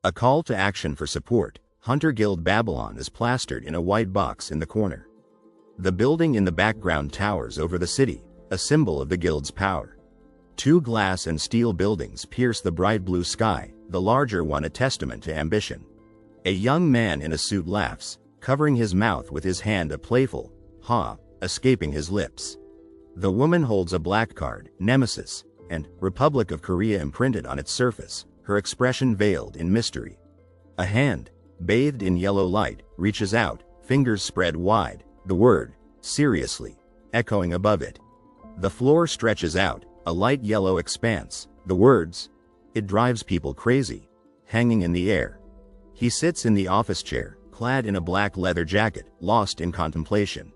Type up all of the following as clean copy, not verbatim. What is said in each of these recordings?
A call to action for support. Hunter Guild Babylon is plastered in a white box in the corner. The building in the background towers over the city, a symbol of the guild's power. Two glass and steel buildings pierce the bright blue sky, the larger one a testament to ambition. A young man in a suit laughs, covering his mouth with his hand, a playful "ha" escaping his lips. The woman holds a black card, Nemesis, and Republic of Korea imprinted on its surface, her expression veiled in mystery. A hand, bathed in yellow light, reaches out, fingers spread wide, the word, seriously, echoing above it. The floor stretches out, a light yellow expanse, the words, it drives people crazy, hanging in the air. He sits in the office chair, clad in a black leather jacket, lost in contemplation.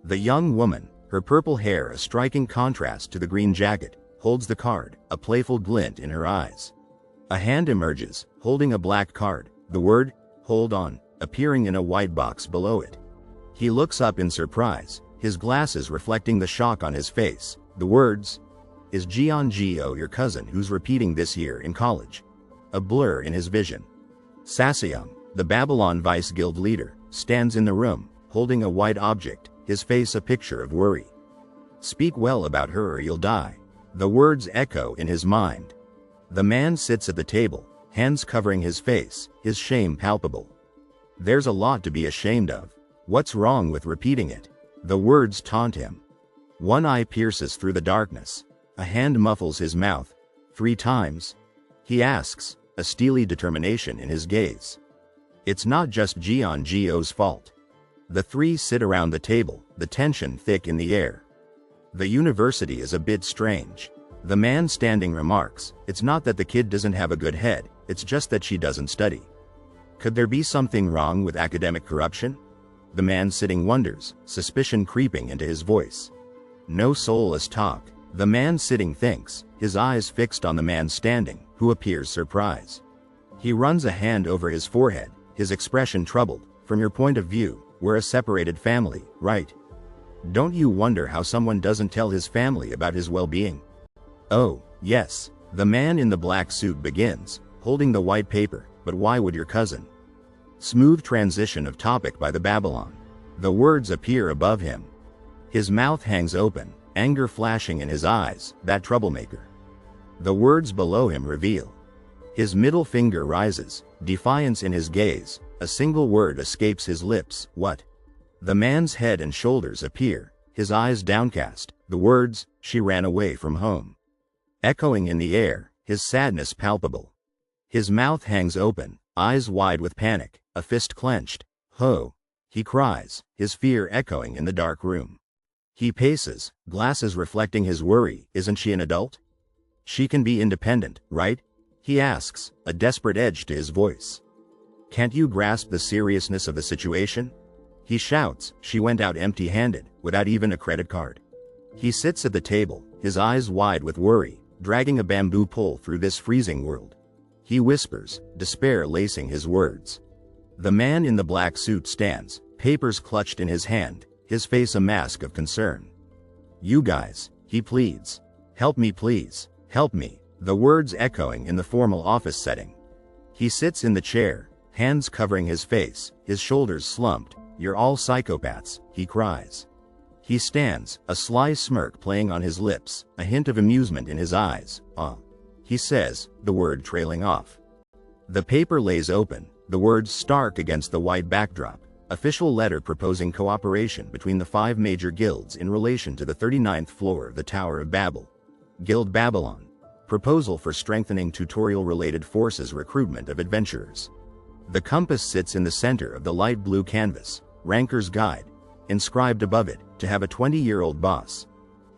The young woman, her purple hair a striking contrast to the green jacket, holds the card, a playful glint in her eyes. A hand emerges, holding a black card, the word, hold on, appearing in a white box below it. He looks up in surprise, his glasses reflecting the shock on his face. The words, is Jeon-geo your cousin who's repeating this year in college? A blur in his vision. Saseum, the Babylon Vice Guild leader, stands in the room, holding a white object, his face a picture of worry. Speak well about her or you'll die. The words echo in his mind. The man sits at the table, hands covering his face, his shame palpable. There's a lot to be ashamed of. What's wrong with repeating it? The words taunt him. One eye pierces through the darkness. A hand muffles his mouth. 3 times. He asks, a steely determination in his gaze. It's not just Jeon-geo's fault. The three sit around the table, the tension thick in the air. The university is a bit strange. The man standing remarks, it's not that the kid doesn't have a good head, it's just that she doesn't study. Could there be something wrong with academic corruption? The man sitting wonders, suspicion creeping into his voice. No soulless talk. The man sitting thinks, his eyes fixed on the man standing, who appears surprised. He runs a hand over his forehead, his expression troubled. From your point of view, we're a separated family, right? Don't you wonder how someone doesn't tell his family about his well-being? Oh, yes. The man in the black suit begins, holding the white paper. But why would your cousin? Smooth transition of topic by the Babylon. The words appear above him. His mouth hangs open, anger flashing in his eyes, that troublemaker. The words below him reveal. His middle finger rises, defiance in his gaze, a single word escapes his lips, what? The man's head and shoulders appear, his eyes downcast, the words, she ran away from home. Echoing in the air, his sadness palpable. His mouth hangs open, eyes wide with panic, a fist clenched. Ho! He cries, his fear echoing in the dark room. He paces, glasses reflecting his worry. Isn't she an adult? She can be independent, right? He asks, a desperate edge to his voice. Can't you grasp the seriousness of the situation? He shouts, she went out empty-handed, without even a credit card. He sits at the table, his eyes wide with worry, dragging a bamboo pole through this freezing world. He whispers, despair lacing his words. The man in the black suit stands, papers clutched in his hand, his face a mask of concern. You guys, he pleads. Help me please, help me, the words echoing in the formal office setting. He sits in the chair, hands covering his face, his shoulders slumped. You're all psychopaths, he cries. He stands, a sly smirk playing on his lips, a hint of amusement in his eyes. He says, the word trailing off. The paper lays open, the words stark against the white backdrop. Official letter proposing cooperation between the 5 major guilds in relation to the 39th floor of the Tower of Babel. Guild Babylon. Proposal for strengthening tutorial-related forces recruitment of adventurers. The compass sits in the center of the light blue canvas, Ranker's Guide, inscribed above it, to have a 20-year-old boss.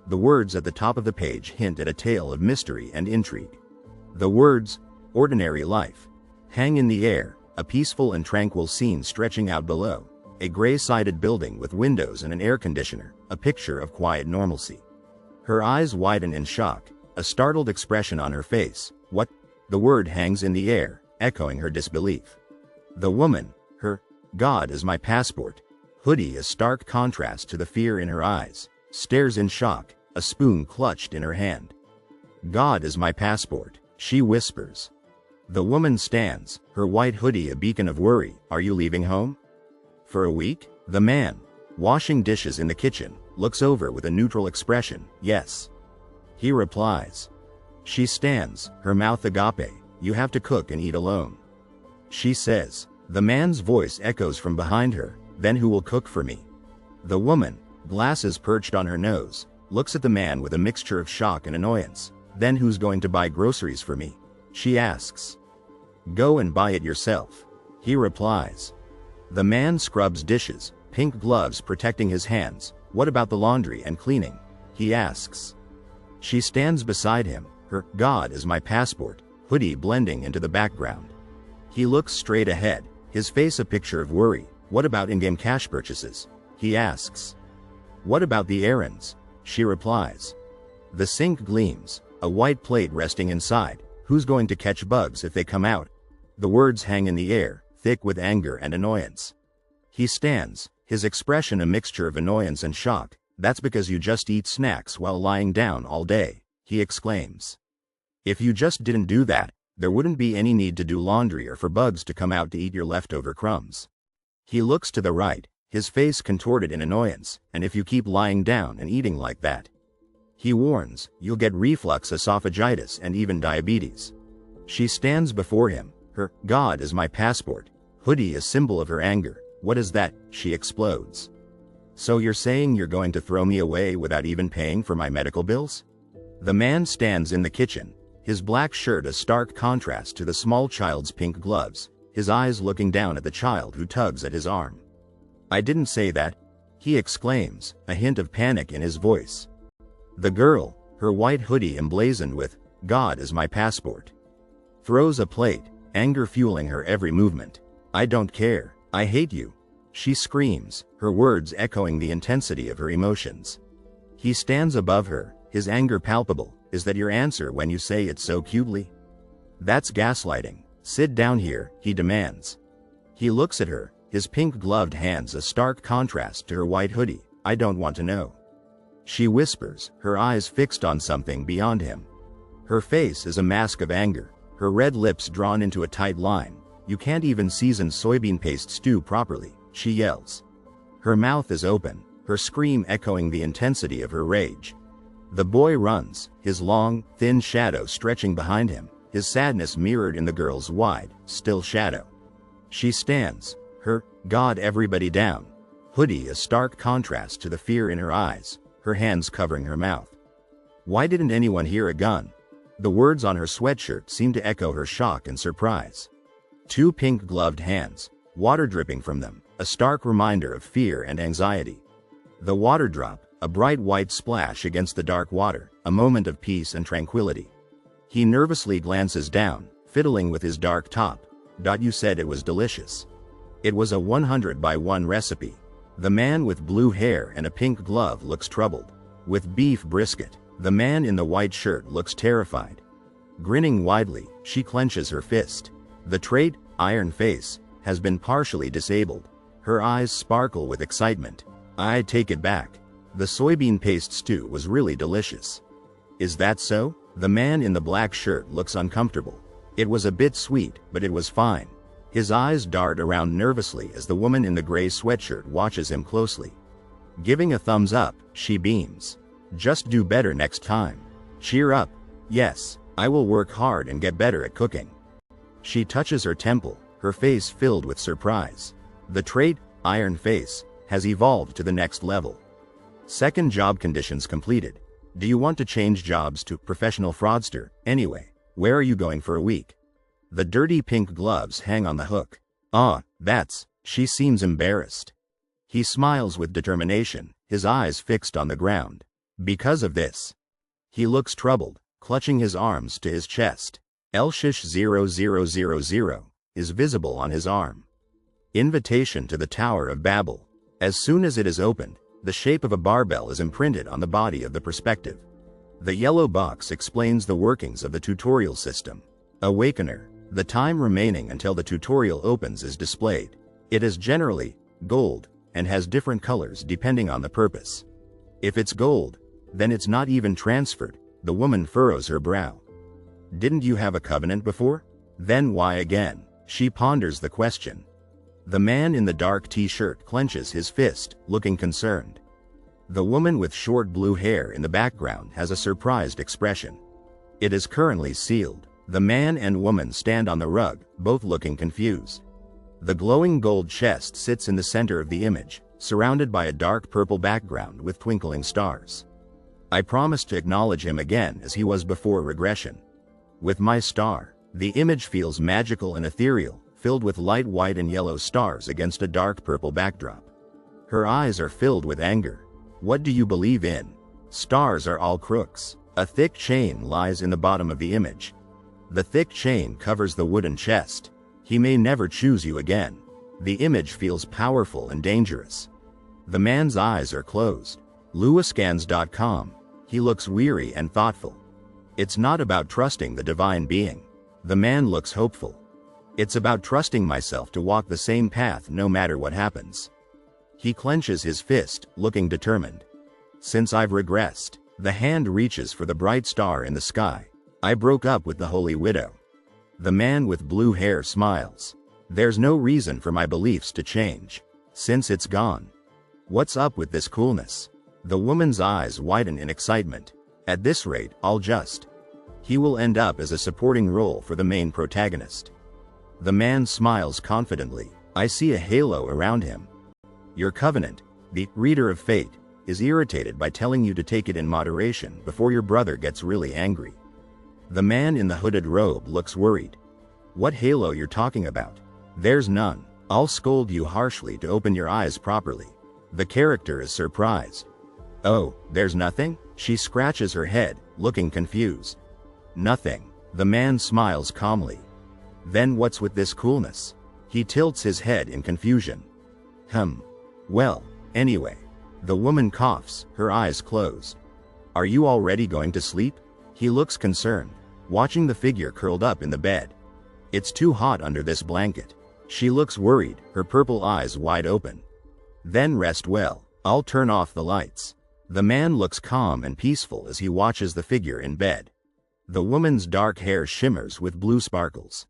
The words at the top of the page hint at a tale of mystery and intrigue. The words, ordinary life, hang in the air, a peaceful and tranquil scene stretching out below, a gray-sided building with windows and an air conditioner, a picture of quiet normalcy. Her eyes widen in shock, a startled expression on her face. What? The word hangs in the air, echoing her disbelief. The woman, her God is my passport, hoodie a stark contrast to the fear in her eyes, stares in shock, a spoon clutched in her hand. God is my passport, she whispers. The woman stands, her white hoodie a beacon of worry. Are you leaving home? For a week? The man, washing dishes in the kitchen, looks over with a neutral expression. Yes. He replies. She stands, her mouth agape. You have to cook and eat alone. She says. The man's voice echoes from behind her. Then who will cook for me? The woman, glasses perched on her nose, looks at the man with a mixture of shock and annoyance. Then who's going to buy groceries for me? She asks. Go and buy it yourself. He replies. The man scrubs dishes, pink gloves protecting his hands. What about the laundry and cleaning? He asks. She stands beside him, her "God is my passport" hoodie blending into the background. He looks straight ahead, his face a picture of worry. What about in-game cash purchases? He asks. What about the errands? She replies. The sink gleams, a white plate resting inside. Who's going to catch bugs if they come out? The words hang in the air, thick with anger and annoyance. He stands, his expression a mixture of annoyance and shock. That's because you just eat snacks while lying down all day, he exclaims. If you just didn't do that, there wouldn't be any need to do laundry or for bugs to come out to eat your leftover crumbs. He looks to the right, his face contorted in annoyance. And if you keep lying down and eating like that, he warns, you'll get reflux esophagitis and even diabetes. She stands before him, her "God is my passport" hoodie a symbol of her anger. What is that? She explodes. So you're saying you're going to throw me away without even paying for my medical bills? The man stands in the kitchen, his black shirt a stark contrast to the small child's pink gloves, his eyes looking down at the child who tugs at his arm. I didn't say that, he exclaims, a hint of panic in his voice. The girl, her white hoodie emblazoned with "God is my passport," throws a plate, anger fueling her every movement. I don't care, I hate you, she screams, her words echoing the intensity of her emotions. He stands above her, his anger palpable. Is that your answer when you say it so cutely? That's gaslighting. Sit down here, he demands. He looks at her, his pink gloved hands a stark contrast to her white hoodie. I don't want to know. She whispers, her eyes fixed on something beyond him. Her face is a mask of anger, her red lips drawn into a tight line. You can't even season soybean paste stew properly, she yells. Her mouth is open, her scream echoing the intensity of her rage. The boy runs, his long, thin shadow stretching behind him, his sadness mirrored in the girl's wide, still shadow. She stands, her "God everybody down" hoodie a stark contrast to the fear in her eyes, her hands covering her mouth. Why didn't anyone hear a gun? The words on her sweatshirt seem to echo her shock and surprise. Two pink gloved hands, water dripping from them, a stark reminder of fear and anxiety. The water drop, a bright white splash against the dark water, a moment of peace and tranquility. He nervously glances down, fiddling with his dark top. You said it was delicious. It was a 100 by 1 recipe. The man with blue hair and a pink glove looks troubled. With beef brisket, the man in the white shirt looks terrified. Grinning widely, she clenches her fist. The trait, iron face, has been partially disabled. Her eyes sparkle with excitement. I take it back. The soybean paste stew was really delicious. Is that so? The man in the black shirt looks uncomfortable. It was a bit sweet, but it was fine. His eyes dart around nervously as the woman in the gray sweatshirt watches him closely. Giving a thumbs up, she beams. Just do better next time. Cheer up. Yes, I will work hard and get better at cooking. She touches her temple, her face filled with surprise. The trait, iron face, has evolved to the next level. Second job conditions completed. Do you want to change jobs to professional fraudster? Anyway, where are you going for a week? The dirty pink gloves hang on the hook. She seems embarrassed. He smiles with determination, his eyes fixed on the ground. Because of this. He looks troubled, clutching his arms to his chest. Elshish 0000 is visible on his arm. Invitation to the Tower of Babel. As soon as it is opened, the shape of a barbell is imprinted on the body of the perspective. The yellow box explains the workings of the tutorial system. Awakener. The time remaining until the tutorial opens is displayed. It is generally gold and has different colors depending on the purpose. If it's gold, then it's not even transferred. The woman furrows her brow. Didn't you have a covenant before? Then why again? She ponders the question. The man in the dark t-shirt clenches his fist, looking concerned. The woman with short blue hair in the background has a surprised expression. It is currently sealed. The man and woman stand on the rug, both looking confused. The glowing gold chest sits in the center of the image, surrounded by a dark purple background with twinkling stars. I promise to acknowledge him again as he was before regression. With my star, the image feels magical and ethereal, filled with light white and yellow stars against a dark purple backdrop. Her eyes are filled with anger. What do you believe in? Stars are all crooks. A thick chain lies in the bottom of the image. The thick chain covers the wooden chest. He may never choose you again. The image feels powerful and dangerous. The man's eyes are closed. Lewiscans.com. He looks weary and thoughtful. It's not about trusting the divine being. The man looks hopeful. It's about trusting myself to walk the same path no matter what happens. He clenches his fist, looking determined. Since I've regressed, the hand reaches for the bright star in the sky. I broke up with the holy widow. The man with blue hair smiles. There's no reason for my beliefs to change, since it's gone. What's up with this coolness? The woman's eyes widen in excitement. At this rate, he will end up as a supporting role for the main protagonist. The man smiles confidently. I see a halo around him. Your covenant, the reader of fate, is irritated by telling you to take it in moderation before your brother gets really angry. The man in the hooded robe looks worried. What halo you're talking about? There's none. I'll scold you harshly to open your eyes properly. The character is surprised. Oh, there's nothing? She scratches her head, looking confused. Nothing. The man smiles calmly. Then what's with this coolness? He tilts his head in confusion. Well, anyway. The woman coughs, her eyes closed. Are you already going to sleep? He looks concerned, watching the figure curled up in the bed. It's too hot under this blanket. She looks worried, her purple eyes wide open. Then rest well. I'll turn off the lights. The man looks calm and peaceful as he watches the figure in bed. The woman's dark hair shimmers with blue sparkles.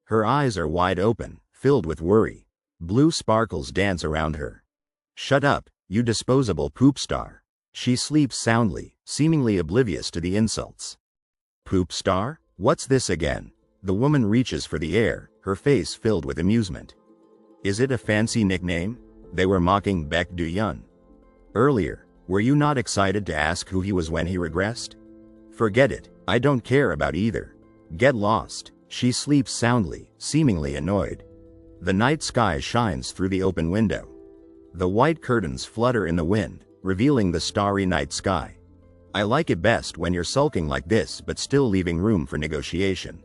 Her eyes are wide open, filled with worry. Blue sparkles dance around her. Shut up, you disposable poop star. She sleeps soundly, seemingly oblivious to the insults. Poop star? What's this again? The woman reaches for the air, her face filled with amusement. Is it a fancy nickname? They were mocking Baek Do-yeon. Earlier, were you not excited to ask who he was when he regressed? Forget it, I don't care about either. Get lost. She sleeps soundly, seemingly annoyed. The night sky shines through the open window. The white curtains flutter in the wind, revealing the starry night sky. I like it best when you're sulking like this but still leaving room for negotiation.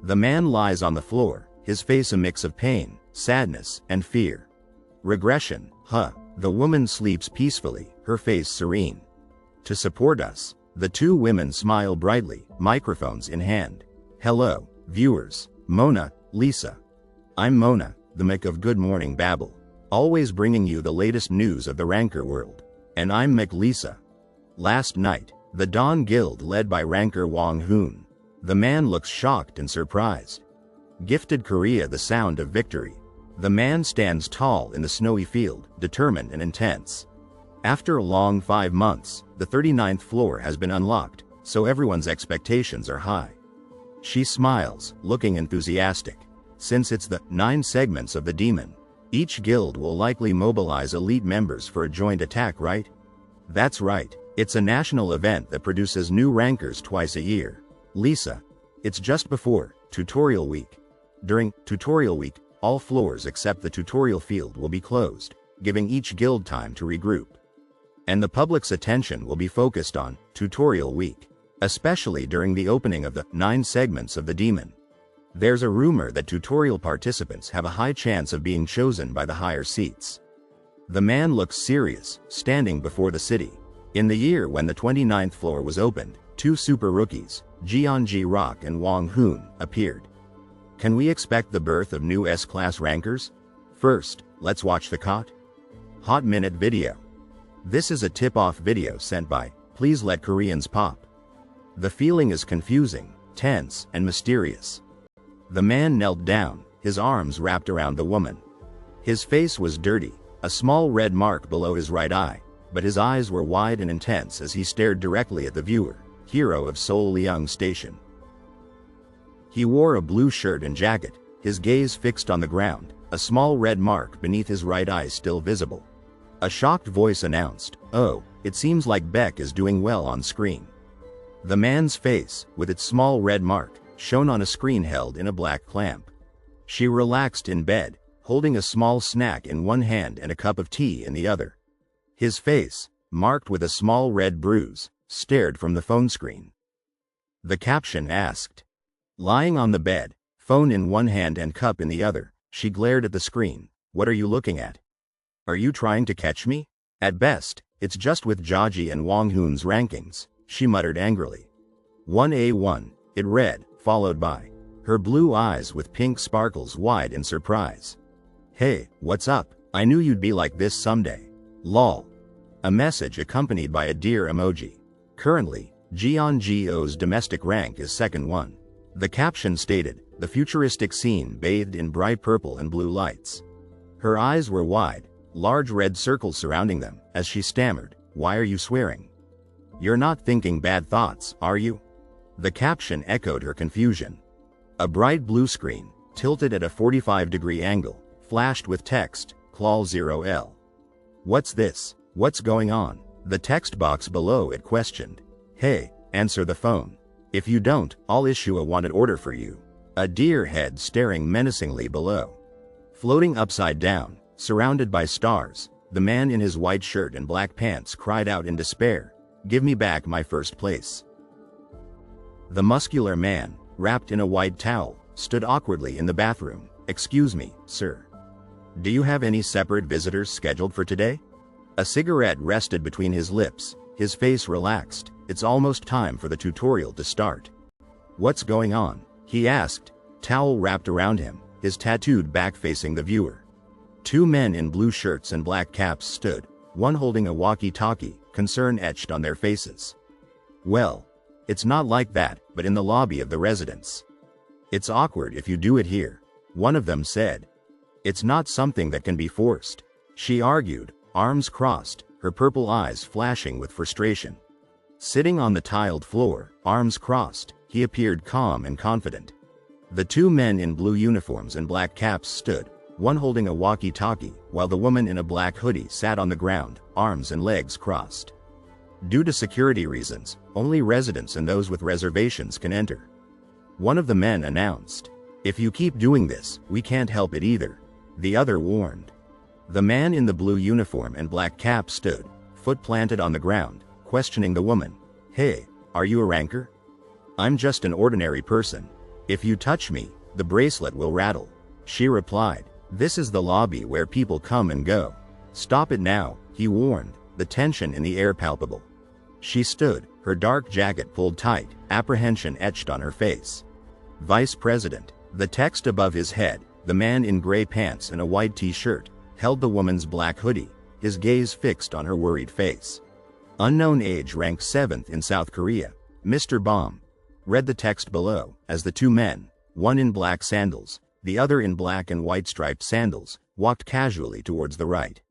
The man lies on the floor, his face a mix of pain, sadness, and fear. Regression, huh? The woman sleeps peacefully, her face serene. To support us, the two women smile brightly, microphones in hand. Hello, viewers. Mona, Lisa. I'm Mona, the Mick of Good Morning Babble, always bringing you the latest news of the Ranker world. And I'm Mick Lisa. Last night, the Dawn Guild led by Ranker Wong Hoon. The man looks shocked and surprised. Gifted Korea the sound of victory. The man stands tall in the snowy field, determined and intense. After a long 5 months, the 39th floor has been unlocked, so everyone's expectations are high. She smiles, looking enthusiastic. Since it's the 9 segments of the demon, each guild will likely mobilize elite members for a joint attack, right? That's right, it's a national event that produces new rankers twice a year. Lisa, it's just before tutorial week. During tutorial week, all floors except the tutorial field will be closed, giving each guild time to regroup. And the public's attention will be focused on tutorial week, especially during the opening of the 9 segments of the demon. There's a rumor that tutorial participants have a high chance of being chosen by the higher seats. The man looks serious, standing before the city. In the year when the 29th floor was opened, 2 super rookies, Jeonji Rock and Wong Hoon, appeared. Can we expect the birth of new S-class rankers? First, let's watch the Hot Minute video. This is a tip-off video sent by Please Let Koreans Pop. The feeling is confusing, tense, and mysterious. The man knelt down, his arms wrapped around the woman. His face was dirty, a small red mark below his right eye, but his eyes were wide and intense as he stared directly at the viewer, hero of Seoul Leung Station. He wore a blue shirt and jacket, his gaze fixed on the ground, a small red mark beneath his right eye still visible. A shocked voice announced, "Oh, it seems like Beck is doing well on screen." The man's face, with its small red mark, shone on a screen held in a black clamp. She relaxed in bed, holding a small snack in one hand and a cup of tea in the other. His face, marked with a small red bruise, stared from the phone screen. The caption asked. Lying on the bed, phone in one hand and cup in the other, she glared at the screen. "What are you looking at? Are you trying to catch me? At best, it's just with Jaji and Wang Hun's rankings," she muttered angrily. 1A1, it read, followed by, her blue eyes with pink sparkles wide in surprise. "Hey, what's up? I knew you'd be like this someday. Lol." A message accompanied by a deer emoji. Currently, Jeongeo's domestic rank is second one. The caption stated, the futuristic scene bathed in bright purple and blue lights. Her eyes were wide, large red circles surrounding them, as she stammered, "Why are you swearing? You're not thinking bad thoughts, are you?" The caption echoed her confusion. A bright blue screen, tilted at a 45-degree angle, flashed with text, Claw 0L. "What's this? What's going on?" The text box below it questioned. "Hey, answer the phone. If you don't, I'll issue a wanted order for you." A deer head staring menacingly below. Floating upside down, surrounded by stars, the man in his white shirt and black pants cried out in despair, "Give me back my first place." The muscular man, wrapped in a white towel, stood awkwardly in the bathroom. "Excuse me, sir. Do you have any separate visitors scheduled for today?" A cigarette rested between his lips, his face relaxed. "It's almost time for the tutorial to start." "What's going on?" he asked, towel wrapped around him, his tattooed back facing the viewer. Two men in blue shirts and black caps stood, one holding a walkie-talkie, concern etched on their faces. "Well, it's not like that, but in the lobby of the residence. It's awkward if you do it here," one of them said. "It's not something that can be forced," she argued, arms crossed, her purple eyes flashing with frustration. Sitting on the tiled floor, arms crossed, he appeared calm and confident. The two men in blue uniforms and black caps stood, one holding a walkie-talkie, while the woman in a black hoodie sat on the ground, arms and legs crossed. Due to security reasons, only residents and those with reservations can enter. One of the men announced. "If you keep doing this, we can't help it either," the other warned. The man in the blue uniform and black cap stood, foot planted on the ground, questioning the woman. "Hey, are you a ranker? I'm just an ordinary person. If you touch me, the bracelet will rattle," she replied. "This is the lobby where people come and go. Stop it now," he warned, the tension in the air palpable. She stood, her dark jacket pulled tight, apprehension etched on her face. "Vice President," the text above his head, the man in gray pants and a white t-shirt, held the woman's black hoodie, his gaze fixed on her worried face. "Unknown age ranked 7th in South Korea, Mr. Bomb," read the text below, as the two men, one in black sandals, the other in black and white striped sandals, walked casually towards the right.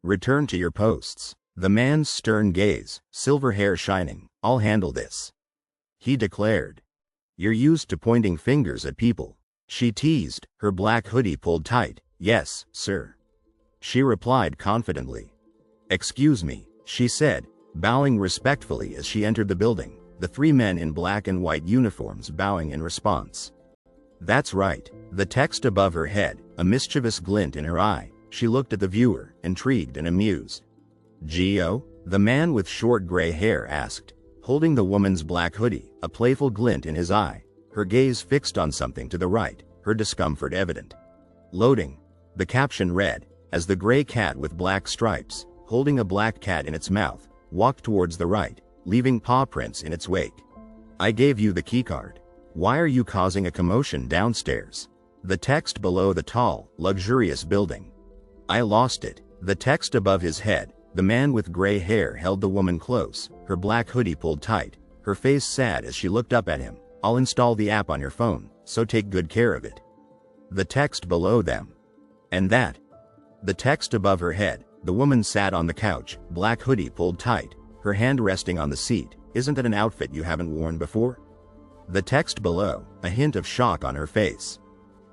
"Return to your posts." The man's stern gaze, silver hair shining. "I'll handle this," he declared. "You're used to pointing fingers at people," she teased, her black hoodie pulled tight. "Yes, sir," she replied confidently. "Excuse me," she said, bowing respectfully as she entered the building, the three men in black and white uniforms bowing in response. "That's right," the text above her head, a mischievous glint in her eye. She looked at the viewer, intrigued and amused. "Geo?" the man with short gray hair asked, holding the woman's black hoodie, a playful glint in his eye, her gaze fixed on something to the right, her discomfort evident. "Loading," the caption read, as the gray cat with black stripes, holding a black cat in its mouth, walked towards the right, leaving paw prints in its wake. "I gave you the keycard. Why are you causing a commotion downstairs?" The text below the tall, luxurious building. "I lost it," the text above his head, the man with gray hair held the woman close, her black hoodie pulled tight, her face sad as she looked up at him. "I'll install the app on your phone," so take good care of it. The text below them. And that. The text above her head. The woman sat on the couch, black hoodie pulled tight, her hand resting on the seat. Isn't that an outfit you haven't worn before? The text below, a hint of shock on her face.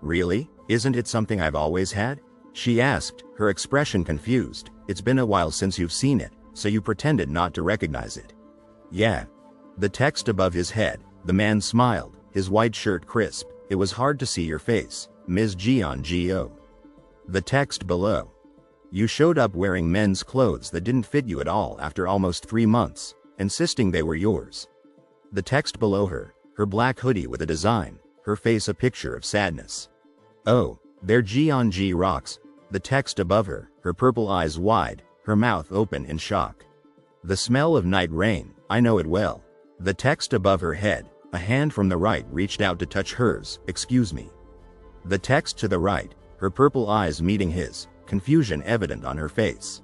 Really? Isn't it something I've always had? She asked, her expression confused. It's been a while since you've seen it, so you pretended not to recognize it. Yeah. The text above his head. The man smiled, his white shirt crisp. It was hard to see your face, Ms. Jeon-Go. The text below. You showed up wearing men's clothes that didn't fit you at all after almost 3 months, insisting they were yours. The text below her, her black hoodie with a design, her face a picture of sadness. Oh, there Jeon-Go rocks. The text above her, her purple eyes wide, her mouth open in shock. The smell of night rain, I know it well. The text above her head, a hand from the right reached out to touch hers, excuse me. The text to the right, her purple eyes meeting his, confusion evident on her face.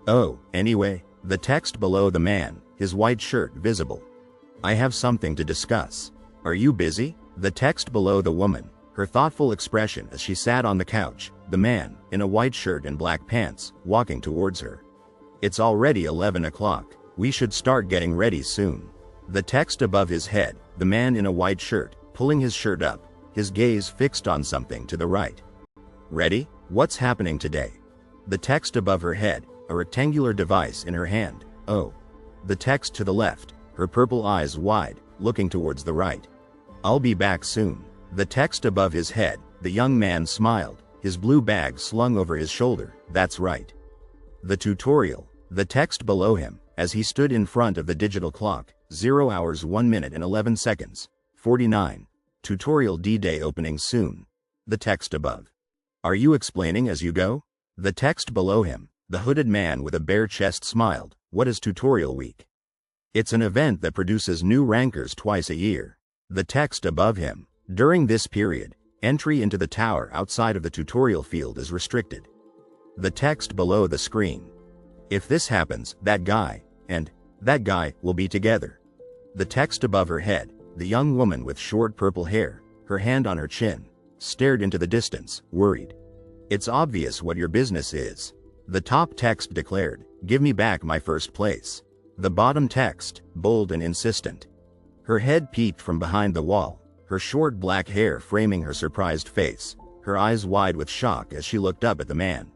Oh, anyway, the text below the man, his white shirt visible. I have something to discuss. Are you busy? The text below the woman, her thoughtful expression as she sat on the couch, the man, in a white shirt and black pants, walking towards her. It's already 11 o'clock, we should start getting ready soon. The text above his head, the man in a white shirt, pulling his shirt up, his gaze fixed on something to the right. Ready? What's happening today? The text above her head, a rectangular device in her hand. Oh. The text to the left, her purple eyes wide, looking towards the right. I'll be back soon. The text above his head, the young man smiled, his blue bag slung over his shoulder. That's right. The tutorial. The text below him, as he stood in front of the digital clock, 0 hours 1 minute and 11 seconds, 49. Tutorial D-Day opening soon. The text above. Are you explaining as you go? The text below him, the hooded man with a bare chest smiled. What is tutorial week? It's an event that produces new rankers twice a year. The text above him. During this period, entry into the tower outside of the tutorial field is restricted. The text below the screen. If this happens, that guy, and that guy, will be together. The text above her head, the young woman with short purple hair, her hand on her chin, stared into the distance, worried. It's obvious what your business is. The top text declared, give me back my first place. The bottom text, bold and insistent. Her head peeped from behind the wall, her short black hair framing her surprised face, her eyes wide with shock as she looked up at the man.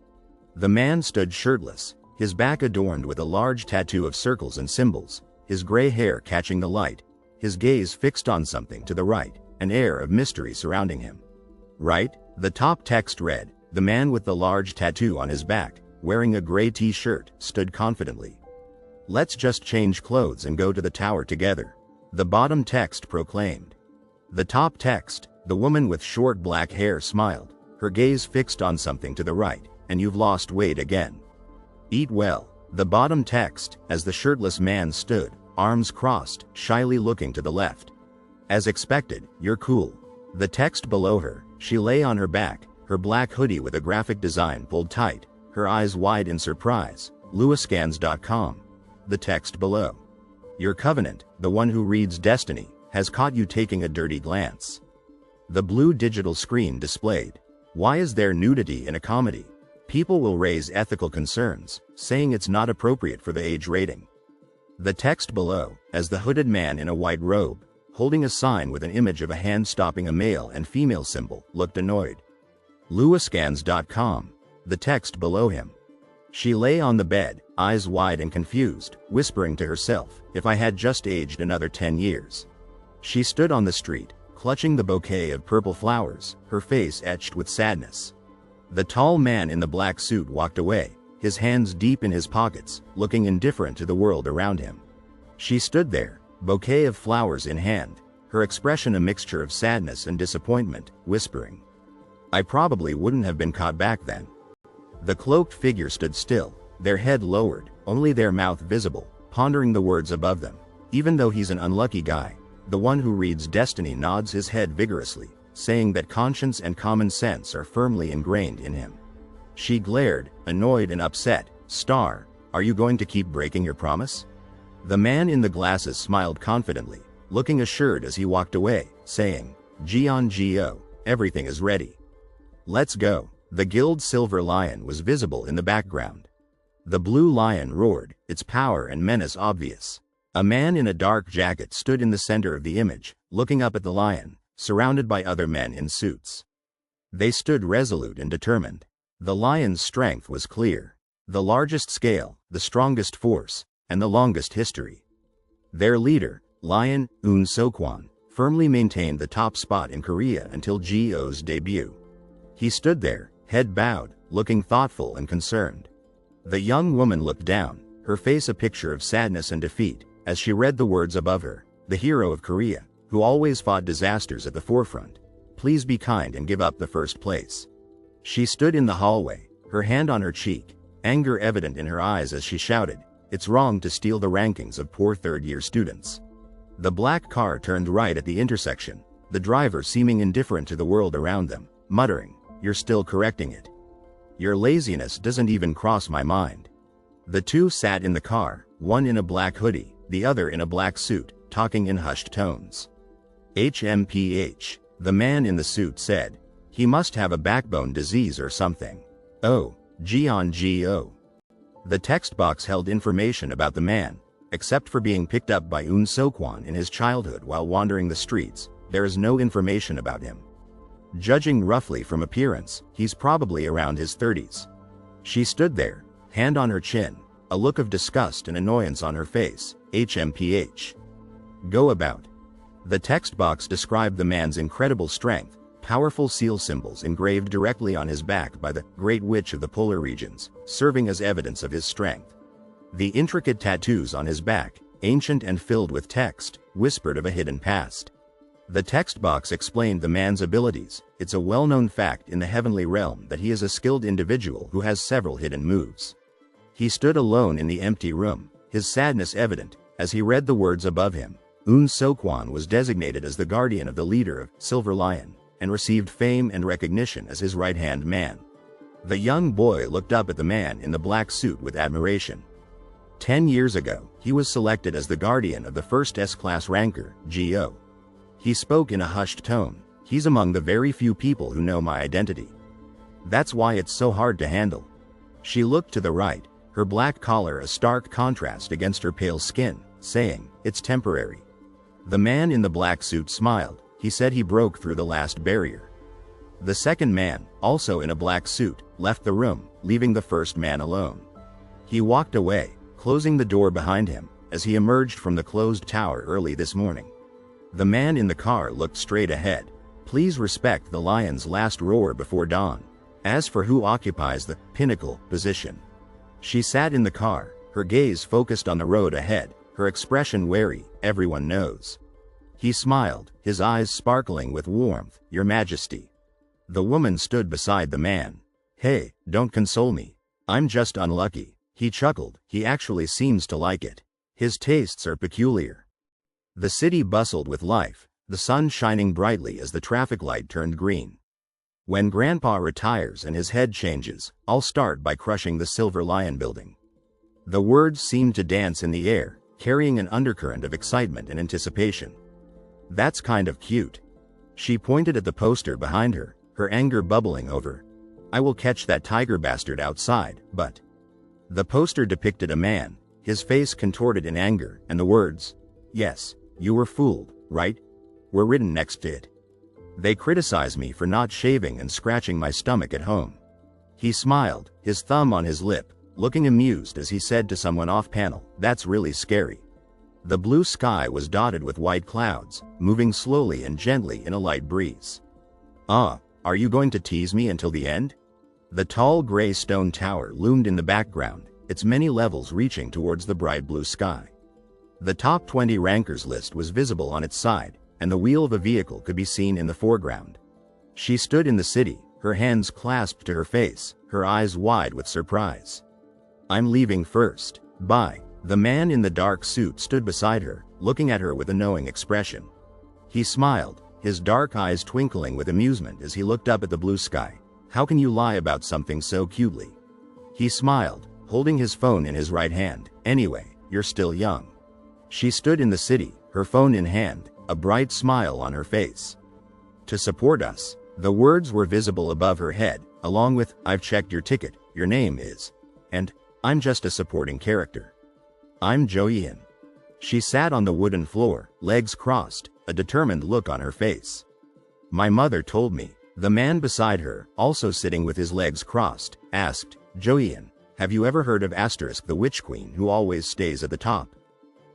The man stood shirtless, his back adorned with a large tattoo of circles and symbols, his gray hair catching the light, his gaze fixed on something to the right, an air of mystery surrounding him. Right? The top text read, the man with the large tattoo on his back, wearing a gray t-shirt, stood confidently. Let's just change clothes and go to the tower together. The bottom text proclaimed. The top text, the woman with short black hair smiled, her gaze fixed on something to the right, and you've lost weight again. Eat well. The bottom text, as the shirtless man stood, arms crossed, shyly looking to the left. As expected, you're cool. The text below her, she lay on her back, her black hoodie with a graphic design pulled tight, her eyes wide in surprise. LuaScans.com. The text below. Your covenant, the one who reads destiny, has caught you taking a dirty glance. The blue digital screen displayed. Why is there nudity in a comedy? People will raise ethical concerns, saying it's not appropriate for the age rating. The text below, as the hooded man in a white robe, holding a sign with an image of a hand stopping a male and female symbol, looked annoyed. LuaScans.com. The text below him. She lay on the bed, eyes wide and confused, whispering to herself, if I had just aged another 10 years. She stood on the street, clutching the bouquet of purple flowers, her face etched with sadness. The tall man in the black suit walked away, his hands deep in his pockets, looking indifferent to the world around him. She stood there, bouquet of flowers in hand, her expression a mixture of sadness and disappointment, whispering. I probably wouldn't have been caught back then. The cloaked figure stood still, their head lowered, only their mouth visible, pondering the words above them. Even though he's an unlucky guy, the one who reads destiny nods his head vigorously, saying that conscience and common sense are firmly ingrained in him. She glared, annoyed and upset. Star, are you going to keep breaking your promise? The man in the glasses smiled confidently, looking assured as he walked away, saying, Geo, everything is ready. Let's go. The guild's silver lion was visible in the background. The blue lion roared, its power and menace obvious. A man in a dark jacket stood in the center of the image, looking up at the lion, surrounded by other men in suits. They stood resolute and determined. The lion's strength was clear. The largest scale, the strongest force, and the longest history. Their leader, Lion Un Sokwon, firmly maintained the top spot in Korea until Geo's debut. He stood there, head bowed, looking thoughtful and concerned. The young woman looked down, her face a picture of sadness and defeat, as she read the words above her, the hero of Korea, who always fought disasters at the forefront. Please be kind and give up the first place. She stood in the hallway, her hand on her cheek, anger evident in her eyes as she shouted, "It's wrong to steal the rankings of poor third-year students." The black car turned right at the intersection, the driver seeming indifferent to the world around them, muttering, "You're still correcting it. Your laziness doesn't even cross my mind." The two sat in the car, one in a black hoodie, the other in a black suit, talking in hushed tones. "HMPH, the man in the suit said. He must have a backbone disease or something. Oh, Geo. The text box held information about the man. Except for being picked up by Un Sokwon in his childhood while wandering the streets, there is no information about him. Judging roughly from appearance, he's probably around his 30s. She stood there, hand on her chin, a look of disgust and annoyance on her face. HMPH. Go about. The text box described the man's incredible strength, powerful seal symbols engraved directly on his back by the Great Witch of the Polar Regions, serving as evidence of his strength. The intricate tattoos on his back, ancient and filled with text, whispered of a hidden past. The text box explained the man's abilities. It's a well-known fact in the heavenly realm that he is a skilled individual who has several hidden moves. He stood alone in the empty room, his sadness evident, as he read the words above him. Un Sokwon was designated as the guardian of the leader of Silver Lion, and received fame and recognition as his right-hand man. The young boy looked up at the man in the black suit with admiration. 10 years ago, he was selected as the guardian of the first S-class ranker, Geo. He spoke in a hushed tone. He's among the very few people who know my identity. That's why it's so hard to handle. She looked to the right, her black collar a stark contrast against her pale skin, saying, "It's temporary." The man in the black suit smiled. He said he broke through the last barrier. The second man, also in a black suit, left the room, leaving the first man alone. He walked away, closing the door behind him, as he emerged from the closed tower early this morning. The man in the car looked straight ahead. Please respect the lion's last roar before dawn. As for who occupies the pinnacle position. She sat in the car, her gaze focused on the road ahead, her expression wary, everyone knows. He smiled, his eyes sparkling with warmth. "Your Majesty." The woman stood beside the man. "Hey, don't console me. I'm just unlucky." He chuckled. He actually seems to like it. His tastes are peculiar. The city bustled with life, the sun shining brightly as the traffic light turned green. When Grandpa retires and his head changes, I'll start by crushing the Silver Lion building. The words seemed to dance in the air, carrying an undercurrent of excitement and anticipation. That's kind of cute. She pointed at the poster behind her, her anger bubbling over. I will catch that tiger bastard outside, but... The poster depicted a man, his face contorted in anger, and the words, "Yes, you were fooled, right?" were written next to it. They criticize me for not shaving and scratching my stomach at home. He smiled, his thumb on his lip, looking amused as he said to someone off-panel, "That's really scary." The blue sky was dotted with white clouds, moving slowly and gently in a light breeze. Are you going to tease me until the end? The tall gray stone tower loomed in the background, its many levels reaching towards the bright blue sky. The top 20 rankers list was visible on its side, and the wheel of a vehicle could be seen in the foreground. She stood in the city, her hands clasped to her face, her eyes wide with surprise. "I'm leaving first. Bye." The man in the dark suit stood beside her, looking at her with a knowing expression. He smiled, his dark eyes twinkling with amusement as he looked up at the blue sky. "How can you lie about something so cutely?" He smiled, holding his phone in his right hand. "Anyway, you're still young." She stood in the city, her phone in hand, a bright smile on her face. To support us. The words were visible above her head, along with, I've checked your ticket, your name is. And, I'm just a supporting character. I'm Joyeon. She sat on the wooden floor, legs crossed, a determined look on her face. My mother told me. The man beside her, also sitting with his legs crossed, asked, Joyeon, have you ever heard of Asterisk the Witch Queen who always stays at the top?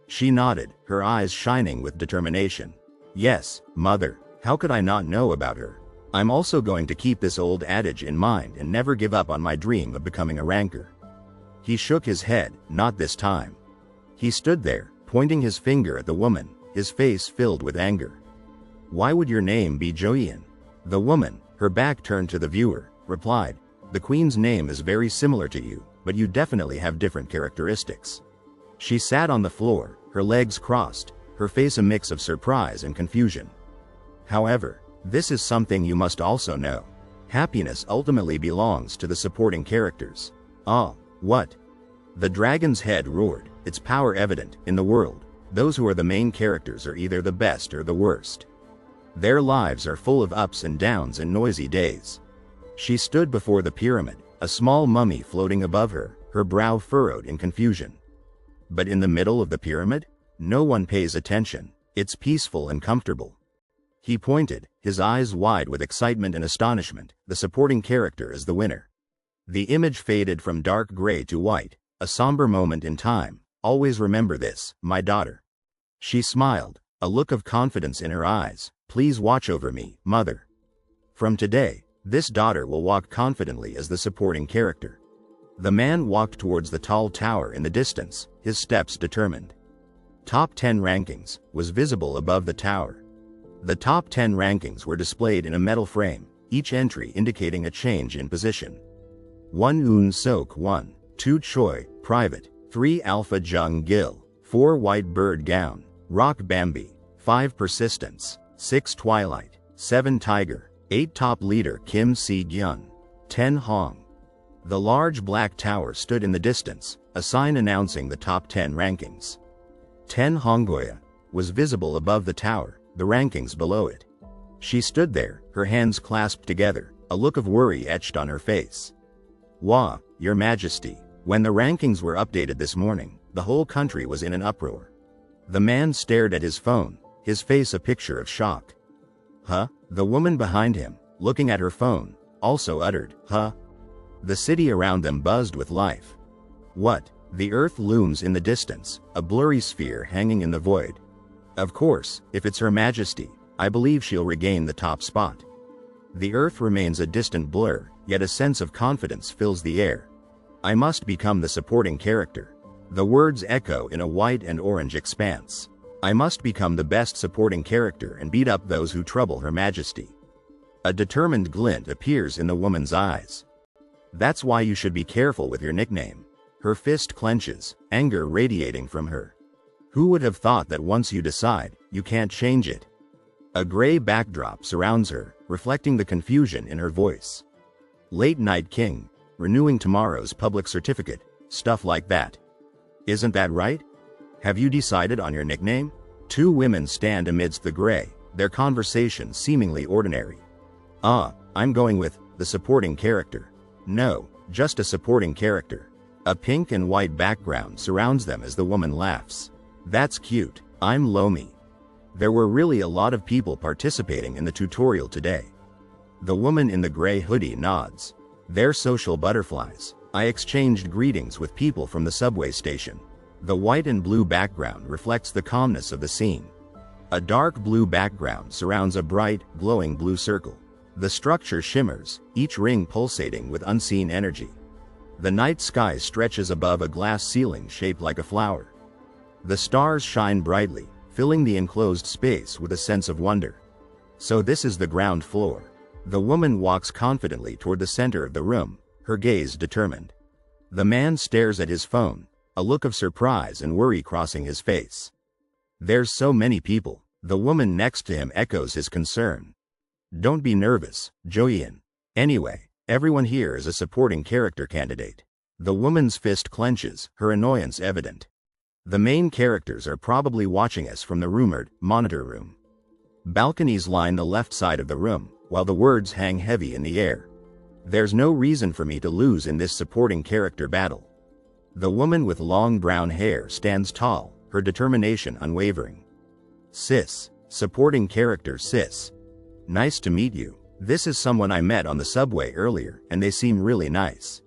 She nodded, her eyes shining with determination. Yes, mother, how could I not know about her? I'm also going to keep this old adage in mind and never give up on my dream of becoming a ranker. He shook his head, not this time. He stood there, pointing his finger at the woman, his face filled with anger. Why would your name be Joyeon? The woman, her back turned to the viewer, replied, the queen's name is very similar to you, but you definitely have different characteristics. She sat on the floor, her legs crossed, her face a mix of surprise and confusion. However, this is something you must also know. Happiness ultimately belongs to the supporting characters. Ah, what? The dragon's head roared, its power evident. In the world, those who are the main characters are either the best or the worst. Their lives are full of ups and downs and noisy days. She stood before the pyramid, a small mummy floating above her, her brow furrowed in confusion. But in the middle of the pyramid, no one pays attention. It's peaceful and comfortable. He pointed, his eyes wide with excitement and astonishment. The supporting character is the winner. The image faded from dark gray to white, a somber moment in time. Always remember this, my daughter. She smiled, a look of confidence in her eyes. Please watch over me, mother. From today, this daughter will walk confidently as the supporting character. The man walked towards the tall tower in the distance, his steps determined. Top 10 rankings was visible above the tower. The top 10 rankings were displayed in a metal frame, each entry indicating a change in position. 1 Un Sok 1, 2 Choi, Private, 3 Alpha Jung Gil, 4 White Bird Gown, Rock Bambi, 5 Persistence, 6 Twilight, 7 Tiger, 8 Top Leader Kim Si-gyun, 10 Hong. The large black tower stood in the distance, a sign announcing the top 10 rankings. 10 Honggoya was visible above the tower, the rankings below it. She stood there, her hands clasped together, a look of worry etched on her face. Wah, Your Majesty, when the rankings were updated this morning, the whole country was in an uproar. The man stared at his phone, his face a picture of shock. Huh? The woman behind him, looking at her phone, also uttered, huh? The city around them buzzed with life. What? The earth looms in the distance, a blurry sphere hanging in the void. Of course, if it's Her Majesty, I believe she'll regain the top spot. The earth remains a distant blur, yet a sense of confidence fills the air. I must become the supporting character. The words echo in a white and orange expanse. I must become the best supporting character and beat up those who trouble Her Majesty. A determined glint appears in the woman's eyes. That's why you should be careful with your nickname. Her fist clenches, anger radiating from her. Who would have thought that once you decide, you can't change it? A gray backdrop surrounds her, reflecting the confusion in her voice. Late Night King, renewing tomorrow's public certificate, stuff like that. Isn't that right? Have you decided on your nickname? 2 women stand amidst the gray, their conversation seemingly ordinary. I'm going with the supporting character. No, just a supporting character. A pink and white background surrounds them as the woman laughs. That's cute. I'm Lomi. There were really a lot of people participating in the tutorial today. The woman in the gray hoodie nods. They're social butterflies. I exchanged greetings with people from the subway station. The white and blue background reflects the calmness of the scene. A dark blue background surrounds a bright, glowing blue circle. The structure shimmers, each ring pulsating with unseen energy. The night sky stretches above a glass ceiling shaped like a flower. The stars shine brightly, filling the enclosed space with a sense of wonder. So this is the ground floor. The woman walks confidently toward the center of the room, her gaze determined. The man stares at his phone, a look of surprise and worry crossing his face. There's so many people. The woman next to him echoes his concern. Don't be nervous, Joyeon. Anyway, everyone here is a supporting character candidate. The woman's fist clenches, her annoyance evident. The main characters are probably watching us from the rumored monitor room. Balconies line the left side of the room, while the words hang heavy in the air. There's no reason for me to lose in this supporting character battle. The woman with long brown hair stands tall, her determination unwavering. Sis. Supporting character Sis. Nice to meet you. This is someone I met on the subway earlier, and they seem really nice.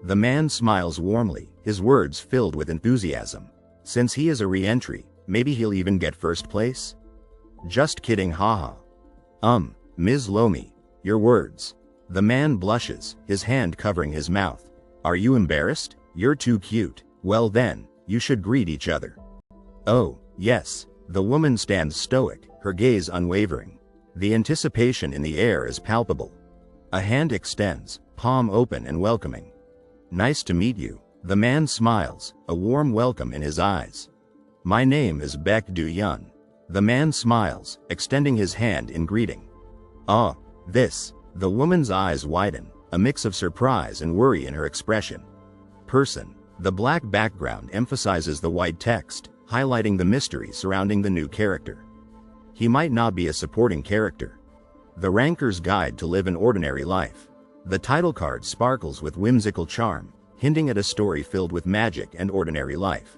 The man smiles warmly, his words filled with enthusiasm. Since he is a re-entry, maybe he'll even get first place? Just kidding, haha. Ms. Lomi, your words. The man blushes, his hand covering his mouth. Are you embarrassed? You're too cute. Well then, you should greet each other. Oh, yes. The woman stands stoic, her gaze unwavering. The anticipation in the air is palpable. A hand extends, palm open and welcoming. Nice to meet you. The man smiles, a warm welcome in his eyes. My name is Baek Do-yeon. The man smiles, extending his hand in greeting. Ah, this. The woman's eyes widen, a mix of surprise and worry in her expression. Person. The black background emphasizes the white text, highlighting the mystery surrounding the new character. He might not be a supporting character. The Ranker's Guide to Live an Ordinary Life. The title card sparkles with whimsical charm, hinting at a story filled with magic and ordinary life.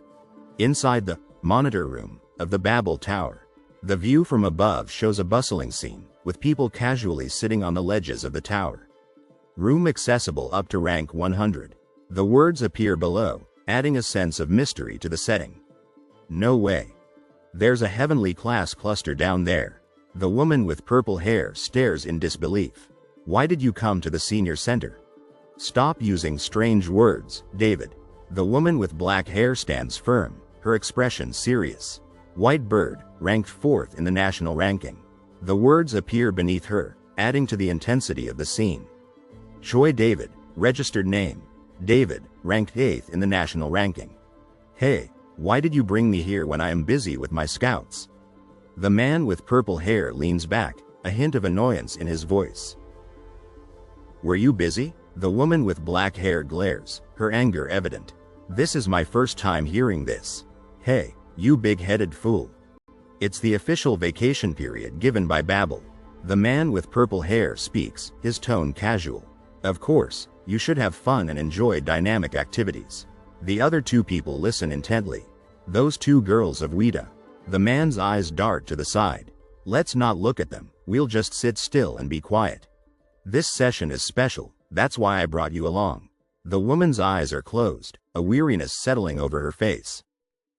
Inside the monitor room of the Babel Tower, the view from above shows a bustling scene, with people casually sitting on the ledges of the tower. Room accessible up to rank 100. The words appear below, adding a sense of mystery to the setting. No way. There's a heavenly class cluster down there. The woman with purple hair stares in disbelief. Why did you come to the senior center? Stop using strange words, David. The woman with black hair stands firm, her expression serious. White Bird, ranked 4th in the national ranking. The words appear beneath her, adding to the intensity of the scene. Choi David, registered name. David, ranked 8th in the national ranking. Hey, why did you bring me here when I am busy with my scouts? The man with purple hair leans back, a hint of annoyance in his voice. Were you busy? The woman with black hair glares, her anger evident. This is my first time hearing this. Hey, you big-headed fool. It's the official vacation period given by Babel. The man with purple hair speaks, his tone casual. Of course, you should have fun and enjoy dynamic activities. The other two people listen intently. Those two girls of Weta. The man's eyes dart to the side. Let's not look at them, we'll just sit still and be quiet. This session is special, that's why I brought you along. The woman's eyes are closed, a weariness settling over her face.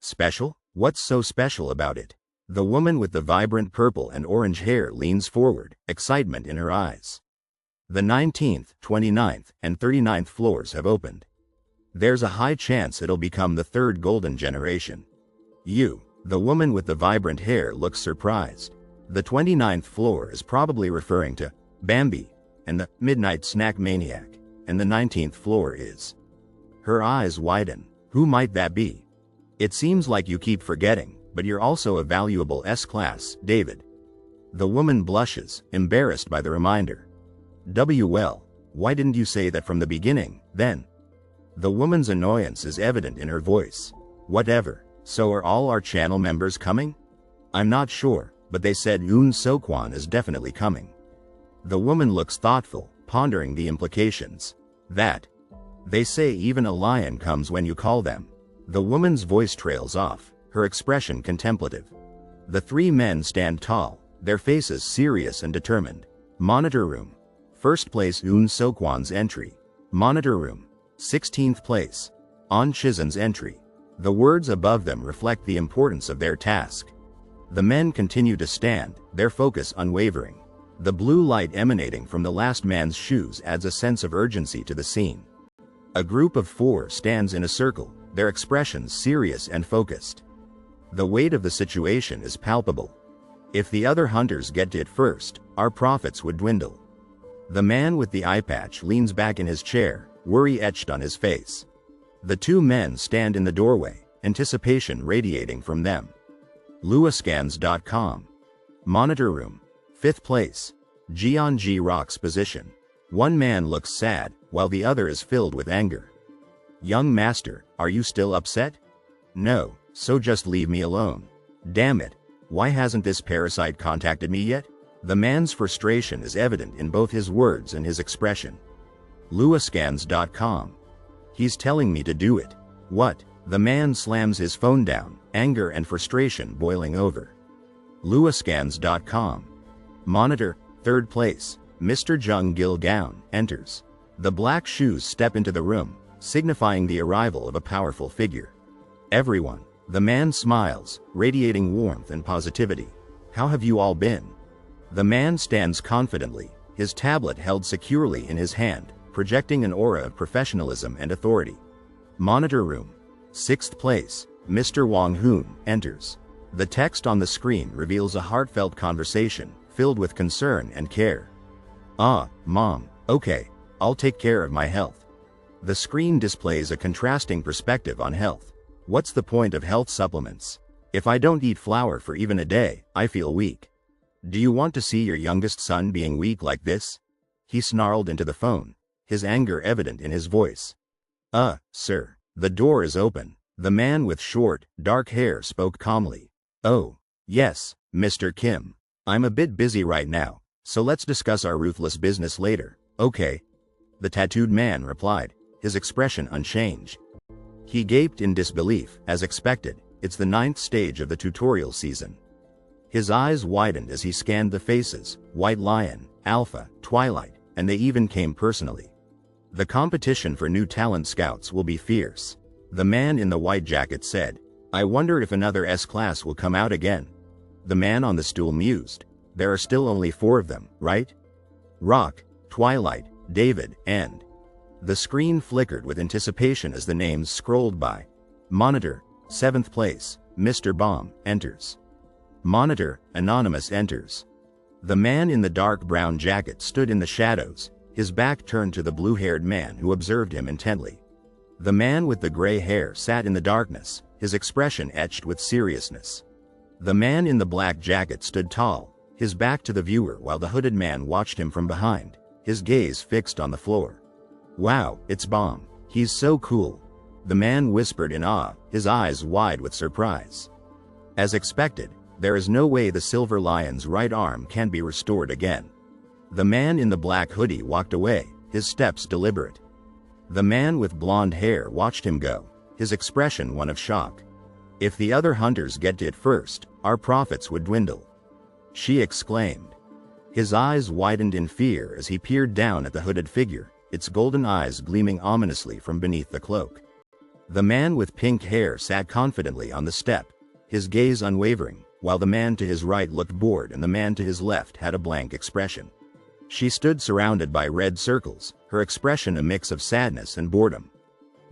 Special? What's so special about it? The woman with the vibrant purple and orange hair leans forward, excitement in her eyes. The 19th, 29th, and 39th floors have opened. There's a high chance it'll become the third golden generation. You, the woman with the vibrant hair, looks surprised. The 29th floor is probably referring to Bambi and the Midnight Snack Maniac, and the 19th floor is. Her eyes widen. Who might that be? It seems like you keep forgetting, but you're also a valuable S-class, David. The woman blushes, embarrassed by the reminder. Well, why didn't you say that from the beginning, then? The woman's annoyance is evident in her voice. Whatever, so are all our channel members coming? I'm not sure, but they said Yoon Seokwan is definitely coming. The woman looks thoughtful, pondering the implications. That. They say even a lion comes when you call them. The woman's voice trails off, her expression contemplative. The three men stand tall, their faces serious and determined. Monitor room. First place Yoon Seokwan's entry. Monitor room. 16th place. On Chizun's entry. The words above them reflect the importance of their task. The men continue to stand, their focus unwavering. The blue light emanating from the last man's shoes adds a sense of urgency to the scene. A group of 4 stands in a circle, their expressions serious and focused. The weight of the situation is palpable. If the other hunters get to it first, our profits would dwindle. The man with the eye patch leans back in his chair, worry etched on his face. The two men stand in the doorway, anticipation radiating from them. Luascans.com. Monitor room. 5th place. Jeonji rocks position. One man looks sad, while the other is filled with anger. Young master, are you still upset? No, so just leave me alone. Damn it. Why hasn't this parasite contacted me yet? The man's frustration is evident in both his words and his expression. LuaScans.com. He's telling me to do it. What? The man slams his phone down, anger and frustration boiling over. LuaScans.com. Monitor, 3rd place, Mr. Jung Gil Gown, enters. The black shoes step into the room, signifying the arrival of a powerful figure. Everyone. The man smiles, radiating warmth and positivity. How have you all been? The man stands confidently, his tablet held securely in his hand, projecting an aura of professionalism and authority. Monitor room. 6th place, Mr. Wong Hoon, enters. The text on the screen reveals a heartfelt conversation, filled with concern and care. Ah, Mom, okay, I'll take care of my health. The screen displays a contrasting perspective on health. What's the point of health supplements? If I don't eat flour for even a day, I feel weak. Do you want to see your youngest son being weak like this? He snarled into the phone, his anger evident in his voice. Sir. The door is open. The man with short, dark hair spoke calmly. Oh, yes, Mr. Kim. I'm a bit busy right now, so let's discuss our ruthless business later, okay? The tattooed man replied, his expression unchanged. He gaped in disbelief, as expected. It's the 9th stage of the tutorial season. His eyes widened as he scanned the faces, White Lion, Alpha, Twilight, and they even came personally. The competition for new talent scouts will be fierce. The man in the white jacket said, I wonder if another S-class will come out again. The man on the stool mused. There are still only 4 of them, right? Rock, Twilight, David, and... The screen flickered with anticipation as the names scrolled by. Monitor, 7th place, Mr. Bomb, enters. Monitor, Anonymous enters. The man in the dark brown jacket stood in the shadows, his back turned to the blue-haired man who observed him intently. The man with the gray hair sat in the darkness, his expression etched with seriousness. The man in the black jacket stood tall, his back to the viewer while the hooded man watched him from behind, his gaze fixed on the floor. Wow, it's Bomb. He's so cool. The man whispered in awe, his eyes wide with surprise. As expected, there is no way the Silver Lion's right arm can be restored again. The man in the black hoodie walked away, his steps deliberate. The man with blonde hair watched him go, his expression one of shock. If the other hunters get it first, our profits would dwindle. She exclaimed. His eyes widened in fear as he peered down at the hooded figure, its golden eyes gleaming ominously from beneath the cloak. The man with pink hair sat confidently on the step, his gaze unwavering, while the man to his right looked bored and the man to his left had a blank expression. She stood surrounded by red circles, her expression a mix of sadness and boredom.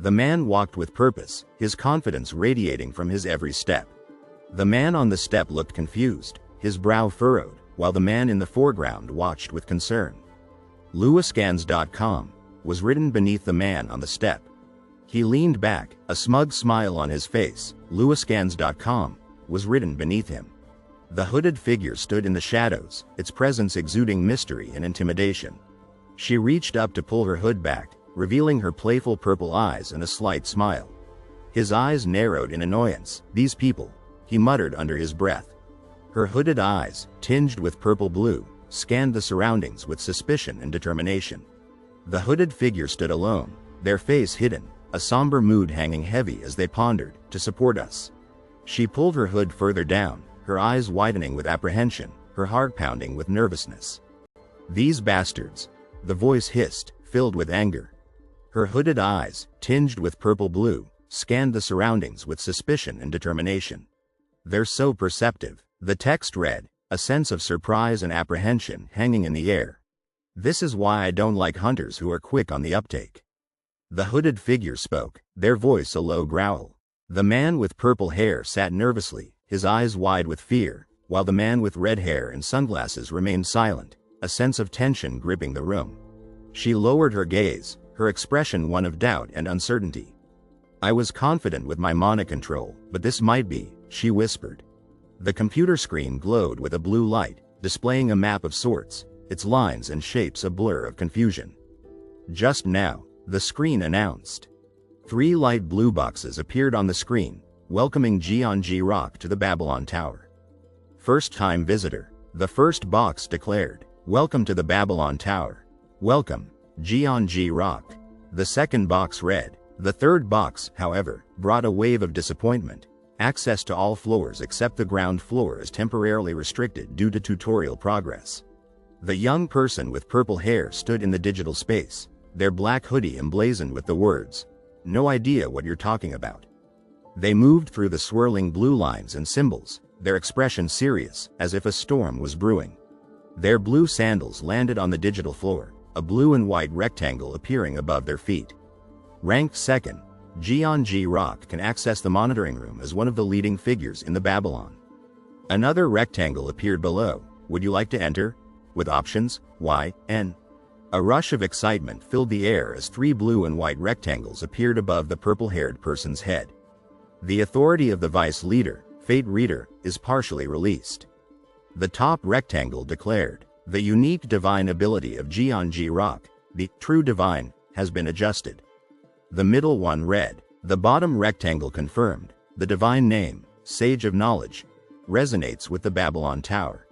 The man walked with purpose, his confidence radiating from his every step. The man on the step looked confused, his brow furrowed, while the man in the foreground watched with concern. LuaScans.com was written beneath the man on the step. He leaned back, a smug smile on his face. LuaScans.com was written beneath him. The hooded figure stood in the shadows, its presence exuding mystery and intimidation. She reached up to pull her hood back, revealing her playful purple eyes and a slight smile. His eyes narrowed in annoyance. These people, he muttered under his breath. Her hooded eyes, tinged with purple blue, scanned the surroundings with suspicion and determination. The hooded figure stood alone, their face hidden, a somber mood hanging heavy as they pondered, to support us. She pulled her hood further down, her eyes widening with apprehension, her heart pounding with nervousness. These bastards, the voice hissed, filled with anger. Her hooded eyes, tinged with purple blue, scanned the surroundings with suspicion and determination. They're so perceptive, the text read, a sense of surprise and apprehension hanging in the air. This is why I don't like hunters who are quick on the uptake. The hooded figure spoke, their voice a low growl. The man with purple hair sat nervously, his eyes wide with fear, while the man with red hair and sunglasses remained silent, a sense of tension gripping the room. She lowered her gaze, her expression one of doubt and uncertainty. I was confident with my mana control, but this might be, she whispered. The computer screen glowed with a blue light, displaying a map of sorts, its lines and shapes a blur of confusion. Just now, the screen announced. 3 light blue boxes appeared on the screen, welcoming Jeonji Rock to the Babylon Tower. First-time visitor. The first box declared, "Welcome to the Babylon Tower. Welcome, Jeonji Rock." The second box read. The third box, however, brought a wave of disappointment. Access to all floors except the ground floor is temporarily restricted due to tutorial progress. The young person with purple hair stood in the digital space, their black hoodie emblazoned with the words, "No idea what you're talking about." They moved through the swirling blue lines and symbols, their expression serious, as if a storm was brewing. Their blue sandals landed on the digital floor, a blue and white rectangle appearing above their feet. Ranked second, Jeonji Rock can access the monitoring room as one of the leading figures in the Babylon. Another rectangle appeared below. Would you like to enter? With options, Y, N. A rush of excitement filled the air as three blue and white rectangles appeared above the purple-haired person's head. The authority of the vice leader, Fate Reader, is partially released. The top rectangle declared, "The unique divine ability of Jeonji Rock, the true divine, has been adjusted." The middle one read. The bottom rectangle confirmed, "The divine name, Sage of Knowledge, resonates with the Babylon Tower."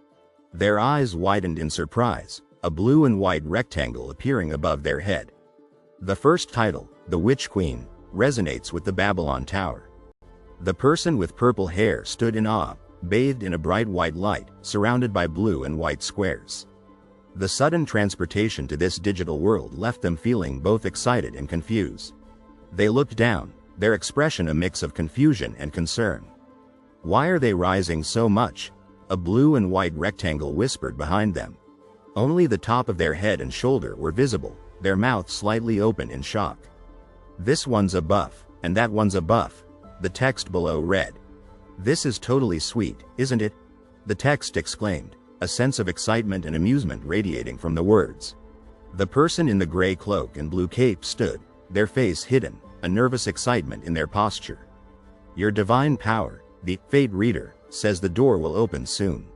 Their eyes widened in surprise, a blue and white rectangle appearing above their head. The first title, "The Witch Queen," resonates with the Babylon Tower. The person with purple hair stood in awe, bathed in a bright white light, surrounded by blue and white squares. The sudden transportation to this digital world left them feeling both excited and confused. They looked down, their expression a mix of confusion and concern. "Why are they rising so much?" a blue and white rectangle whispered behind them. Only the top of their head and shoulder were visible, their mouth slightly open in shock. "This one's a buff, and that one's a buff," the text below read. "This is totally sweet, isn't it?" the text exclaimed, a sense of excitement and amusement radiating from the words. The person in the gray cloak and blue cape stood, their face hidden, a nervous excitement in their posture. "Your divine power, the Fate Reader, says the door will open soon."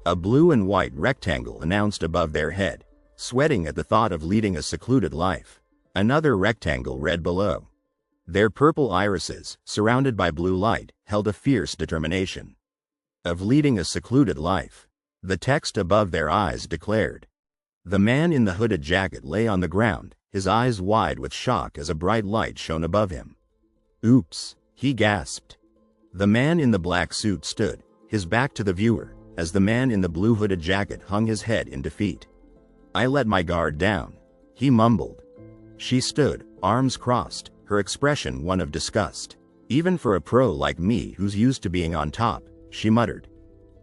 A blue and white rectangle announced above their head, sweating at the thought of leading a secluded life. Another rectangle read below. Their purple irises, surrounded by blue light, held a fierce determination. "Of leading a secluded life," the text above their eyes declared. The man in the hooded jacket lay on the ground, his eyes wide with shock as a bright light shone above him. "Oops," he gasped. The man in the black suit stood, his back to the viewer, as the man in the blue hooded jacket hung his head in defeat. "I let my guard down," he mumbled. She stood, arms crossed, her expression one of disgust. "Even for a pro like me who's used to being on top," she muttered.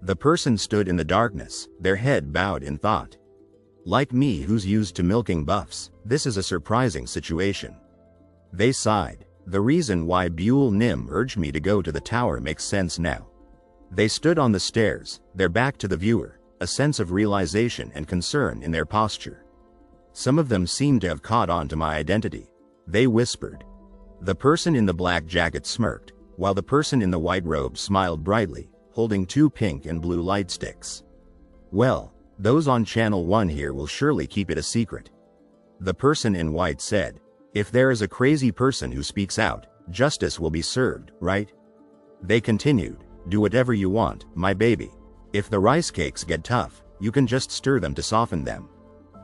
The person stood in the darkness, their head bowed in thought. "Like me who's used to milking buffs, this is a surprising situation." They sighed. "The reason why Buell Nim urged me to go to the tower makes sense now." They stood on the stairs, their back to the viewer, a sense of realization and concern in their posture. "Some of them seem to have caught on to my identity," they whispered. The person in the black jacket smirked, while the person in the white robe smiled brightly, holding two pink and blue light sticks. "Well, those on Channel 1 here will surely keep it a secret," the person in white said. "If there is a crazy person who speaks out, justice will be served, right?" They continued, "Do whatever you want, my baby. If the rice cakes get tough, you can just stir them to soften them."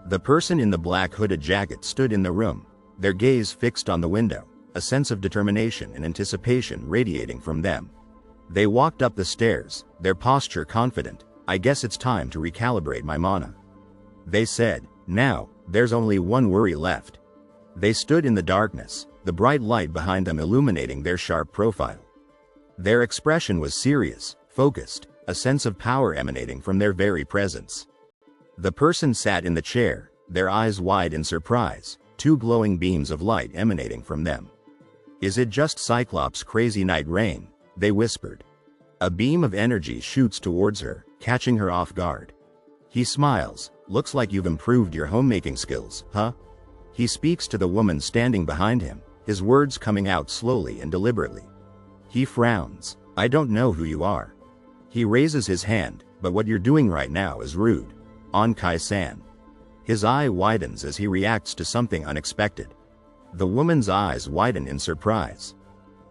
The person in the black hooded jacket stood in the room, their gaze fixed on the window, a sense of determination and anticipation radiating from them. They walked up the stairs, their posture confident. "I guess it's time to recalibrate my mana," they said. "Now, there's only one worry left." They stood in the darkness, the bright light behind them illuminating their sharp profile. Their expression was serious, focused, a sense of power emanating from their very presence. The person sat in the chair, their eyes wide in surprise, two glowing beams of light emanating from them. "Is it just Cyclops' crazy night rain?" they whispered. A beam of energy shoots towards her, catching her off guard. He smiles. "Looks like you've improved your homemaking skills, huh?" He speaks to the woman standing behind him, his words coming out slowly and deliberately. He frowns. "I don't know who you are." He raises his hand, "But what you're doing right now is rude. On Kai-san." His eye widens as he reacts to something unexpected. The woman's eyes widen in surprise.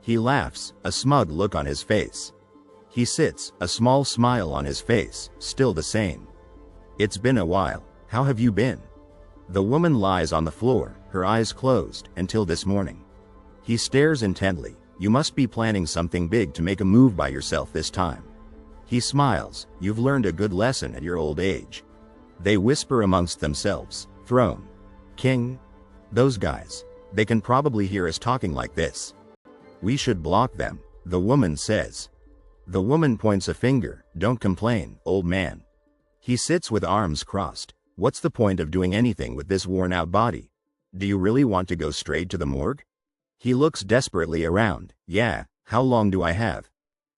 He laughs, a smug look on his face. He sits, a small smile on his face, still the same. It's been a while. How have you been? The woman lies on the floor, her eyes closed, until this morning. He stares intently. You must be planning something big to make a move by yourself this time. He smiles. You've learned a good lesson at your old age. They whisper amongst themselves. Throne. King. Those guys. They can probably hear us talking like this. We should block them, the woman says. The woman points a finger. Don't complain, old man. He sits with arms crossed. What's the point of doing anything with this worn-out body? Do you really want to go straight to the morgue? He looks desperately around. Yeah, how long do I have?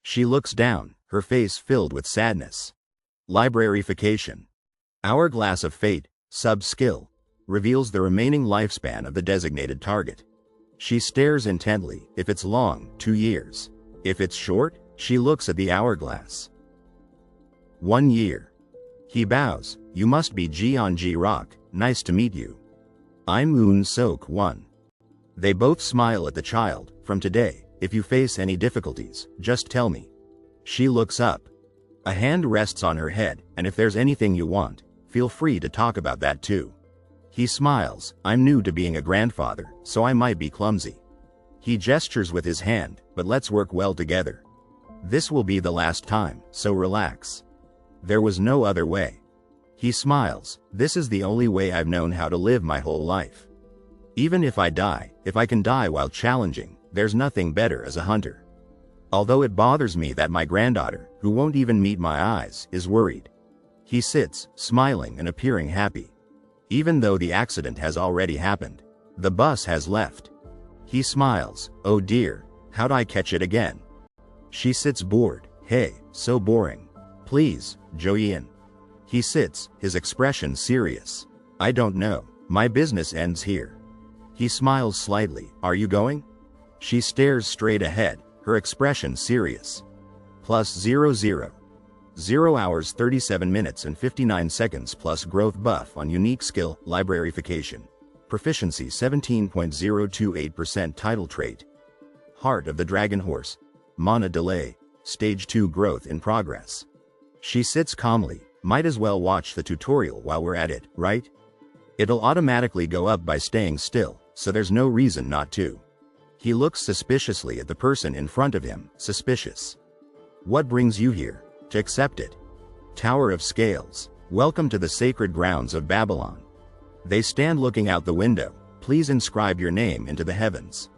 She looks down, her face filled with sadness. Librarification. Hourglass of Fate, sub-skill, reveals the remaining lifespan of the designated target. She stares intently. If it's long, 2 years. If it's short, she looks at the hourglass. 1 year. He bows. You must be Jeonji Rock. Nice to meet you. I'm Moon Sok 1. They both smile at the child. From today, if you face any difficulties, just tell me. She looks up. A hand rests on her head, and if there's anything you want, feel free to talk about that too. He smiles. I'm new to being a grandfather, so I might be clumsy. He gestures with his hand, but let's work well together. This will be the last time, so relax. There was no other way. He smiles. This is the only way I've known how to live my whole life. Even if I die, if I can die while challenging, there's nothing better as a hunter. Although it bothers me that my granddaughter, who won't even meet my eyes, is worried. He sits, smiling and appearing happy. Even though the accident has already happened. The bus has left. He smiles. Oh dear, how'd I catch it again? She sits bored. Hey, so boring. Please, Joyin. He sits, his expression serious. I don't know. My business ends here. He smiles slightly. Are you going? She stares straight ahead, her expression serious. Plus 0 hours 37 minutes and 59 seconds plus growth buff on unique skill, librarification. Proficiency 17.028% title trait. Heart of the Dragon Horse. Mana delay. Stage 2 growth in progress. She sits calmly. Might as well watch the tutorial while we're at it, right? It'll automatically go up by staying still, so there's no reason not to. He looks suspiciously at the person in front of him. Suspicious. What brings you here? To accept it. Tower of Scales. Welcome to the sacred grounds of Babylon. They stand looking out the window. Please inscribe your name into the heavens.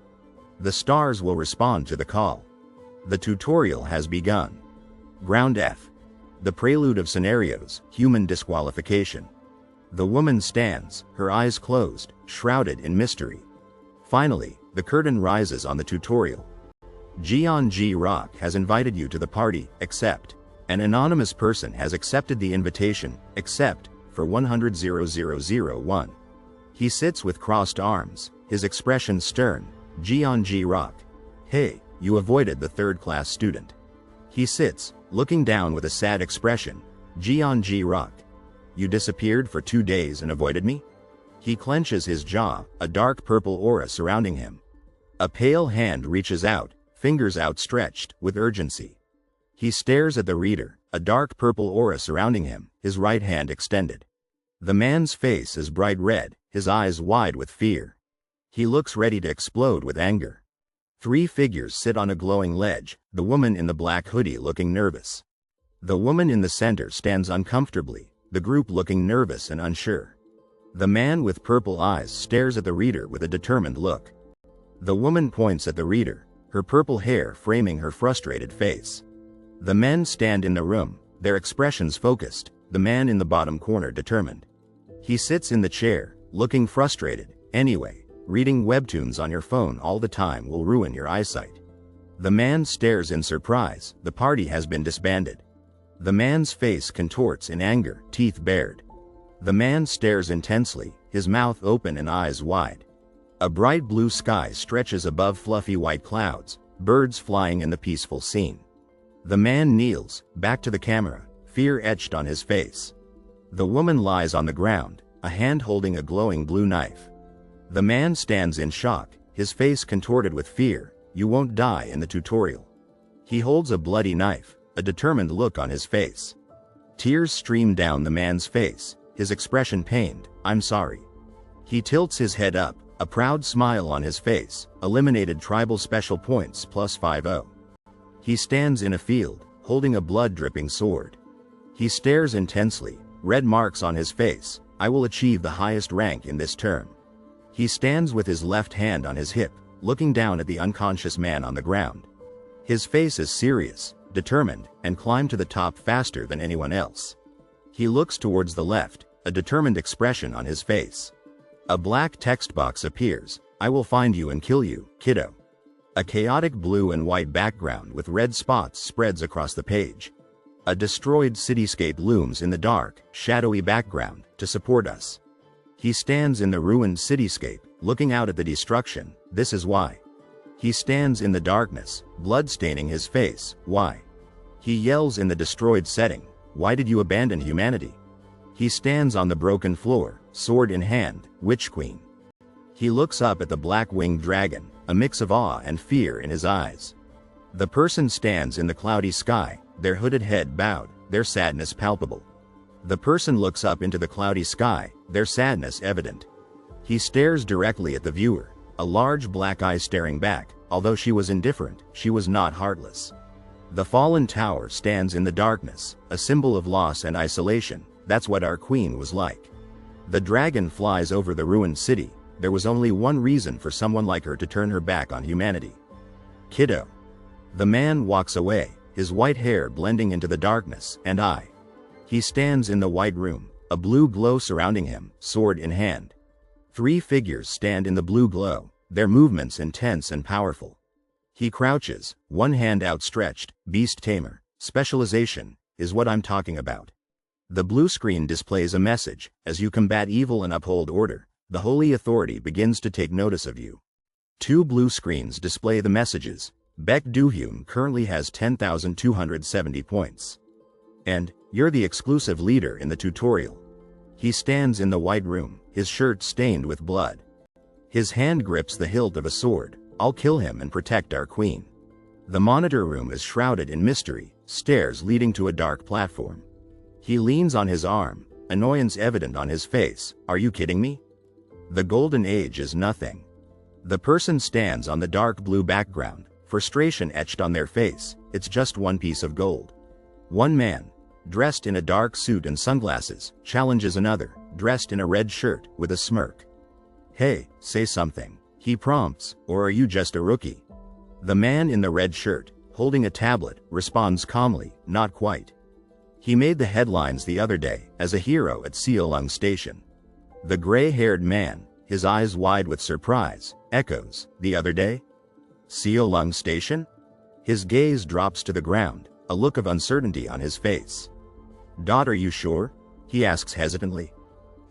The stars will respond to the call. The tutorial has begun. Ground F. The prelude of scenarios, human disqualification. The woman stands, her eyes closed, shrouded in mystery. Finally, the curtain rises on the tutorial. Jeonji Rock has invited you to the party, except. An anonymous person has accepted the invitation, except, for 100,001. He sits with crossed arms, his expression stern. Jeonji Rock. Hey, you avoided the third-class student. He sits, looking down with a sad expression. Jeonji Rock. You disappeared for 2 days and avoided me? He clenches his jaw, a dark purple aura surrounding him. A pale hand reaches out, fingers outstretched, with urgency. He stares at the reader, a dark purple aura surrounding him, his right hand extended. The man's face is bright red, his eyes wide with fear. He looks ready to explode with anger. 3 figures sit on a glowing ledge, the woman in the black hoodie looking nervous. The woman in the center stands uncomfortably, the group looking nervous and unsure. The man with purple eyes stares at the reader with a determined look. The woman points at the reader, her purple hair framing her frustrated face. The men stand in the room, their expressions focused, the man in the bottom corner determined. He sits in the chair, looking frustrated. Anyway, reading webtoons on your phone all the time will ruin your eyesight. The man stares in surprise. The party has been disbanded. The man's face contorts in anger, teeth bared. The man stares intensely, his mouth open and eyes wide. A bright blue sky stretches above fluffy white clouds, birds flying in the peaceful scene. The man kneels, back to the camera, fear etched on his face. The woman lies on the ground, a hand holding a glowing blue knife. The man stands in shock, his face contorted with fear. You won't die in the tutorial. He holds a bloody knife, a determined look on his face. Tears stream down the man's face, his expression pained. I'm sorry. He tilts his head up, a proud smile on his face. Eliminated tribal special points +50. He stands in a field, holding a blood-dripping sword. He stares intensely, red marks on his face. I will achieve the highest rank in this term. He stands with his left hand on his hip, looking down at the unconscious man on the ground. His face is serious, determined, and climbed to the top faster than anyone else. He looks towards the left, a determined expression on his face. A black text box appears. I will find you and kill you, kiddo. A chaotic blue and white background with red spots spreads across the page. A destroyed cityscape looms in the dark, shadowy background to support us. He stands in the ruined cityscape, looking out at the destruction. This is why. He stands in the darkness, blood staining his face. Why? He yells in the destroyed setting. Why did you abandon humanity? He stands on the broken floor, sword in hand, Witch Queen. He looks up at the black-winged dragon, a mix of awe and fear in his eyes. The person stands in the cloudy sky, their hooded head bowed, their sadness palpable. The person looks up into the cloudy sky, their sadness evident. He stares directly at the viewer, a large black eye staring back. Although she was indifferent, she was not heartless. The fallen tower stands in the darkness, a symbol of loss and isolation. That's what our queen was like. The dragon flies over the ruined city. There was only one reason for someone like her to turn her back on humanity. Kiddo. The man walks away, his white hair blending into the darkness, and he stands in the white room, a blue glow surrounding him, sword in hand. 3 figures stand in the blue glow, their movements intense and powerful. He crouches, one hand outstretched. Beast tamer. Specialization is what I'm talking about. The blue screen displays a message. As you combat evil and uphold order, the holy authority begins to take notice of you. 2 blue screens display the messages. Beck Duhume currently has 10,270 points. And you're the exclusive leader in the tutorial. He stands in the white room, his shirt stained with blood. His hand grips the hilt of a sword. I'll kill him and protect our queen. The monitor room is shrouded in mystery, stairs leading to a dark platform. He leans on his arm, annoyance evident on his face. Are you kidding me? The golden age is nothing. The person stands on the dark blue background, frustration etched on their face. It's just one piece of gold. One man, dressed in a dark suit and sunglasses, challenges another, dressed in a red shirt, with a smirk. Hey, say something, he prompts, or are you just a rookie? The man in the red shirt, holding a tablet, responds calmly, not quite. He made the headlines the other day as a hero at Seolung Station. The gray-haired man, his eyes wide with surprise, echoes, the other day? Seolung Station? His gaze drops to the ground, a look of uncertainty on his face. Are you sure? He asks hesitantly.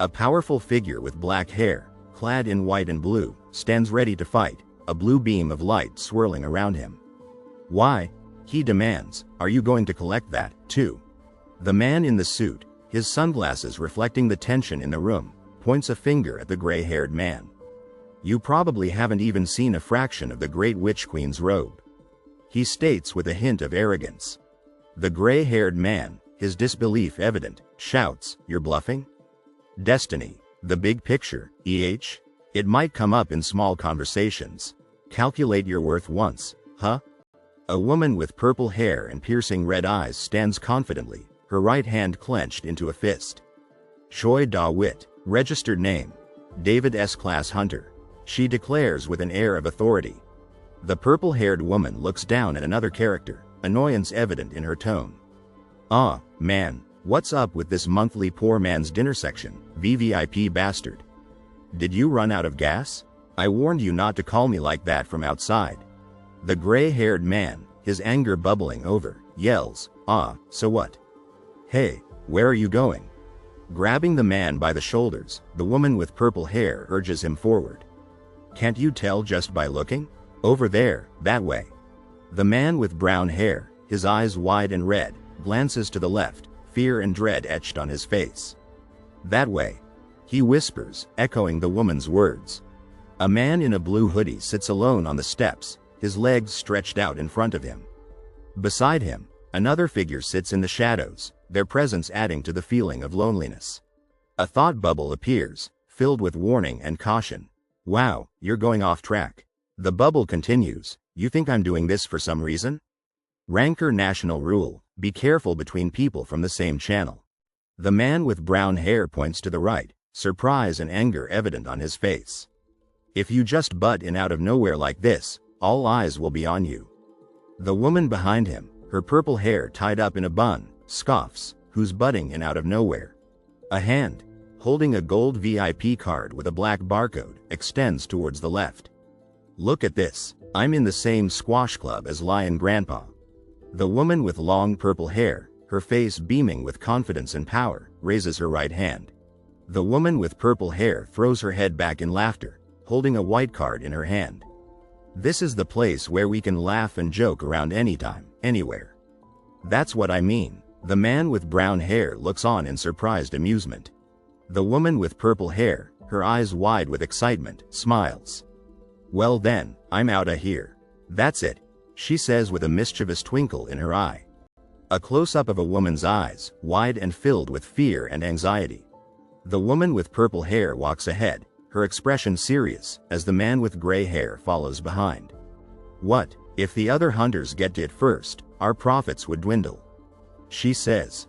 A powerful figure with black hair, clad in white and blue, stands ready to fight, a blue beam of light swirling around him. Why? He demands. Are you going to collect that, too? The man in the suit, his sunglasses reflecting the tension in the room, points a finger at the gray-haired man. You probably haven't even seen a fraction of the Great Witch Queen's robe. He states with a hint of arrogance. The gray-haired man, his disbelief evident, shouts, You're bluffing? Destiny, the big picture, EH? It might come up in small conversations. Calculate your worth once, huh? A woman with purple hair and piercing red eyes stands confidently, her right hand clenched into a fist. Choi Da-wit, registered name, David S-Class Hunter. She declares with an air of authority. The purple-haired woman looks down at another character, annoyance evident in her tone. Ah, man, what's up with this monthly poor man's dinner section, VVIP bastard? Did you run out of gas? I warned you not to call me like that from outside. The gray-haired man, his anger bubbling over, yells, Ah, so what? Hey, where are you going? Grabbing the man by the shoulders, the woman with purple hair urges him forward. Can't you tell just by looking? Over there, that way. The man with brown hair, his eyes wide and red, glances to the left, fear and dread etched on his face. That way. He whispers, echoing the woman's words. A man in a blue hoodie sits alone on the steps, his legs stretched out in front of him. Beside him, Another figure sits in the shadows, their presence adding to the feeling of loneliness. A thought bubble appears, filled with warning and caution. Wow, you're going off track. The bubble continues. You think I'm doing this for some reason? Rancor national rule, be careful between people from the same channel. The man with brown hair points to the right, surprise and anger evident on his face. If you just butt in out of nowhere like this, all eyes will be on you. The woman behind him, her purple hair tied up in a bun, scoffs, who's butting in out of nowhere. A hand, holding a gold VIP card with a black barcode, extends towards the left. Look at this, I'm in the same squash club as Lion Grandpa. The woman with long purple hair, her face beaming with confidence and power, raises her right hand. The woman with purple hair throws her head back in laughter, holding a white card in her hand. This is the place where we can laugh and joke around anytime, anywhere. That's what I mean. The man with brown hair looks on in surprised amusement. The woman with purple hair, her eyes wide with excitement, smiles. Well then, I'm outta here. That's it, she says with a mischievous twinkle in her eye. A close-up of a woman's eyes, wide and filled with fear and anxiety. The woman with purple hair walks ahead, her expression serious, as the man with gray hair follows behind. What, if the other hunters get to it first, our profits would dwindle, she says.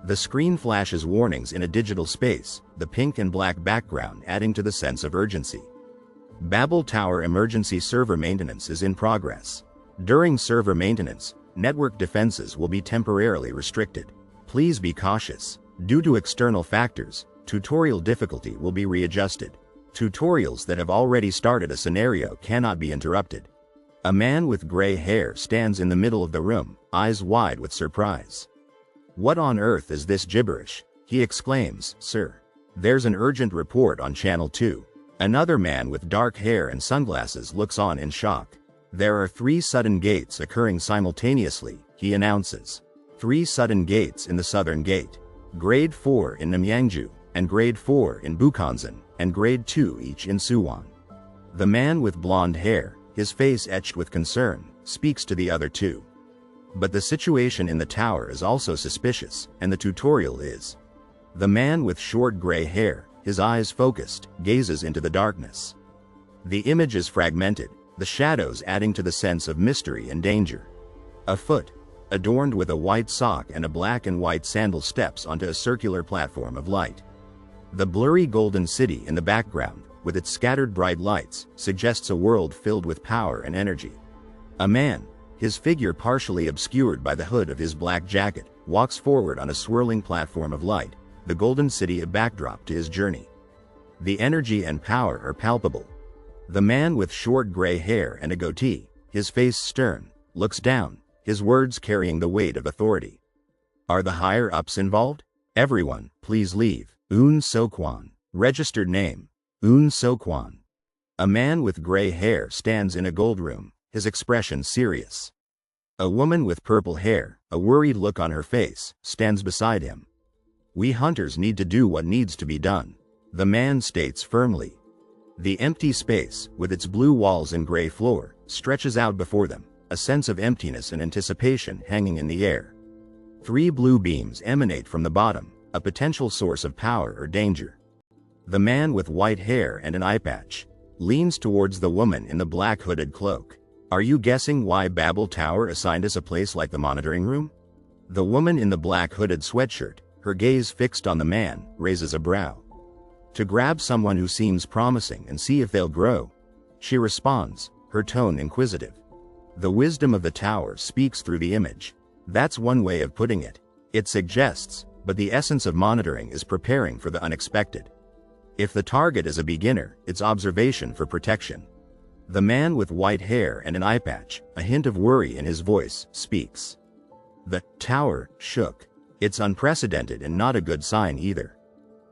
The screen flashes warnings in a digital space, the pink and black background adding to the sense of urgency. Babel Tower emergency server maintenance is in progress. During server maintenance, network defenses will be temporarily restricted. Please be cautious. Due to external factors, tutorial difficulty will be readjusted. Tutorials that have already started a scenario cannot be interrupted. A man with gray hair stands in the middle of the room, eyes wide with surprise. What on earth is this gibberish? He exclaims, Sir. There's an urgent report on Channel 2. Another man with dark hair and sunglasses looks on in shock. There are 3 sudden gates occurring simultaneously, he announces. 3 sudden gates in the southern gate. Grade 4 in Namyangju, and Grade 4 in Bukhansan, and Grade 2 each in Suwon. The man with blonde hair, his face etched with concern, speaks to the other 2. But the situation in the tower is also suspicious, and the tutorial is. The man with short gray hair, his eyes focused, gazes into the darkness. The image is fragmented, the shadows adding to the sense of mystery and danger. A foot, adorned with a white sock and a black and white sandal, steps onto a circular platform of light. The blurry golden city in the background, with its scattered bright lights, suggests a world filled with power and energy. A man, his figure partially obscured by the hood of his black jacket, walks forward on a swirling platform of light, the golden city a backdrop to his journey. The energy and power are palpable. The man with short gray hair and a goatee, his face stern, looks down, his words carrying the weight of authority. Are the higher-ups involved? Everyone, please leave. Eun So-kwon. Registered name, Eun So-kwon. A man with gray hair stands in a gold room, his expression serious. A woman with purple hair, a worried look on her face, stands beside him. We hunters need to do what needs to be done, the man states firmly. The empty space, with its blue walls and gray floor, stretches out before them, a sense of emptiness and anticipation hanging in the air. 3 blue beams emanate from the bottom, a potential source of power or danger. The man with white hair and an eye patch leans towards the woman in the black hooded cloak. Are you guessing why Babel Tower assigned us a place like the monitoring room? The woman in the black hooded sweatshirt, her gaze fixed on the man, raises a brow. To grab someone who seems promising and see if they'll grow, she responds, her tone inquisitive. The wisdom of the tower speaks through the image. That's one way of putting it. It suggests, but the essence of monitoring is preparing for the unexpected. If the target is a beginner, it's observation for protection. The man with white hair and an eye patch, a hint of worry in his voice, speaks. The tower shook. It's unprecedented and not a good sign either.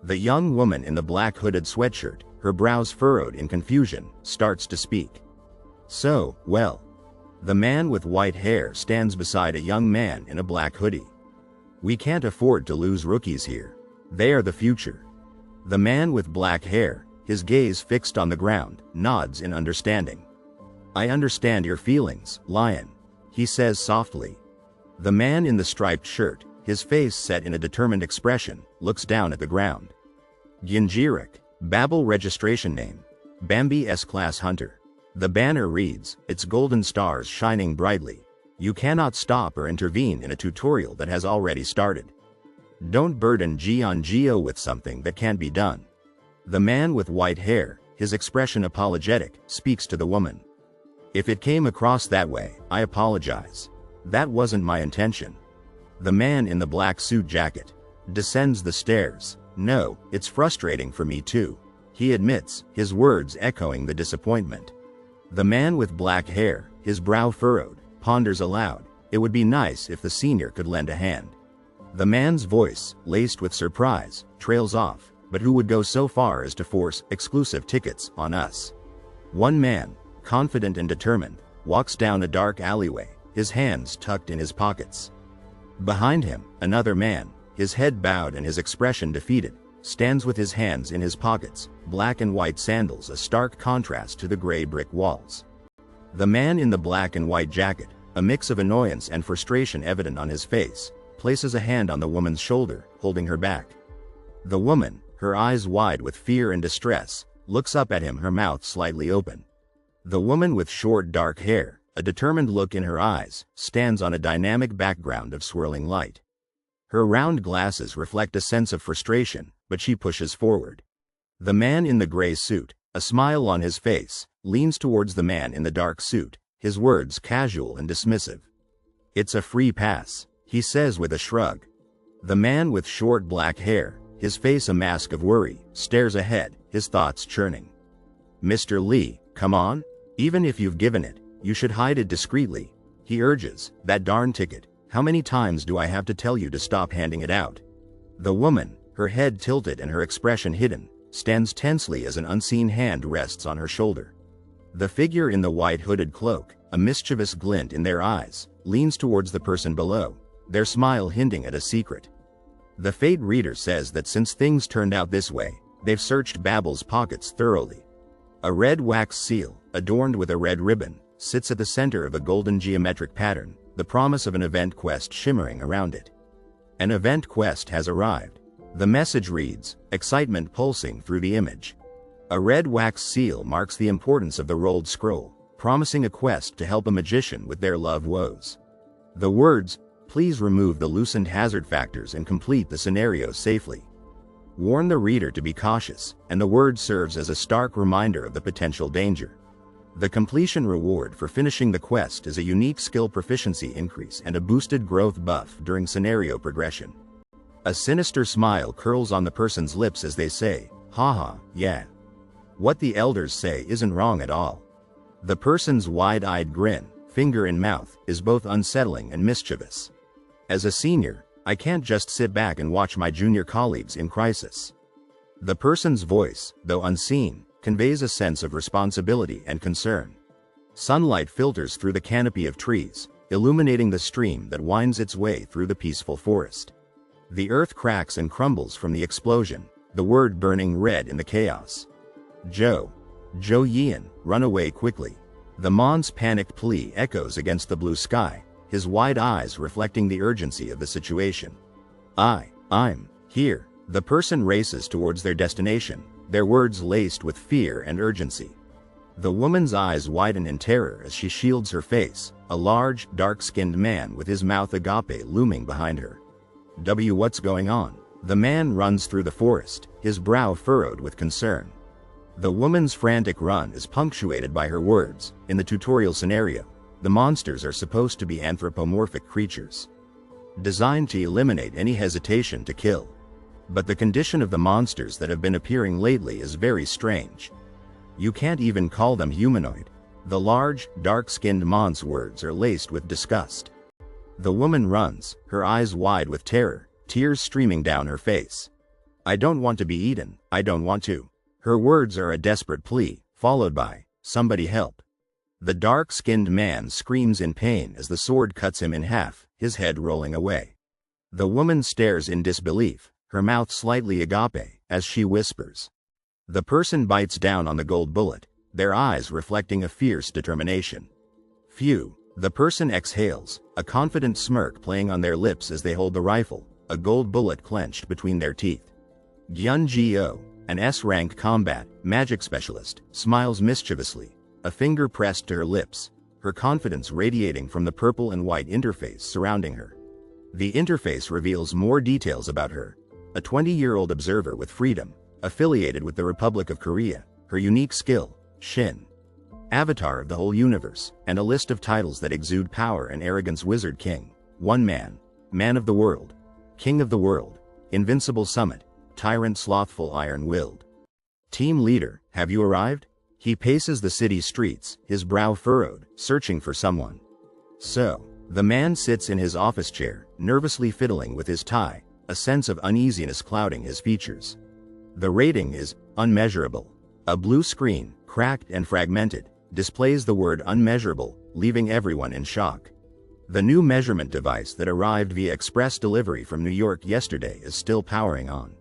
The young woman in the black hooded sweatshirt, her brows furrowed in confusion, starts to speak. So, well. The man with white hair stands beside a young man in a black hoodie. We can't afford to lose rookies here. They are the future. The man with black hair, his gaze fixed on the ground, nods in understanding. I understand your feelings, Lion, he says softly. The man in the striped shirt, his face set in a determined expression, looks down at the ground. Ginjirik, Babel registration name, Bambi S-Class Hunter. The banner reads, its golden stars shining brightly. You cannot stop or intervene in a tutorial that has already started. Don't burden Geo with something that can't be done. The man with white hair, his expression apologetic, speaks to the woman. If it came across that way, I apologize. That wasn't my intention. The man in the black suit jacket descends the stairs. No, it's frustrating for me too, he admits, his words echoing the disappointment. The man with black hair, his brow furrowed, ponders aloud, it would be nice if the senior could lend a hand. The man's voice, laced with surprise, trails off, but who would go so far as to force exclusive tickets on us? One man, confident and determined, walks down a dark alleyway, his hands tucked in his pockets. Behind him, another man, his head bowed and his expression defeated, stands with his hands in his pockets, black and white sandals a stark contrast to the gray brick walls. The man in the black and white jacket, a mix of annoyance and frustration evident on his face, places a hand on the woman's shoulder, holding her back. The woman, her eyes wide with fear and distress, looks up at him, her mouth slightly open. The woman with short dark hair, a determined look in her eyes, stands on a dynamic background of swirling light. Her round glasses reflect a sense of frustration, but she pushes forward. The man in the gray suit, a smile on his face, leans towards the man in the dark suit, his words casual and dismissive. It's a free pass, he says with a shrug. The man with short black hair, his face a mask of worry, stares ahead, his thoughts churning. Mr. Lee, come on? Even if you've given it, you should hide it discreetly, he urges. That darn ticket, how many times do I have to tell you to stop handing it out? The woman, her head tilted and her expression hidden, stands tensely as an unseen hand rests on her shoulder. The figure in the white hooded cloak, a mischievous glint in their eyes, leans towards the person below, their smile hinting at a secret. The fate reader says that since things turned out this way, they've searched Babel's pockets thoroughly. A red wax seal, adorned with a red ribbon, sits at the center of a golden geometric pattern, the promise of an event quest shimmering around it. An event quest has arrived. The message reads, excitement pulsing through the image. A red wax seal marks the importance of the rolled scroll, promising a quest to help a magician with their love woes. The words, please remove the loosened hazard factors and complete the scenario safely, warn the reader to be cautious, and the word serves as a stark reminder of the potential danger. The completion reward for finishing the quest is a unique skill proficiency increase and a boosted growth buff during scenario progression. A sinister smile curls on the person's lips as they say, haha, yeah. What the elders say isn't wrong at all. The person's wide-eyed grin, finger in mouth, is both unsettling and mischievous. As a senior, I can't just sit back and watch my junior colleagues in crisis. The person's voice, though unseen, conveys a sense of responsibility and concern. Sunlight filters through the canopy of trees, illuminating the stream that winds its way through the peaceful forest. The earth cracks and crumbles from the explosion, the word burning red in the chaos. Joe Yian, run away quickly. The Mon's panicked plea echoes against the blue sky, his wide eyes reflecting the urgency of the situation. I'm here. The person races towards their destination, their words laced with fear and urgency. The woman's eyes widen in terror as she shields her face, a large, dark-skinned man with his mouth agape looming behind her. What's going on? The man runs through the forest, his brow furrowed with concern. The woman's frantic run is punctuated by her words. In the tutorial scenario, the monsters are supposed to be anthropomorphic creatures, designed to eliminate any hesitation to kill. But the condition of the monsters that have been appearing lately is very strange. You can't even call them humanoid. The large, dark-skinned mon's words are laced with disgust. The woman runs, her eyes wide with terror, tears streaming down her face. I don't want to be eaten, I don't want to. Her words are a desperate plea, followed by, somebody help. The dark-skinned man screams in pain as the sword cuts him in half, his head rolling away. The woman stares in disbelief, her mouth slightly agape, as she whispers. The person bites down on the gold bullet, their eyes reflecting a fierce determination. Phew, The person exhales, a confident smirk playing on their lips as they hold the rifle, a gold bullet clenched between their teeth. Gyun-Gyo, an S-rank combat magic specialist, smiles mischievously, a finger pressed to her lips, her confidence radiating from the purple and white interface surrounding her. The interface reveals more details about her. A 20-year-old observer with freedom, affiliated with the Republic of Korea, her unique skill, Shin. Avatar of the whole universe, and a list of titles that exude power and arrogance: Wizard King, One Man, Man of the World, King of the World, Invincible Summit, Tyrant Slothful Iron-Willed. Team Leader, have you arrived? He paces the city streets, his brow furrowed, searching for someone. So, the man sits in his office chair, nervously fiddling with his tie, a sense of uneasiness clouding his features. The rating is unmeasurable. A blue screen, cracked and fragmented, displays the word unmeasurable, leaving everyone in shock. The new measurement device that arrived via express delivery from New York yesterday is still powering on.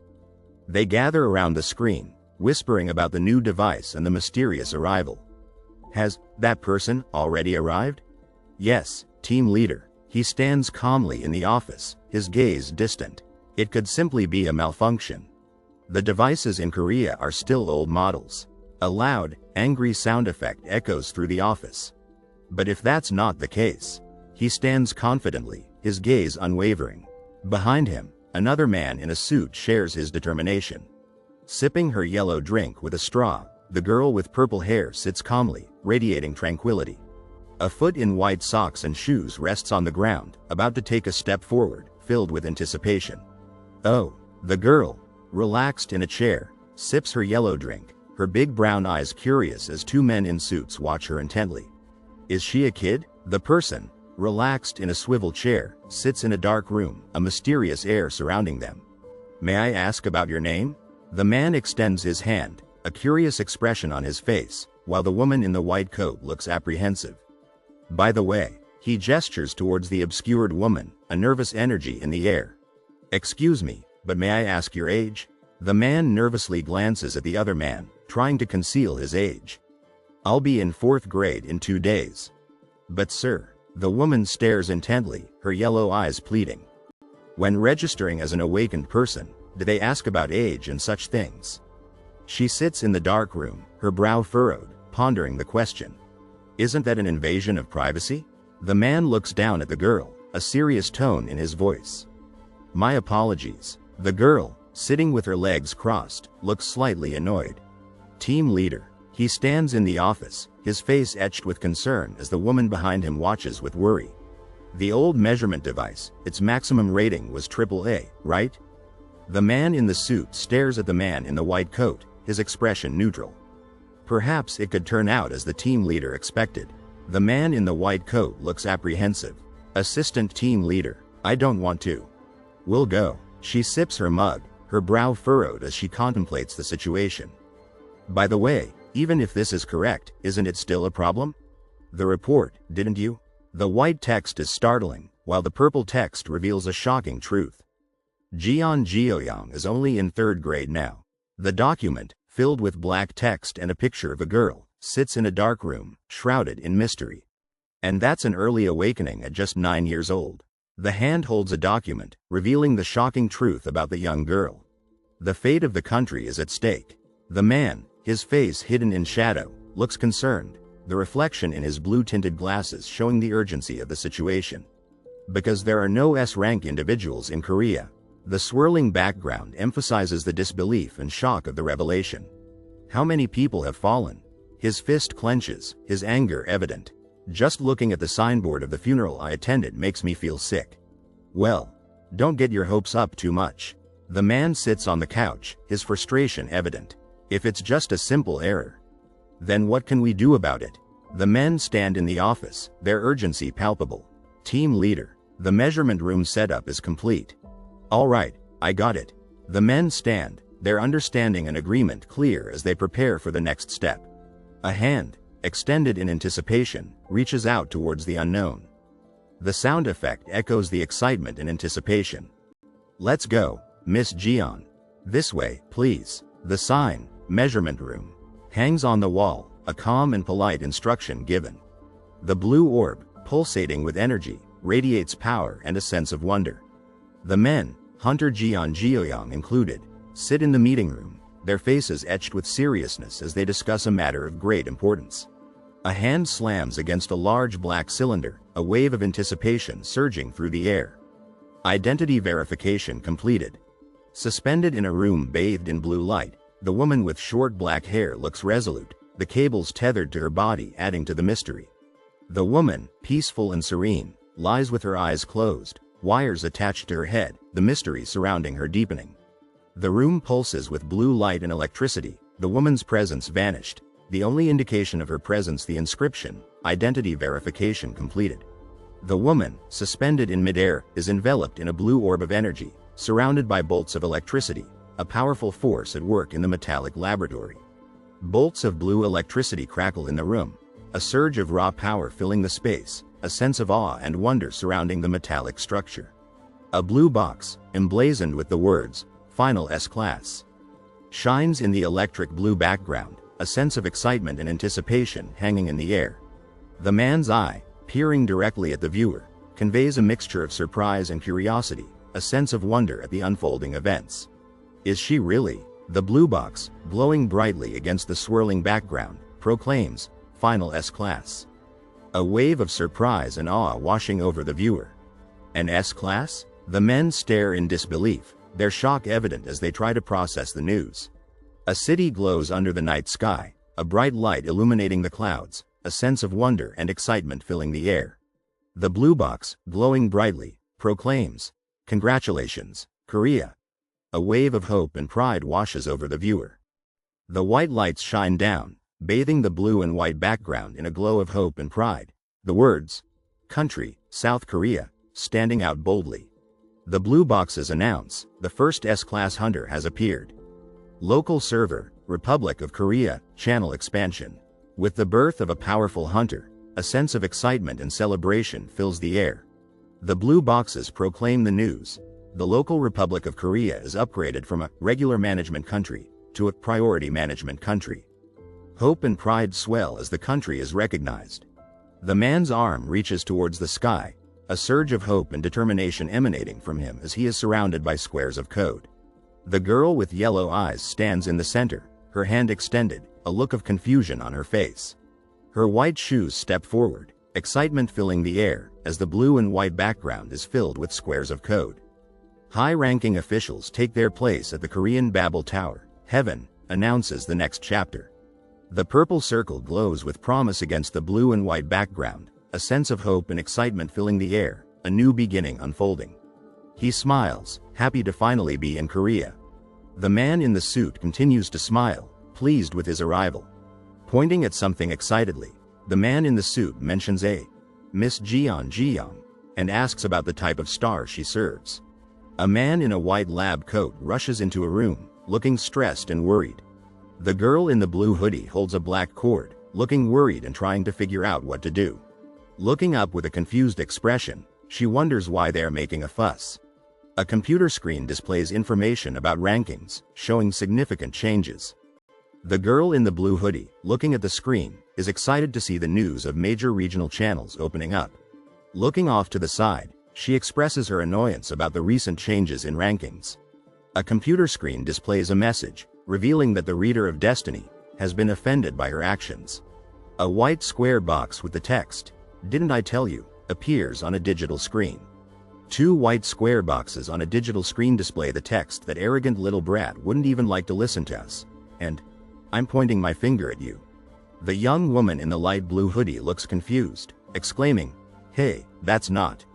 They gather around the screen, whispering about the new device and the mysterious arrival. Has that person already arrived? Yes, Team Leader. He stands calmly in the office, his gaze distant. It could simply be a malfunction. The devices in Korea are still old models. A loud, angry sound effect echoes through the office. But if that's not the case, he stands confidently, his gaze unwavering. Behind him, another man in a suit shares his determination. Sipping her yellow drink with a straw, the girl with purple hair sits calmly, radiating tranquility. A foot in white socks and shoes rests on the ground, about to take a step forward, filled with anticipation. Oh, the girl, relaxed in a chair, sips her yellow drink, her big brown eyes curious as two men in suits watch her intently. Is she a kid? The person, relaxed in a swivel chair, sits in a dark room, a mysterious air surrounding them. May I ask about your name? The man extends his hand, a curious expression on his face, while the woman in the white coat looks apprehensive. By the way, he gestures towards the obscured woman, a nervous energy in the air. Excuse me, but may I ask your age? The man nervously glances at the other man, trying to conceal his age. I'll be in 4th grade in 2 days. But sir, the woman stares intently, her yellow eyes pleading. When registering as an awakened person, do they ask about age and such things? She sits in the dark room, her brow furrowed, pondering the question. Isn't that an invasion of privacy? The man looks down at the girl, a serious tone in his voice. My apologies. The girl, sitting with her legs crossed, looks slightly annoyed. Team Leader. He stands in the office, his face etched with concern as the woman behind him watches with worry. The old measurement device, its maximum rating was AAA, right? The man in the suit stares at the man in the white coat, his expression neutral. Perhaps it could turn out as the team leader expected. The man in the white coat looks apprehensive. Assistant Team Leader, I don't want to. We'll go. She sips her mug, her brow furrowed as she contemplates the situation. By the way, even if this is correct, isn't it still a problem? The report, didn't you? The white text is startling, while the purple text reveals a shocking truth. Jeon Jeoyoung is only in 3rd grade now. The document, filled with black text and a picture of a girl, sits in a dark room, shrouded in mystery. And that's an early awakening at just 9 years old. The hand holds a document, revealing the shocking truth about the young girl. The fate of the country is at stake. The man, his face hidden in shadow, looks concerned, the reflection in his blue-tinted glasses showing the urgency of the situation. Because there are no S-rank individuals in Korea, the swirling background emphasizes the disbelief and shock of the revelation. How many people have fallen? His fist clenches, his anger evident. Just looking at the signboard of the funeral I attended makes me feel sick. Well, don't get your hopes up too much. The man sits on the couch, his frustration evident. If it's just a simple error, then what can we do about it? The men stand in the office, their urgency palpable. Team Leader, the measurement room setup is complete. All right, I got it. The men stand, their understanding and agreement clear as they prepare for the next step. A hand, extended in anticipation, reaches out towards the unknown. The sound effect echoes the excitement and anticipation. Let's go, Miss Jeon. This way, please. The sign, measurement room, hangs on the wall, a calm and polite instruction given. The blue orb, pulsating with energy, radiates power and a sense of wonder. The men, Hunter Jeon Jeoyoung included, sit in the meeting room, their faces etched with seriousness as they discuss a matter of great importance. A hand slams against a large black cylinder, a wave of anticipation surging through the air. Identity verification completed. Suspended in a room bathed in blue light, the woman with short black hair looks resolute, the cables tethered to her body adding to the mystery. The woman, peaceful and serene, lies with her eyes closed, wires attached to her head, the mystery surrounding her deepening. The room pulses with blue light and electricity, the woman's presence vanished, the only indication of her presence the inscription, identity verification completed. The woman, suspended in midair, is enveloped in a blue orb of energy, surrounded by bolts of electricity, a powerful force at work in the metallic laboratory. Bolts of blue electricity crackle in the room, a surge of raw power filling the space, a sense of awe and wonder surrounding the metallic structure. A blue box, emblazoned with the words, Final S-Class, shines in the electric blue background, a sense of excitement and anticipation hanging in the air. The man's eye, peering directly at the viewer, conveys a mixture of surprise and curiosity, a sense of wonder at the unfolding events. Is she really? The blue box, glowing brightly against the swirling background, proclaims, Final S-Class. A wave of surprise and awe washing over the viewer. An S-Class? The men stare in disbelief, their shock evident as they try to process the news. A city glows under the night sky, a bright light illuminating the clouds, a sense of wonder and excitement filling the air. The blue box, glowing brightly, proclaims, Congratulations, Korea. A wave of hope and pride washes over the viewer. The white lights shine down, bathing the blue and white background in a glow of hope and pride. The words, Country, South Korea, standing out boldly. The blue boxes announce, the first S-Class hunter has appeared. Local server, Republic of Korea, channel expansion. With the birth of a powerful hunter, a sense of excitement and celebration fills the air. The blue boxes proclaim the news. The local Republic of Korea is upgraded from a regular management country to a priority management country. Hope and pride swell as the country is recognized. The man's arm reaches towards the sky, a surge of hope and determination emanating from him as he is surrounded by squares of code. The girl with yellow eyes stands in the center, her hand extended, a look of confusion on her face. Her white shoes step forward, excitement filling the air as the blue and white background is filled with squares of code. High-ranking officials take their place at the Korean Babel Tower. Heaven announces the next chapter. The purple circle glows with promise against the blue and white background, a sense of hope and excitement filling the air, a new beginning unfolding. He smiles, happy to finally be in Korea. The man in the suit continues to smile, pleased with his arrival. Pointing at something excitedly, the man in the suit mentions a Miss Jeon Jeong and asks about the type of star she serves. A man in a white lab coat rushes into a room, looking stressed and worried. The girl in the blue hoodie holds a black cord, looking worried and trying to figure out what to do. Looking up with a confused expression, she wonders why they are making a fuss. A computer screen displays information about rankings, showing significant changes. The girl in the blue hoodie, looking at the screen, is excited to see the news of major regional channels opening up. Looking off to the side, she expresses her annoyance about the recent changes in rankings. A computer screen displays a message, revealing that the reader of destiny has been offended by her actions. A white square box with the text, "Didn't I tell you?" appears on a digital screen. Two white square boxes on a digital screen display the text that arrogant little brat wouldn't even like to listen to us, and I'm pointing my finger at you. The young woman in the light blue hoodie looks confused, exclaiming, "Hey, that's not."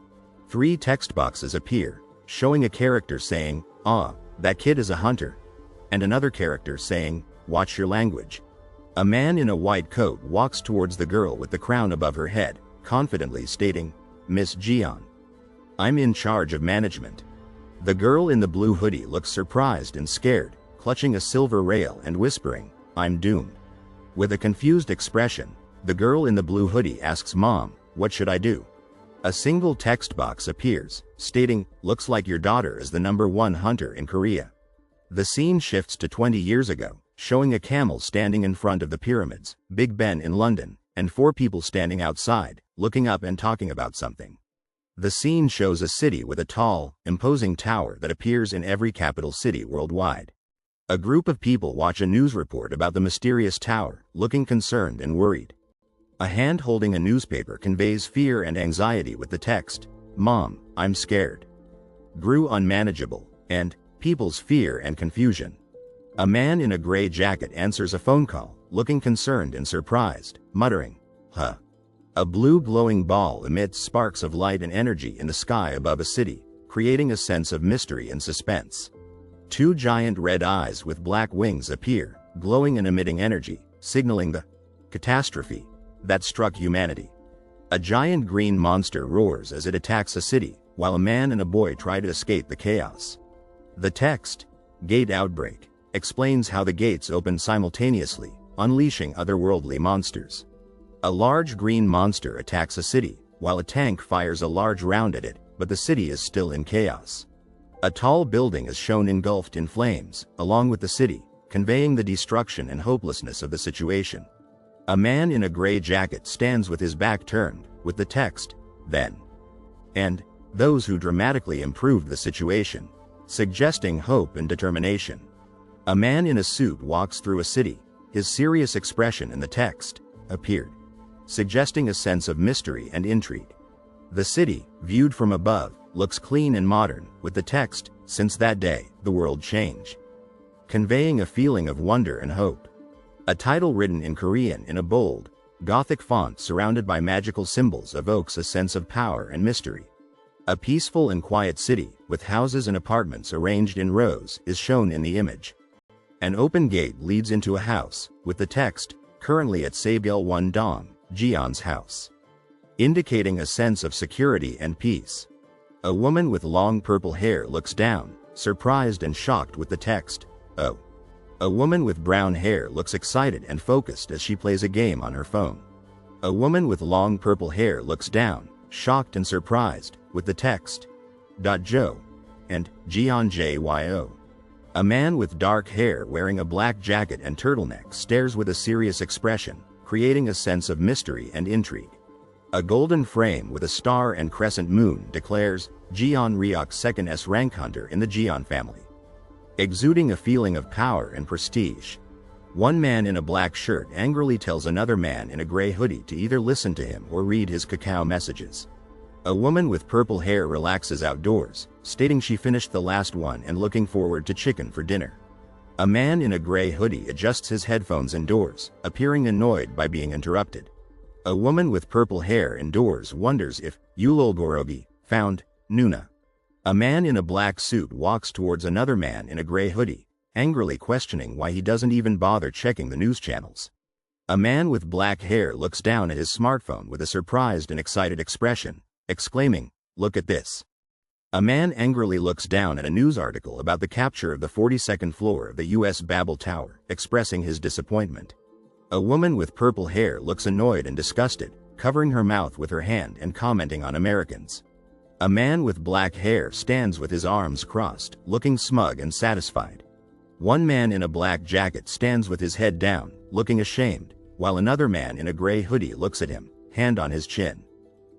Three text boxes appear, showing a character saying, "Ah, that kid is a hunter," and another character saying, "Watch your language." A man in a white coat walks towards the girl with the crown above her head, confidently stating, "Miss Jeon, I'm in charge of management." The girl in the blue hoodie looks surprised and scared, clutching a silver rail and whispering, "I'm doomed." With a confused expression, the girl in the blue hoodie asks Mom, "What should I do?" A single text box appears, stating, "Looks like your daughter is the #1 hunter in Korea." The scene shifts to 20 years ago, showing a camel standing in front of the pyramids, Big Ben in London, and 4 people standing outside, looking up and talking about something. The scene shows a city with a tall, imposing tower that appears in every capital city worldwide. A group of people watch a news report about the mysterious tower, looking concerned and worried. A hand holding a newspaper conveys fear and anxiety with the text, "Mom, I'm scared." Grew unmanageable, and people's fear and confusion. A man in a gray jacket answers a phone call, looking concerned and surprised, muttering, "Huh." A blue glowing ball emits sparks of light and energy in the sky above a city, creating a sense of mystery and suspense. 2 giant red eyes with black wings appear, glowing and emitting energy, signaling the catastrophe that struck humanity. A giant green monster roars as it attacks a city, while a man and a boy try to escape the chaos. The text, "Gate Outbreak," explains how the gates open simultaneously, unleashing otherworldly monsters. A large green monster attacks a city, while a tank fires a large round at it, but the city is still in chaos. A tall building is shown engulfed in flames, along with the city, conveying the destruction and hopelessness of the situation. A man in a gray jacket stands with his back turned, with the text, "Then." And those who dramatically improved the situation, suggesting hope and determination. A man in a suit walks through a city, his serious expression in the text, "Appeared," suggesting a sense of mystery and intrigue. The city, viewed from above, looks clean and modern, with the text, "Since that day, the world changed," conveying a feeling of wonder and hope. A title written in Korean in a bold, Gothic font surrounded by magical symbols evokes a sense of power and mystery. A peaceful and quiet city, with houses and apartments arranged in rows, is shown in the image. An open gate leads into a house, with the text, "Currently at Sabyul-1 Dong, Jeon's house," indicating a sense of security and peace. A woman with long purple hair looks down, surprised and shocked with the text, "Oh." A woman with brown hair looks excited and focused as she plays a game on her phone. A woman with long purple hair looks down, shocked and surprised, with the text, "Jo," and Jeon Jyo. A man with dark hair wearing a black jacket and turtleneck stares with a serious expression, creating a sense of mystery and intrigue. A golden frame with a star and crescent moon declares, "Jeon Ryuk 2nd rank hunter in the Jeon family," exuding a feeling of power and prestige. One man in a black shirt angrily tells another man in a gray hoodie to either listen to him or read his cacao messages. A woman with purple hair relaxes outdoors, stating she finished the last one and looking forward to chicken for dinner. A man in a gray hoodie adjusts his headphones indoors, appearing annoyed by being interrupted. A woman with purple hair indoors wonders if Yulolgorogi found Nuna. A man in a black suit walks towards another man in a gray hoodie, angrily questioning why he doesn't even bother checking the news channels. A man with black hair looks down at his smartphone with a surprised and excited expression, exclaiming, "Look at this." A man angrily looks down at a news article about the capture of the 42nd floor of the US Babel Tower, expressing his disappointment. A woman with purple hair looks annoyed and disgusted, covering her mouth with her hand and commenting on Americans. A man with black hair stands with his arms crossed, looking smug and satisfied. One man in a black jacket stands with his head down, looking ashamed, while another man in a gray hoodie looks at him, hand on his chin.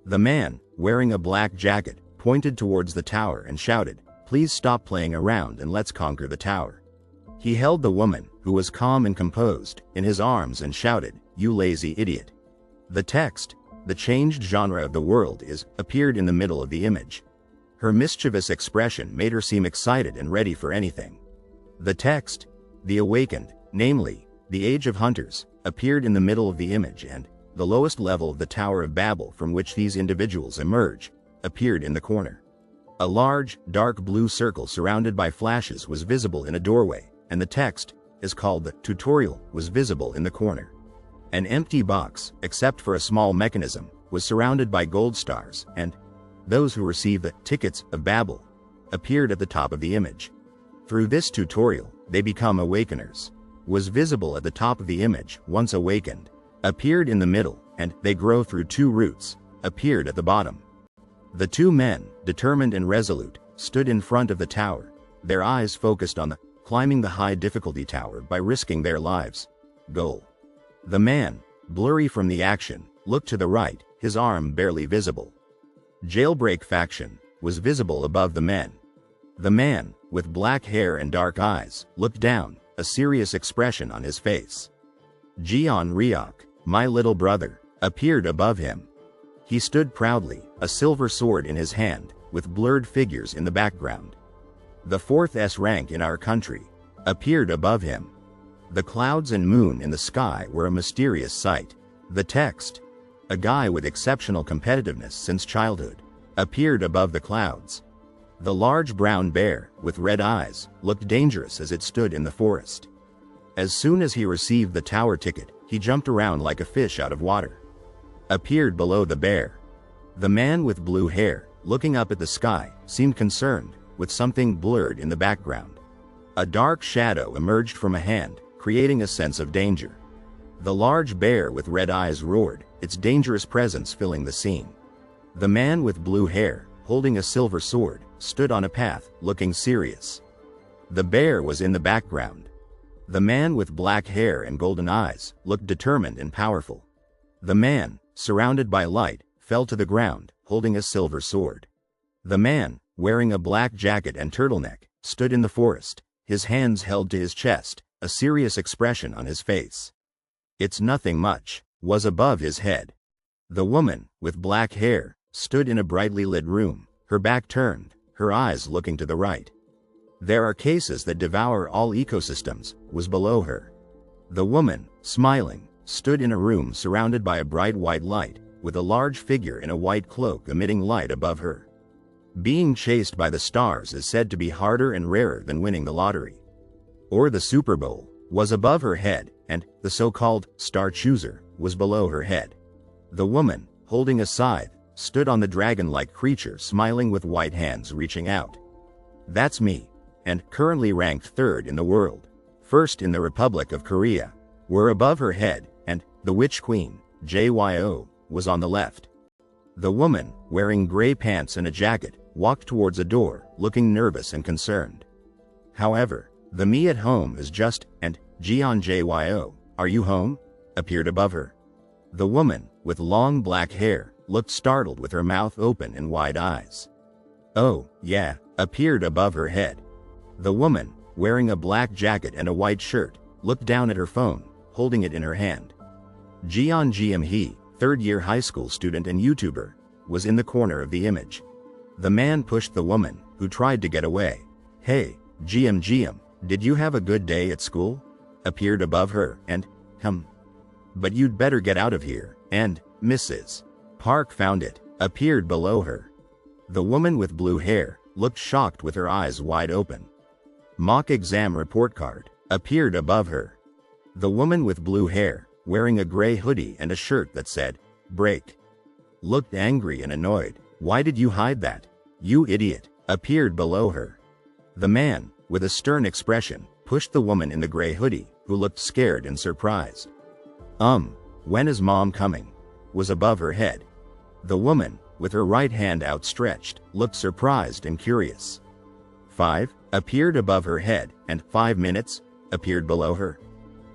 The man, wearing a black jacket, pointed towards the tower and shouted, "Please stop playing around and let's conquer the tower." He held the woman, who was calm and composed, in his arms and shouted, "You lazy idiot." The text, "The changed genre of the world is," appeared in the middle of the image. Her mischievous expression made her seem excited and ready for anything. The text, "The awakened, namely, the age of hunters," appeared in the middle of the image, and the lowest level of the Tower of Babel from which these individuals emerge, appeared in the corner. A large, dark blue circle surrounded by flashes was visible in a doorway, and the text, is called the tutorial, was visible in the corner. An empty box, except for a small mechanism, was surrounded by gold stars, and those who received the tickets of Babel appeared at the top of the image. Through this tutorial, they become awakeners. Was visible at the top of the image, once awakened, appeared in the middle, and they grow through 2 roots, appeared at the bottom. The 2 men, determined and resolute, stood in front of the tower, their eyes focused on the climbing the high difficulty tower by risking their lives goal. The man, blurry from the action, looked to the right, his arm barely visible. Jailbreak faction was visible above the men. The man, with black hair and dark eyes, looked down, a serious expression on his face. Jeon Ryok, my little brother, appeared above him. He stood proudly, a silver sword in his hand, with blurred figures in the background. The 4th S rank in our country appeared above him. The clouds and moon in the sky were a mysterious sight. The text, a guy with exceptional competitiveness since childhood, appeared above the clouds. The large brown bear, with red eyes, looked dangerous as it stood in the forest. As soon as he received the tower ticket, he jumped around like a fish out of water. Appeared below the bear. The man with blue hair, looking up at the sky, seemed concerned, with something blurred in the background. A dark shadow emerged from a hand, creating a sense of danger. The large bear with red eyes roared, its dangerous presence filling the scene. The man with blue hair, holding a silver sword, stood on a path, looking serious. The bear was in the background. The man with black hair and golden eyes looked determined and powerful. The man, surrounded by light, fell to the ground, holding a silver sword. The man, wearing a black jacket and turtleneck, stood in the forest, his hands held to his chest, a serious expression on his face. "It's nothing much," was above his head. The woman, with black hair, stood in a brightly lit room, her back turned, her eyes looking to the right. "There are cases that devour all ecosystems," was below her. The woman, smiling, stood in a room surrounded by a bright white light, with a large figure in a white cloak emitting light above her. Being chased by the stars is said to be harder and rarer than winning the lottery. Or the Super Bowl, was above her head, and the so-called Star Chooser was below her head. The woman, holding a scythe, stood on the dragon-like creature smiling with white hands reaching out. "That's me," and currently ranked 3rd in the world, 1st in the Republic of Korea, were above her head, and the Witch Queen, JYO, was on the left. The woman, wearing gray pants and a jacket, walked towards a door, looking nervous and concerned. However, the me at home is just, and Jeon JYO, are you home? Appeared above her. The woman, with long black hair, looked startled with her mouth open and wide eyes. "Oh, yeah," appeared above her head. The woman, wearing a black jacket and a white shirt, looked down at her phone, holding it in her hand. Jeon He, 3rd-year high school student and YouTuber, was in the corner of the image. The man pushed the woman, who tried to get away. "Hey, GM, did you have a good day at school?" appeared above her, and, but you'd better get out of here," and, Mrs. Park found it, appeared below her. The woman with blue hair, looked shocked with her eyes wide open. Mock exam report card, appeared above her. The woman with blue hair, wearing a gray hoodie and a shirt that said, "Break," looked angry and annoyed. "Why did you hide that, you idiot?" appeared below her. The man, with a stern expression, pushed the woman in the gray hoodie, who looked scared and surprised. When is mom coming?" was above her head. The woman, with her right hand outstretched, looked surprised and curious. 5 appeared above her head, and 5 minutes appeared below her.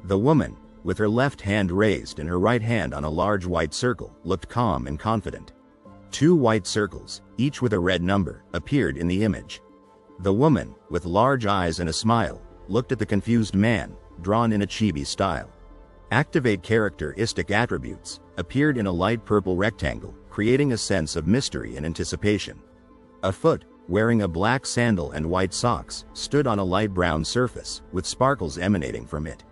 The woman, with her left hand raised and her right hand on a large white circle, looked calm and confident. 2 white circles, each with a red number, appeared in the image. The woman, with large eyes and a smile, looked at the confused man, drawn in a chibi style. Activate characteristic attributes, appeared in a light purple rectangle, creating a sense of mystery and anticipation. A foot, wearing a black sandal and white socks, stood on a light brown surface, with sparkles emanating from it.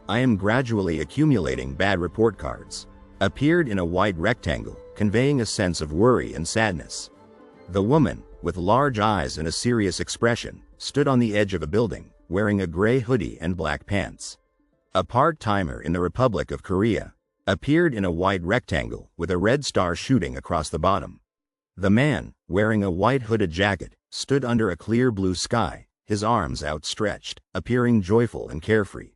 "I am gradually accumulating bad report cards," appeared in a white rectangle, conveying a sense of worry and sadness. The woman, with large eyes and a serious expression, stood on the edge of a building, wearing a gray hoodie and black pants. A part-timer in the Republic of Korea, appeared in a white rectangle with a red star shooting across the bottom. The man, wearing a white hooded jacket, stood under a clear blue sky, his arms outstretched, appearing joyful and carefree.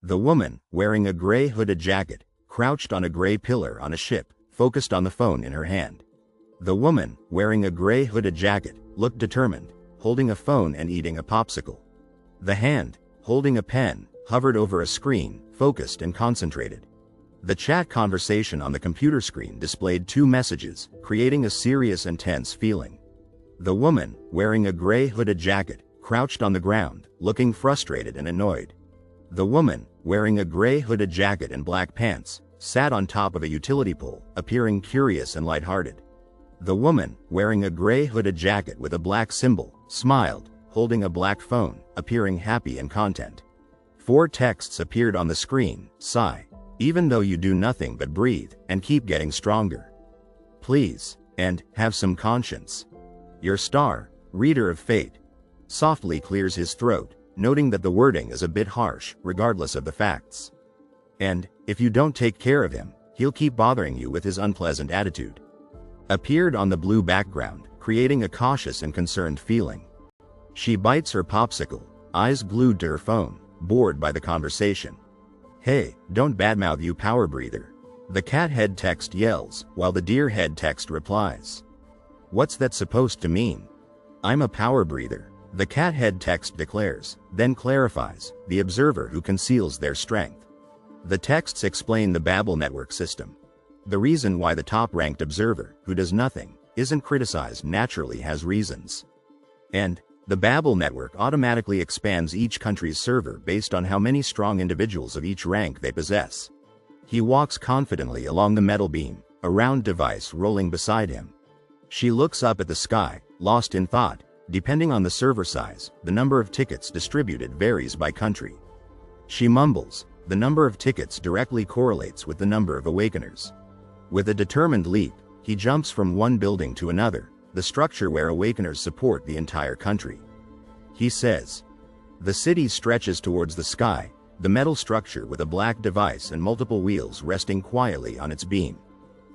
The woman, wearing a gray hooded jacket, crouched on a gray pillar on a ship, focused on the phone in her hand. The woman, wearing a gray hooded jacket, looked determined, holding a phone and eating a popsicle. The hand, holding a pen, hovered over a screen, focused and concentrated. The chat conversation on the computer screen displayed two messages, creating a serious and tense feeling. The woman, wearing a gray hooded jacket, crouched on the ground, looking frustrated and annoyed. The woman, wearing a gray hooded jacket and black pants, sat on top of a utility pole, appearing curious and lighthearted. The woman, wearing a gray hooded jacket with a black symbol, smiled, holding a black phone, appearing happy and content. 4 texts appeared on the screen: sigh, even though you do nothing but breathe, and keep getting stronger. Please, and have some conscience. Your star, reader of fate. Softly clears his throat, noting that the wording is a bit harsh, regardless of the facts. And, if you don't take care of him, he'll keep bothering you with his unpleasant attitude. Appeared on the blue background, creating a cautious and concerned feeling. She bites her popsicle, eyes glued to her phone, bored by the conversation. Hey, don't badmouth, you power breather. The cat head text yells, while the deer head text replies. What's that supposed to mean? I'm a power breather, the cat head text declares, then clarifies, the observer who conceals their strength. The texts explain the Babel network system. The reason why the top-ranked observer, who does nothing, isn't criticized naturally has reasons. And, the Babel network automatically expands each country's server based on how many strong individuals of each rank they possess. He walks confidently along the metal beam, a round device rolling beside him. She looks up at the sky, lost in thought. Depending on the server size, the number of tickets distributed varies by country. She mumbles, the number of tickets directly correlates with the number of awakeners. With a determined leap, he jumps from one building to another, the structure where awakeners support the entire country. He says, the city stretches towards the sky, the metal structure with a black device and multiple wheels resting quietly on its beam.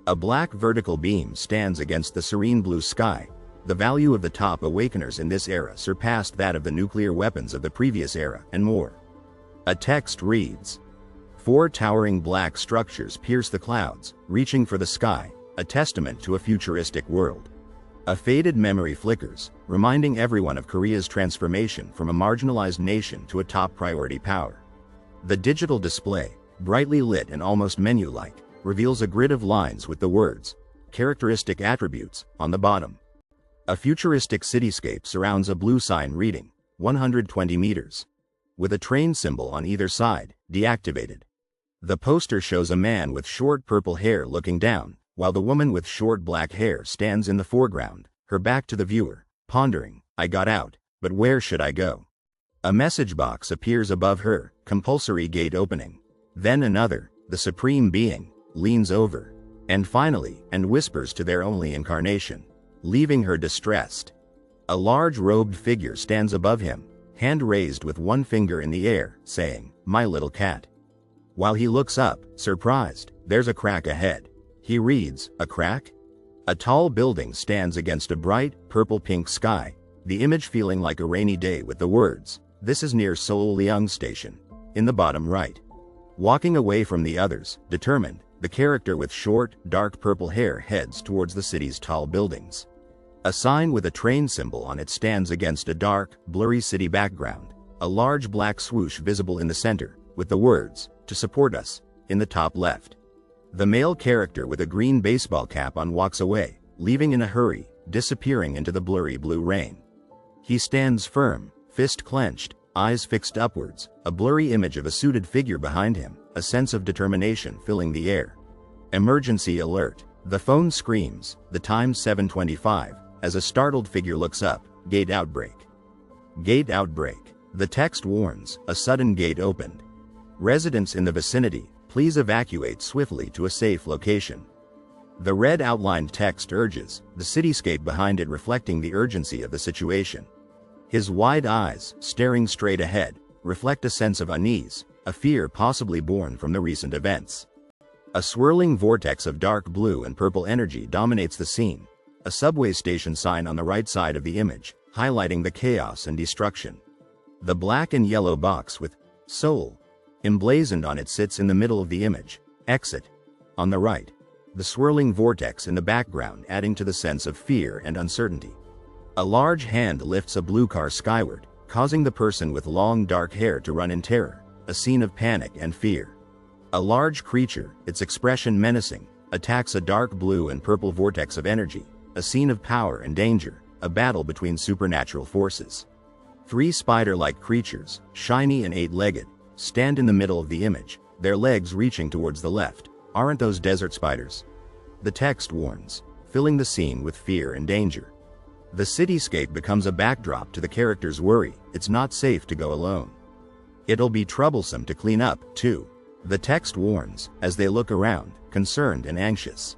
A black vertical beam stands against the serene blue sky. The value of the top awakeners in this era surpassed that of the nuclear weapons of the previous era, and more. A text reads, 4 towering black structures pierce the clouds, reaching for the sky, a testament to a futuristic world. A faded memory flickers, reminding everyone of Korea's transformation from a marginalized nation to a top priority power. The digital display, brightly lit and almost menu-like, reveals a grid of lines with the words, characteristic attributes, on the bottom. A futuristic cityscape surrounds a blue sign reading, 120 meters. With a train symbol on either side, deactivated. The poster shows a man with short purple hair looking down, while the woman with short black hair stands in the foreground, her back to the viewer, pondering, I got out, but where should I go? A message box appears above her, compulsory gate opening. Then another, the Supreme Being, leans over, and finally, and whispers to their only incarnation, leaving her distressed. A large robed figure stands above him, hand raised with one finger in the air, saying, my little cat. While he looks up, surprised, there's a crack ahead. He reads, a crack? A tall building stands against a bright, purple-pink sky, the image feeling like a rainy day with the words, this is near Seoul Leung Station, in the bottom right. Walking away from the others, determined, the character with short, dark purple hair heads towards the city's tall buildings. A sign with a train symbol on it stands against a dark, blurry city background, a large black swoosh visible in the center, with the words, to support us, in the top left. The male character with a green baseball cap on walks away, leaving in a hurry, disappearing into the blurry blue rain. He stands firm, fist clenched, eyes fixed upwards, a blurry image of a suited figure behind him, a sense of determination filling the air. Emergency alert. The phone screams, the time 7:25, as a startled figure looks up, gate outbreak. Gate outbreak. The text warns, a sudden gate opened. Residents in the vicinity, please evacuate swiftly to a safe location. The red outlined text urges, the cityscape behind it reflecting the urgency of the situation. His wide eyes, staring straight ahead, reflect a sense of unease, a fear possibly born from the recent events. A swirling vortex of dark blue and purple energy dominates the scene, a subway station sign on the right side of the image, highlighting the chaos and destruction. The black and yellow box with Seoul emblazoned on it sits in the middle of the image, exit, on the right. The swirling vortex in the background adding to the sense of fear and uncertainty. A large hand lifts a blue car skyward, causing the person with long dark hair to run in terror, a scene of panic and fear. A large creature, its expression menacing, attacks a dark blue and purple vortex of energy, a scene of power and danger, a battle between supernatural forces. 3 spider-like creatures, shiny and 8-legged, stand in the middle of the image, their legs reaching towards the left. Aren't those desert spiders? The text warns, filling the scene with fear and danger. The cityscape becomes a backdrop to the character's worry. It's not safe to go alone. It'll be troublesome to clean up, too. The text warns, as they look around, concerned and anxious.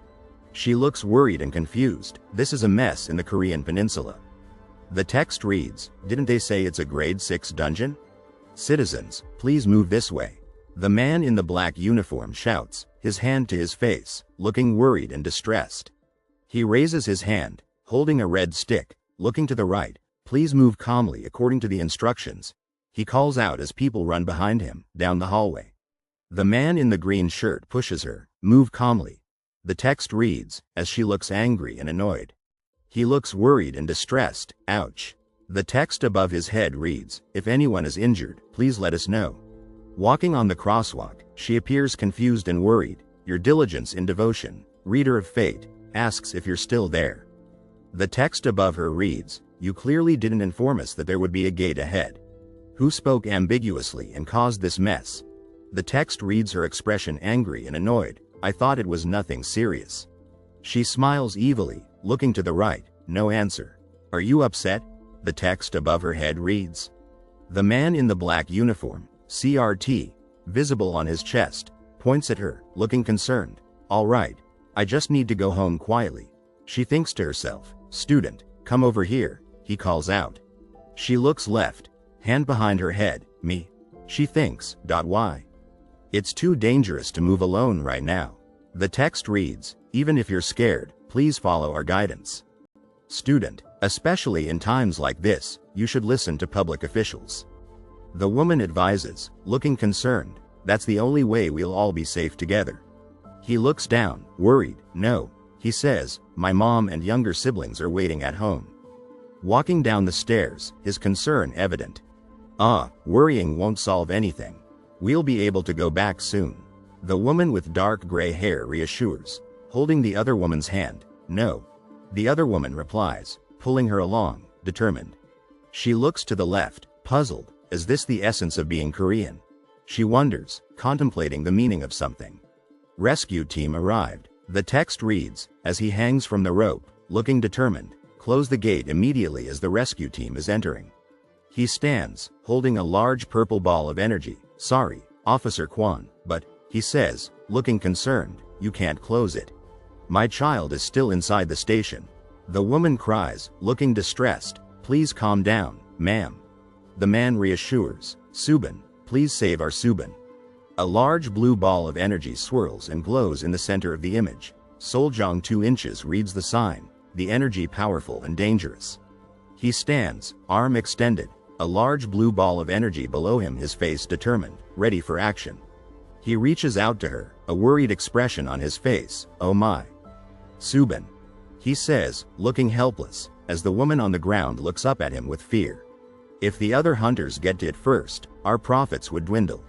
She looks worried and confused. This is a mess in the Korean peninsula. The text reads, "Didn't they say it's a grade 6 dungeon? Citizens, please move this way." The man in the black uniform shouts, his hand to his face, looking worried and distressed. He raises his hand, holding a red stick, looking to the right. "Please move calmly according to the instructions," he calls out as people run behind him, down the hallway. The man in the green shirt pushes her, "Move calmly." The text reads, as she looks angry and annoyed. He looks worried and distressed. Ouch. The text above his head reads, "If anyone is injured, please let us know." Walking on the crosswalk, she appears confused and worried. Your diligence in devotion, reader of fate, asks if you're still there. The text above her reads, "You clearly didn't inform us that there would be a gate ahead. Who spoke ambiguously and caused this mess?" The text reads, her expression angry and annoyed. "I thought it was nothing serious." She smiles evilly, looking to the right. No answer. "Are you upset?" The text above her head reads. The man in the black uniform, CRT, visible on his chest, points at her, looking concerned. "All right. I just need to go home quietly." She thinks to herself. "Student, come over here," he calls out. She looks left, hand behind her head. "Me?" She thinks. Why? "It's too dangerous to move alone right now." The text reads, "Even if you're scared, please follow our guidance." Student, especially in times like this, you should listen to public officials. The woman advises, looking concerned. "That's the only way we'll all be safe together." He looks down, worried. "No," he says, "my mom and younger siblings are waiting at home." Walking down the stairs, his concern evident. Worrying won't solve anything. We'll be able to go back soon." The woman with dark gray hair reassures, holding the other woman's hand. "No." The other woman replies, pulling her along, determined. She looks to the left, puzzled. Is this the essence of being Korean? She wonders, contemplating the meaning of something. Rescue team arrived. The text reads, as he hangs from the rope, looking determined, "Close the gate immediately as the rescue team is entering." He stands, holding a large purple ball of energy. "Sorry, Officer Kwan, but," he says, looking concerned, "you can't close it. My child is still inside the station." The woman cries, looking distressed, "Please calm down, ma'am." The man reassures, "Subin, please save our Subin." A large blue ball of energy swirls and glows in the center of the image. Soljong 2 inches reads the sign, the energy powerful and dangerous. He stands, arm extended, a large blue ball of energy below him, his face determined, ready for action. He reaches out to her, a worried expression on his face. "Oh my. Subin," he says, looking helpless, as the woman on the ground looks up at him with fear. "If the other hunters get to it first, our profits would dwindle."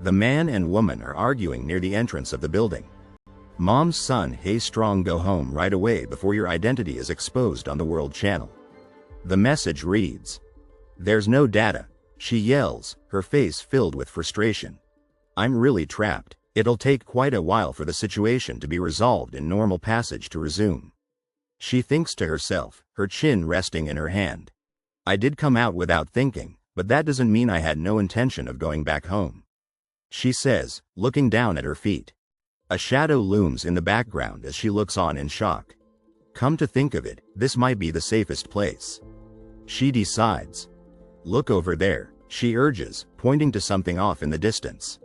The man and woman are arguing near the entrance of the building. "Mom's son, hey strong, go home right away before your identity is exposed on the World Channel." The message reads. "There's no data," she yells, her face filled with frustration. "I'm really trapped. It'll take quite a while for the situation to be resolved and normal passage to resume." She thinks to herself, her chin resting in her hand. "I did come out without thinking, but that doesn't mean I had no intention of going back home," she says, looking down at her feet. A shadow looms in the background as she looks on in shock. Come to think of it, this might be the safest place. She decides. "Look over there," she urges, pointing to something off in the distance.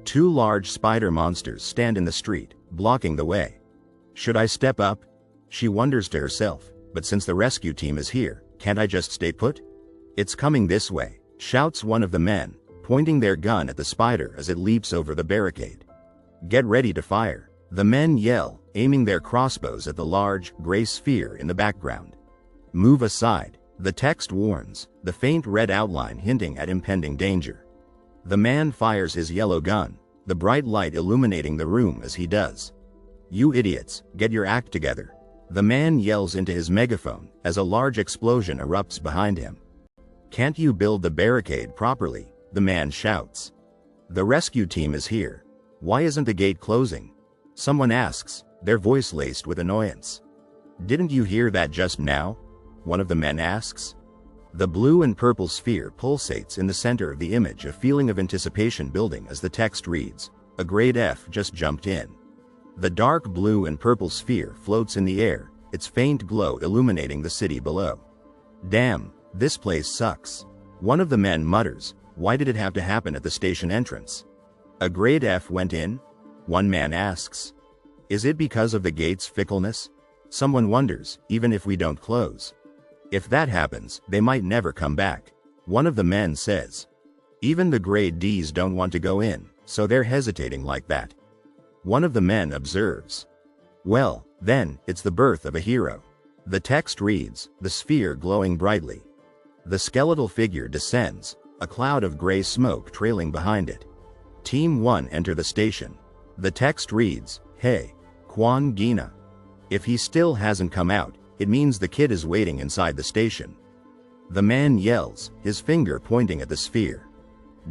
2 large spider monsters stand in the street, blocking the way. Should I step up? She wonders to herself, but since the rescue team is here, can't I just stay put? "It's coming this way," shouts one of the men, pointing their gun at the spider as it leaps over the barricade. "Get ready to fire," the men yell, aiming their crossbows at the large, gray sphere in the background. "Move aside," the text warns, the faint red outline hinting at impending danger. The man fires his yellow gun. the bright light illuminating the room as he does. "You idiots, get your act together," the man yells into his megaphone as a large explosion erupts behind him. "Can't you build the barricade properly?" the man shouts. "The rescue team is here. Why isn't the gate closing?" someone asks, their voice laced with annoyance. "Didn't you hear that just now?" one of the men asks. The blue and purple sphere pulsates in the center of the image, a feeling of anticipation building as the text reads, "A grade F just jumped in." The dark blue and purple sphere floats in the air, its faint glow illuminating the city below. "Damn, this place sucks," one of the men mutters. "Why did it have to happen at the station entrance?" "A grade F went in?" one man asks. "Is it because of the gate's fickleness?" someone wonders. "Even if we don't close. If that happens, they might never come back," one of the men says. "Even the grade Ds don't want to go in, so they're hesitating like that," one of the men observes. "Well, then, it's the birth of a hero." The text reads, the sphere glowing brightly. The skeletal figure descends, a cloud of gray smoke trailing behind it. Team 1 enter the station. The text reads, "Hey, Kwon Gina." If he still hasn't come out, it means the kid is waiting inside the station. The man yells, his finger pointing at the sphere.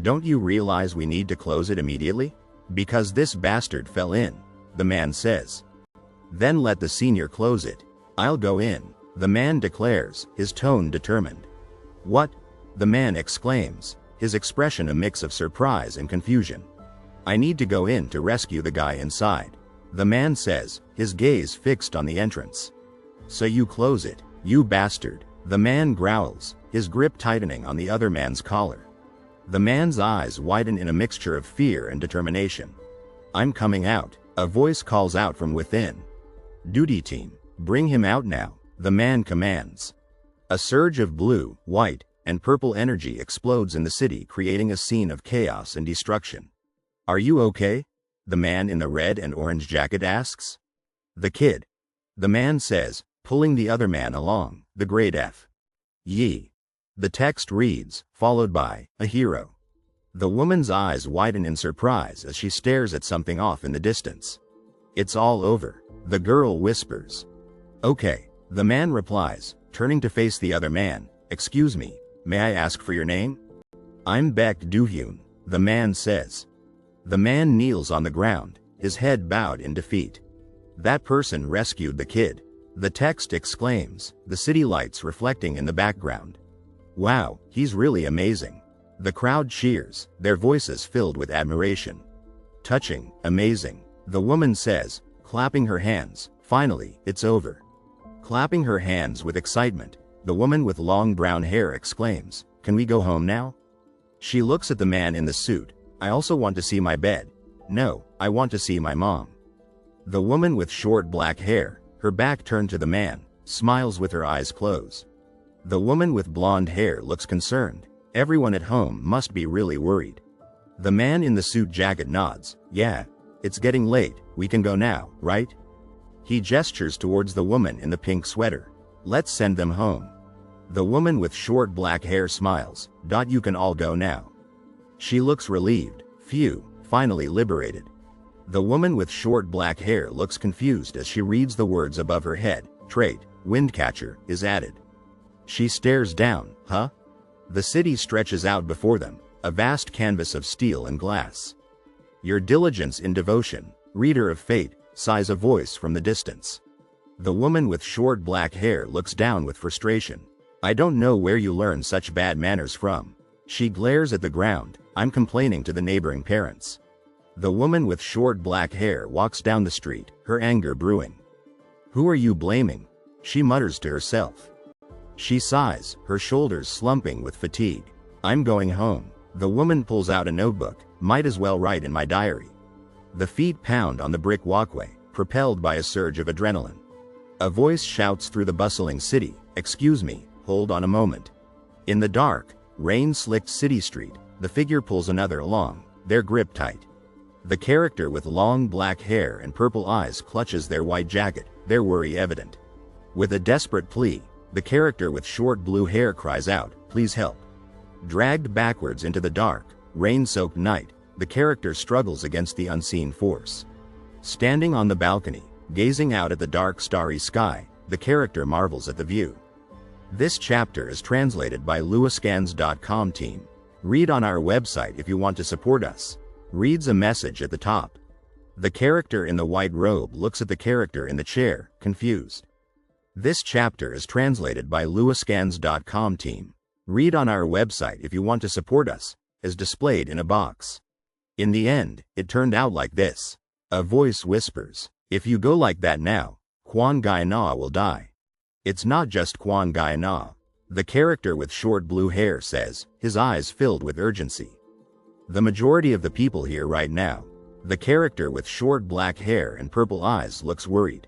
"Don't you realize we need to close it immediately? Because this bastard fell in," the man says. "Then let the senior close it. I'll go in," the man declares, his tone determined. "What?" the man exclaims, his expression a mix of surprise and confusion. "I need to go in to rescue the guy inside," the man says, his gaze fixed on the entrance. "So you close it, you bastard," the man growls, his grip tightening on the other man's collar. The man's eyes widen in a mixture of fear and determination. "I'm coming out," a voice calls out from within. "Duty team, bring him out now," the man commands. A surge of blue, white, and purple energy explodes in the city, creating a scene of chaos and destruction. "Are you okay?" the man in the red and orange jacket asks. "The kid," the man says, pulling the other man along, "the grade F. Yee." The text reads, followed by, "A hero." The woman's eyes widen in surprise as she stares at something off in the distance. "It's all over," the girl whispers. "Okay," the man replies, turning to face the other man. "Excuse me, may I ask for your name?" "I'm Baek Do-hyun," the man says. The man kneels on the ground, his head bowed in defeat. "That person rescued the kid," the text exclaims, the city lights reflecting in the background. "Wow, he's really amazing." The crowd cheers, their voices filled with admiration. "Touching, amazing," the woman says, clapping her hands. "Finally, it's over." Clapping her hands with excitement, the woman with long brown hair exclaims, "Can we go home now?" She looks at the man in the suit. "I also want to see my bed. No, I want to see my mom." The woman with short black hair, her back turned to the man, smiles with her eyes closed. The woman with blonde hair looks concerned. Everyone at home must be really worried. The man in the suit jacket nods. "Yeah, it's getting late, we can go now, right?" He gestures towards the woman in the pink sweater. "Let's send them home." The woman with short black hair smiles. "You can all go now." She looks relieved. Phew, finally liberated. The woman with short black hair looks confused as she reads the words above her head. Trait, Windcatcher, is added. She stares down. Huh? The city stretches out before them, a vast canvas of steel and glass. "Your diligence in devotion, reader of fate," sighs a voice from the distance. The woman with short black hair looks down with frustration. "I don't know where you learn such bad manners from." She glares at the ground. "I'm complaining to the neighboring parents." The woman with short black hair walks down the street, her anger brewing. "Who are you blaming?" she mutters to herself. She sighs, her shoulders slumping with fatigue. "I'm going home." The woman pulls out a notebook. "Might as well write in my diary." The feet pound on the brick walkway, propelled by a surge of adrenaline. A voice shouts through the bustling city, "Excuse me, hold on a moment." In the dark, rain-slicked city street, the figure pulls another along, their grip tight. The character with long black hair and purple eyes clutches their white jacket, their worry evident. With a desperate plea, the character with short blue hair cries out, "Please help." Dragged backwards into the dark, rain-soaked night, the character struggles against the unseen force. Standing on the balcony, gazing out at the dark starry sky, the character marvels at the view. This chapter is translated by LuaScans.com team. Read on our website if you want to support us. Reads a message at the top. The character in the white robe looks at the character in the chair, confused. This chapter is translated by LuaScans.com team. Read on our website if you want to support us, as displayed in a box. In the end, it turned out like this. A voice whispers, "If you go like that now, Quan Gai Na will die." It's not just Quan Gai Na. The character with short blue hair says, his eyes filled with urgency. The majority of the people here right now. The character with short black hair and purple eyes looks worried.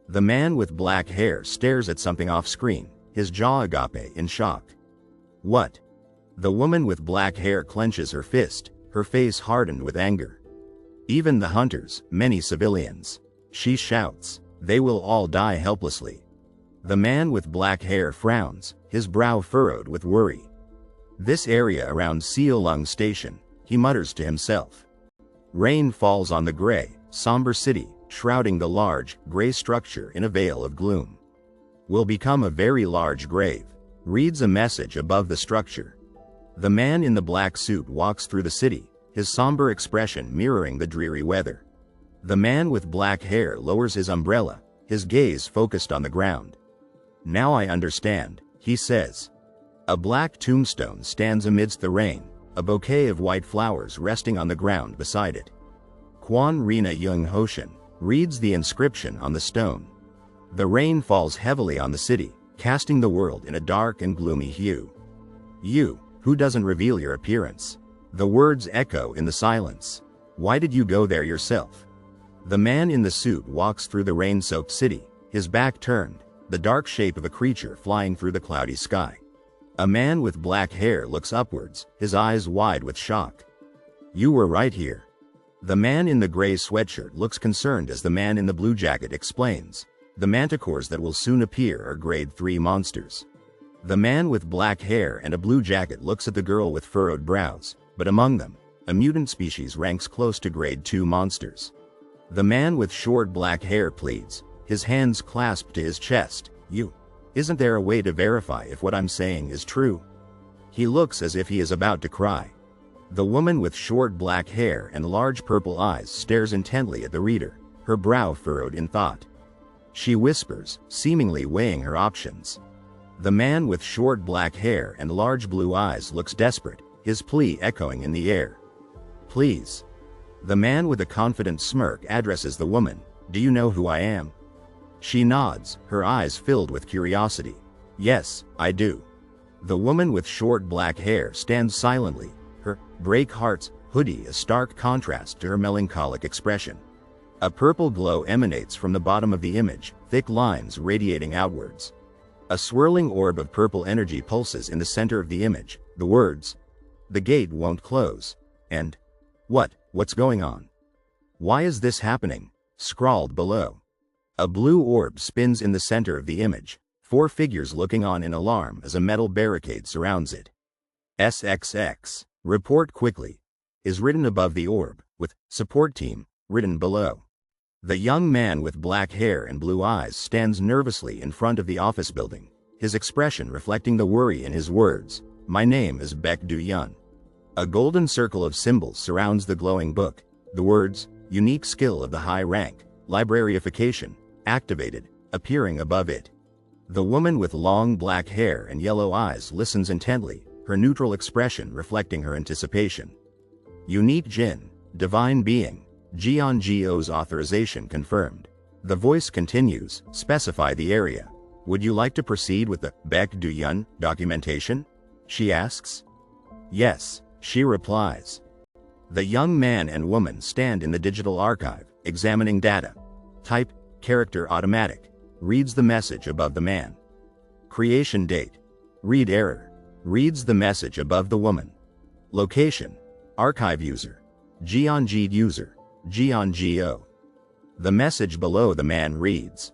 The man with black hair stares at something off screen, his jaw agape in shock. What? The woman with black hair clenches her fist, her face hardened with anger. Even the hunters, many civilians. She shouts, they will all die helplessly. The man with black hair frowns, his brow furrowed with worry. This area around Seolung Station, he mutters to himself. Rain falls on the gray, somber city, shrouding the large, gray structure in a veil of gloom. Will become a very large grave. Reads a message above the structure. The man in the black suit walks through the city, his somber expression mirroring the dreary weather. The man with black hair lowers his umbrella, his gaze focused on the ground. Now I understand, he says. A black tombstone stands amidst the rain, a bouquet of white flowers resting on the ground beside it. Quan Rina Yung Hoshin reads the inscription on the stone. The rain falls heavily on the city, casting the world in a dark and gloomy hue. You, who doesn't reveal your appearance? The words echo in the silence. Why did you go there yourself? The man in the suit walks through the rain-soaked city, his back turned, the dark shape of a creature flying through the cloudy sky. A man with black hair looks upwards, his eyes wide with shock. You were right here. The man in the gray sweatshirt looks concerned as the man in the blue jacket explains. The manticores that will soon appear are grade 3 monsters. The man with black hair and a blue jacket looks at the girl with furrowed brows, but among them, a mutant species ranks close to grade 2 monsters. The man with short black hair pleads, his hands clasped to his chest. Isn't there a way to verify if what I'm saying is true? He looks as if he is about to cry. The woman with short black hair and large purple eyes stares intently at the reader, her brow furrowed in thought. She whispers, seemingly weighing her options. The man with short black hair and large blue eyes looks desperate, his plea echoing in the air. Please. The man with a confident smirk addresses the woman. Do you know who I am? She nods, her eyes filled with curiosity. Yes, I do. The woman with short black hair stands silently, her break hearts hoodie a stark contrast to her melancholic expression. A purple glow emanates from the bottom of the image, thick lines radiating outwards. A swirling orb of purple energy pulses in the center of the image, the words, "The gate won't close," and, What's going on? Why is this happening?" scrawled below. A blue orb spins in the center of the image, 4 figures looking on in alarm as a metal barricade surrounds it. SXX, report quickly, is written above the orb, with support team written below. The young man with black hair and blue eyes stands nervously in front of the office building, his expression reflecting the worry in his words. My name is Baek Do-yun. A golden circle of symbols surrounds the glowing book. The words, unique skill of the high rank, libraryification, activated, appearing above it. The woman with long black hair and yellow eyes listens intently, her neutral expression reflecting her anticipation. Unique Jin, divine being, Jeongeo's authorization confirmed. The voice continues, specify the area. Would you like to proceed with the Baek Do-yun documentation? She asks. Yes, she replies. The young man and woman stand in the digital archive, examining data. Type, character automatic, reads the message above the man. Creation date, read error, reads the message above the woman. Location, archive user, Jeonge user, Jeongeo. The message below the man reads.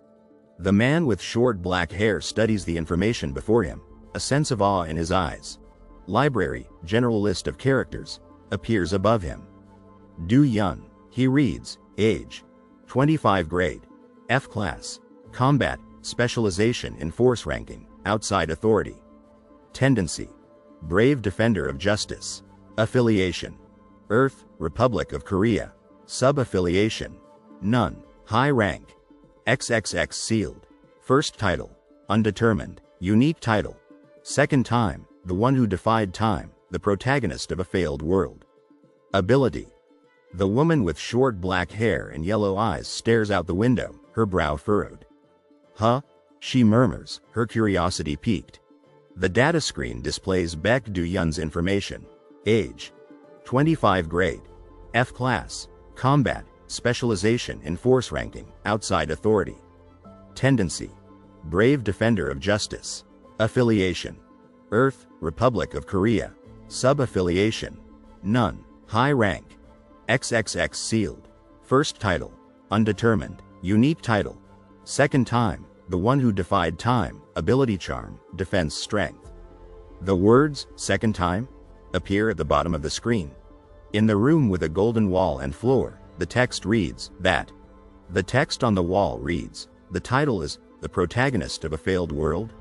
The man with short black hair studies the information before him, a sense of awe in his eyes. Library, general list of characters, appears above him. Du Yun. He reads, age 25 grade, F class, combat, specialization in force ranking, outside authority. Tendency, brave defender of justice. Affiliation, Earth, Republic of Korea. Sub-affiliation, none. High rank, XXX sealed. First title, undetermined. Unique title, second time, the one who defied time, the protagonist of a failed world. Ability, the woman with short black hair and yellow eyes stares out the window, her brow furrowed. Huh? She murmurs, her curiosity piqued. The data screen displays Baek Du-yun's information. Age, 25 grade, F class, combat, specialization in force ranking, outside authority. Tendency, brave defender of justice. Affiliation, Earth, Republic of Korea. Sub-affiliation, none. High rank, XXX sealed. First title, undetermined. Unique title, second time, the one who defied time. Ability charm, defense strength. The words, second time, appear at the bottom of the screen. In the room with a golden wall and floor, the text reads, that. The text on the wall reads, the title is, The Protagonist of a Failed World?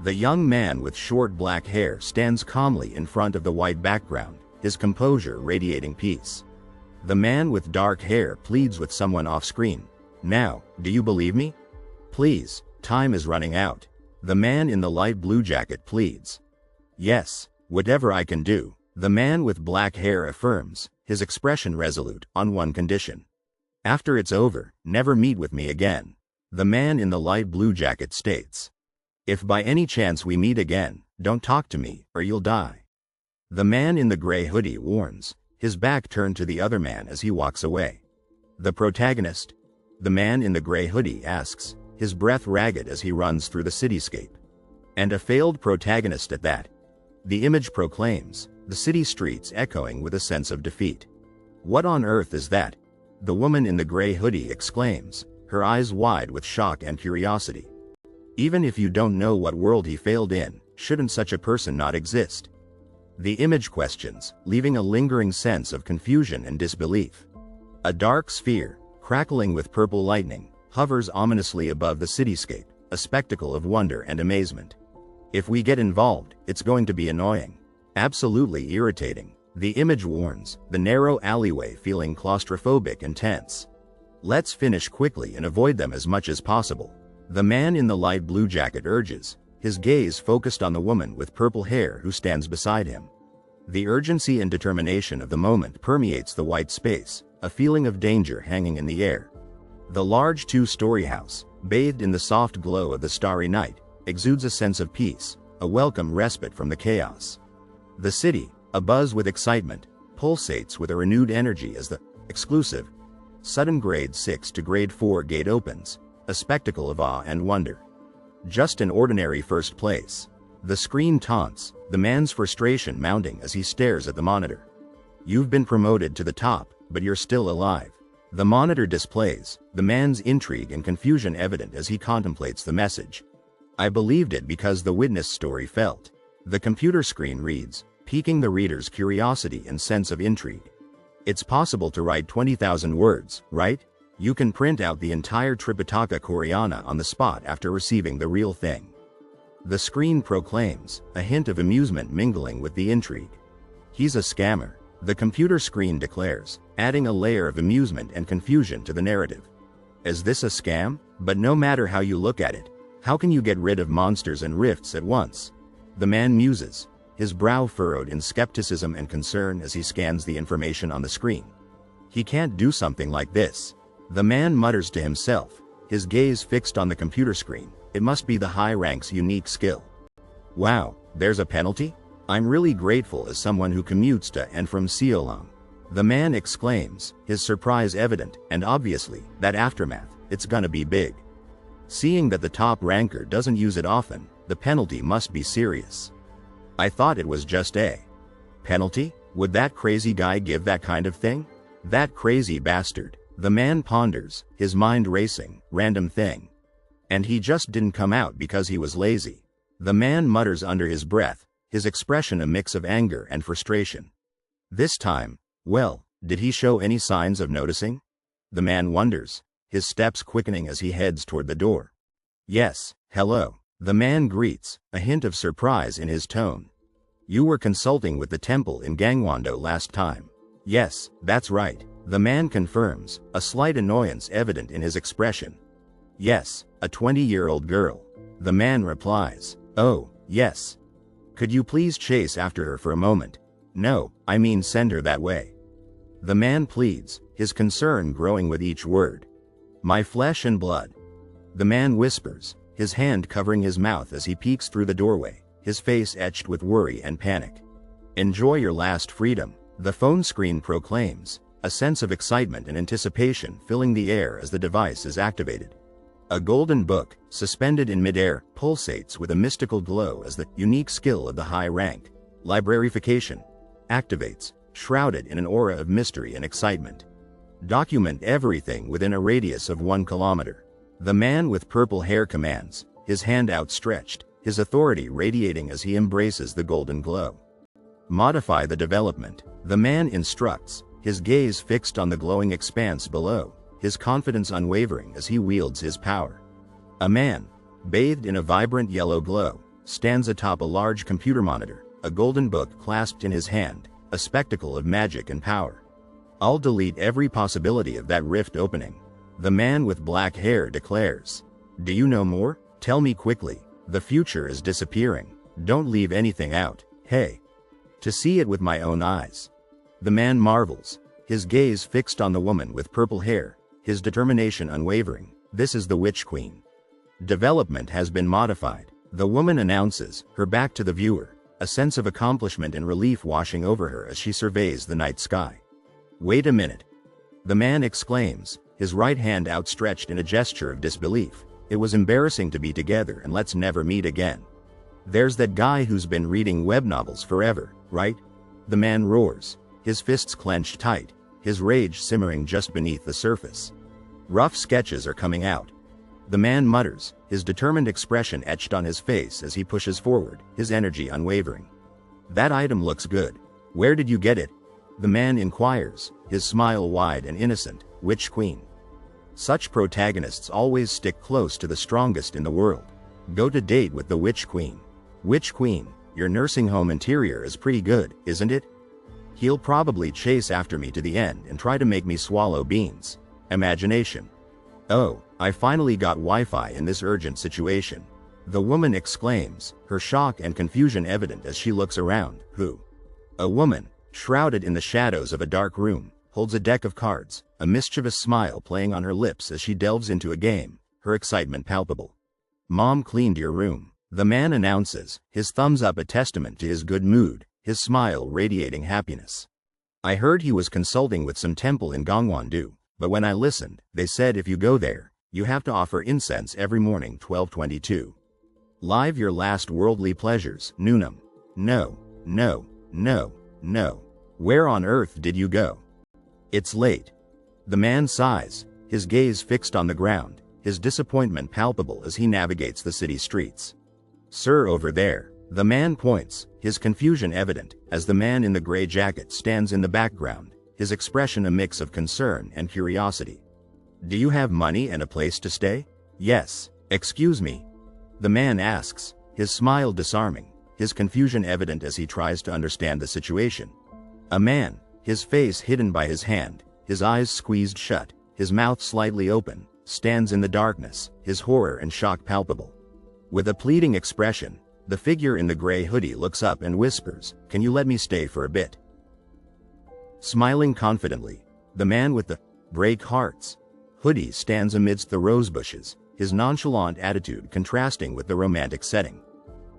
The young man with short black hair stands calmly in front of the white background, his composure radiating peace. The man with dark hair pleads with someone off-screen. Now, do you believe me? Please, time is running out. The man in the light blue jacket pleads. Yes, whatever I can do, the man with black hair affirms, his expression resolute, on one condition. After it's over, never meet with me again. The man in the light blue jacket states. If by any chance we meet again, don't talk to me, or you'll die. The man in the gray hoodie warns, his back turned to the other man as he walks away. The protagonist? The man in the gray hoodie asks, his breath ragged as he runs through the cityscape. And a failed protagonist at that. The image proclaims, the city streets echoing with a sense of defeat. What on earth is that? The woman in the gray hoodie exclaims, her eyes wide with shock and curiosity. Even if you don't know what world he failed in, shouldn't such a person not exist? The image questions, leaving a lingering sense of confusion and disbelief. A dark sphere, crackling with purple lightning, hovers ominously above the cityscape, a spectacle of wonder and amazement. If we get involved, it's going to be annoying. Absolutely irritating. The image warns, the narrow alleyway feeling claustrophobic and tense. Let's finish quickly and avoid them as much as possible. The man in the light blue jacket urges, his gaze focused on the woman with purple hair who stands beside him. The urgency and determination of the moment permeates the white space, a feeling of danger hanging in the air. The large two-story house, bathed in the soft glow of the starry night, exudes a sense of peace, a welcome respite from the chaos. The city, abuzz with excitement, pulsates with a renewed energy as the exclusive, sudden grade 6 to grade 4 gate opens, a spectacle of awe and wonder. Just an ordinary first place. The screen taunts, the man's frustration mounting as he stares at the monitor. You've been promoted to the top, but you're still alive. The monitor displays, the man's intrigue and confusion evident as he contemplates the message. I believed it because the witness story felt. The computer screen reads, piquing the reader's curiosity and sense of intrigue. It's possible to write 20,000 words, right? You can print out the entire Tripitaka Koreana on the spot after receiving the real thing. The screen proclaims, a hint of amusement mingling with the intrigue. He's a scammer, the computer screen declares, adding a layer of amusement and confusion to the narrative. Is this a scam? But no matter how you look at it, how can you get rid of monsters and rifts at once? The man muses, his brow furrowed in skepticism and concern as he scans the information on the screen. He can't do something like this. The man mutters to himself, his gaze fixed on the computer screen. It must be the high rank's unique skill. Wow, there's a penalty? I'm really grateful as someone who commutes to and from Seolang. The man exclaims, his surprise evident, and obviously, that aftermath, it's gonna be big. Seeing that the top ranker doesn't use it often, the penalty must be serious. I thought it was just a penalty? Would that crazy guy give that kind of thing? That crazy bastard. The man ponders, his mind racing, random thing. And he just didn't come out because he was lazy. The man mutters under his breath, his expression a mix of anger and frustration. This time, well, Did he show any signs of noticing? The man wonders, his steps quickening as he heads toward the door. Yes, hello. The man greets, a hint of surprise in his tone. You were consulting with the temple in Gangwon-do last time. Yes, that's right. The man confirms, a slight annoyance evident in his expression. Yes, a 20-year-old girl. The man replies, oh, yes. Could you please chase after her for a moment? No, I mean send her that way. The man pleads, his concern growing with each word. My flesh and blood. The man whispers, his hand covering his mouth as he peeks through the doorway, his face etched with worry and panic. Enjoy your last freedom, the phone screen proclaims, a sense of excitement and anticipation filling the air as the device is activated. A golden book, suspended in midair, pulsates with a mystical glow as the unique skill of the high rank, librarification, activates, shrouded in an aura of mystery and excitement. Document everything within a radius of 1 kilometer. The man with purple hair commands, his hand outstretched, his authority radiating as he embraces the golden glow. Modify the development. The man instructs, his gaze fixed on the glowing expanse below, his confidence unwavering as he wields his power. A man, bathed in a vibrant yellow glow, stands atop a large computer monitor, a golden book clasped in his hand, a spectacle of magic and power. I'll delete every possibility of that rift opening. The man with black hair declares. Do you know more? Tell me quickly. The future is disappearing. Don't leave anything out. Hey. To see it with my own eyes. The man marvels, his gaze fixed on the woman with purple hair, his determination unwavering. This is the Witch Queen. Development has been modified. The woman announces, her back to the viewer, a sense of accomplishment and relief washing over her as she surveys the night sky. Wait a minute. The man exclaims, his right hand outstretched in a gesture of disbelief. It was embarrassing to be together and let's never meet again. There's that guy who's been reading web novels forever, right? The man roars, his fists clenched tight, his rage simmering just beneath the surface. Rough sketches are coming out. The man mutters, his determined expression etched on his face as he pushes forward, his energy unwavering. That item looks good. Where did you get it? The man inquires, his smile wide and innocent. Witch Queen. Such protagonists always stick close to the strongest in the world. Go to date with the Witch Queen. Witch Queen, your nursing home interior is pretty good, isn't it? He'll probably chase after me to the end and try to make me swallow beans. Imagination. Oh, I finally got Wi-Fi in this urgent situation. The woman exclaims, her shock and confusion evident as she looks around. Who? A woman, shrouded in the shadows of a dark room, holds a deck of cards, a mischievous smile playing on her lips as she delves into a game, her excitement palpable. Mom cleaned your room. The man announces, his thumbs up a testament to his good mood, his smile radiating happiness. I heard he was consulting with some temple in Gangwon-do, but when I listened, they said if you go there, you have to offer incense every morning 12:22. Live your last worldly pleasures, Noonam. No, no, no, no. Where on earth did you go? It's late. The man sighs, his gaze fixed on the ground, his disappointment palpable as he navigates the city streets. Sir, over there. The man points, his confusion evident, as the man in the gray jacket stands in the background, his expression a mix of concern and curiosity. Do you have money and a place to stay? Yes. Excuse me. The man asks, his smile disarming, his confusion evident as he tries to understand the situation. A man, his face hidden by his hand, his eyes squeezed shut, his mouth slightly open, stands in the darkness, his horror and shock palpable. With a pleading expression, the figure in the gray hoodie looks up and whispers, "Can you let me stay for a bit?" Smiling confidently, the man with the break hearts hoodie stands amidst the rose bushes, his nonchalant attitude contrasting with the romantic setting.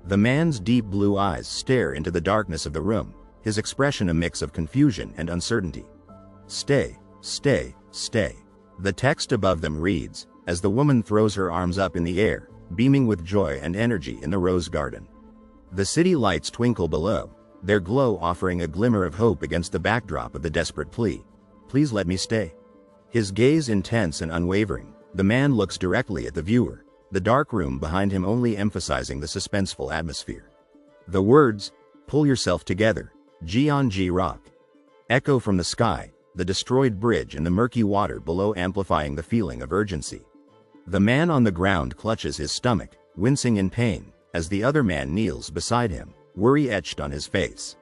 The man's deep blue eyes stare into the darkness of the room, his expression a mix of confusion and uncertainty. Stay, stay, stay. The text above them reads, as the woman throws her arms up in the air, beaming with joy and energy in the rose garden. The city lights twinkle below, their glow offering a glimmer of hope against the backdrop of the desperate plea. Please let me stay. His gaze intense and unwavering, the man looks directly at the viewer, the dark room behind him only emphasizing the suspenseful atmosphere. The words, "Pull yourself together, Jeonji Rock," echo from the sky, the destroyed bridge and the murky water below amplifying the feeling of urgency. The man on the ground clutches his stomach, wincing in pain, as the other man kneels beside him, worry etched on his face.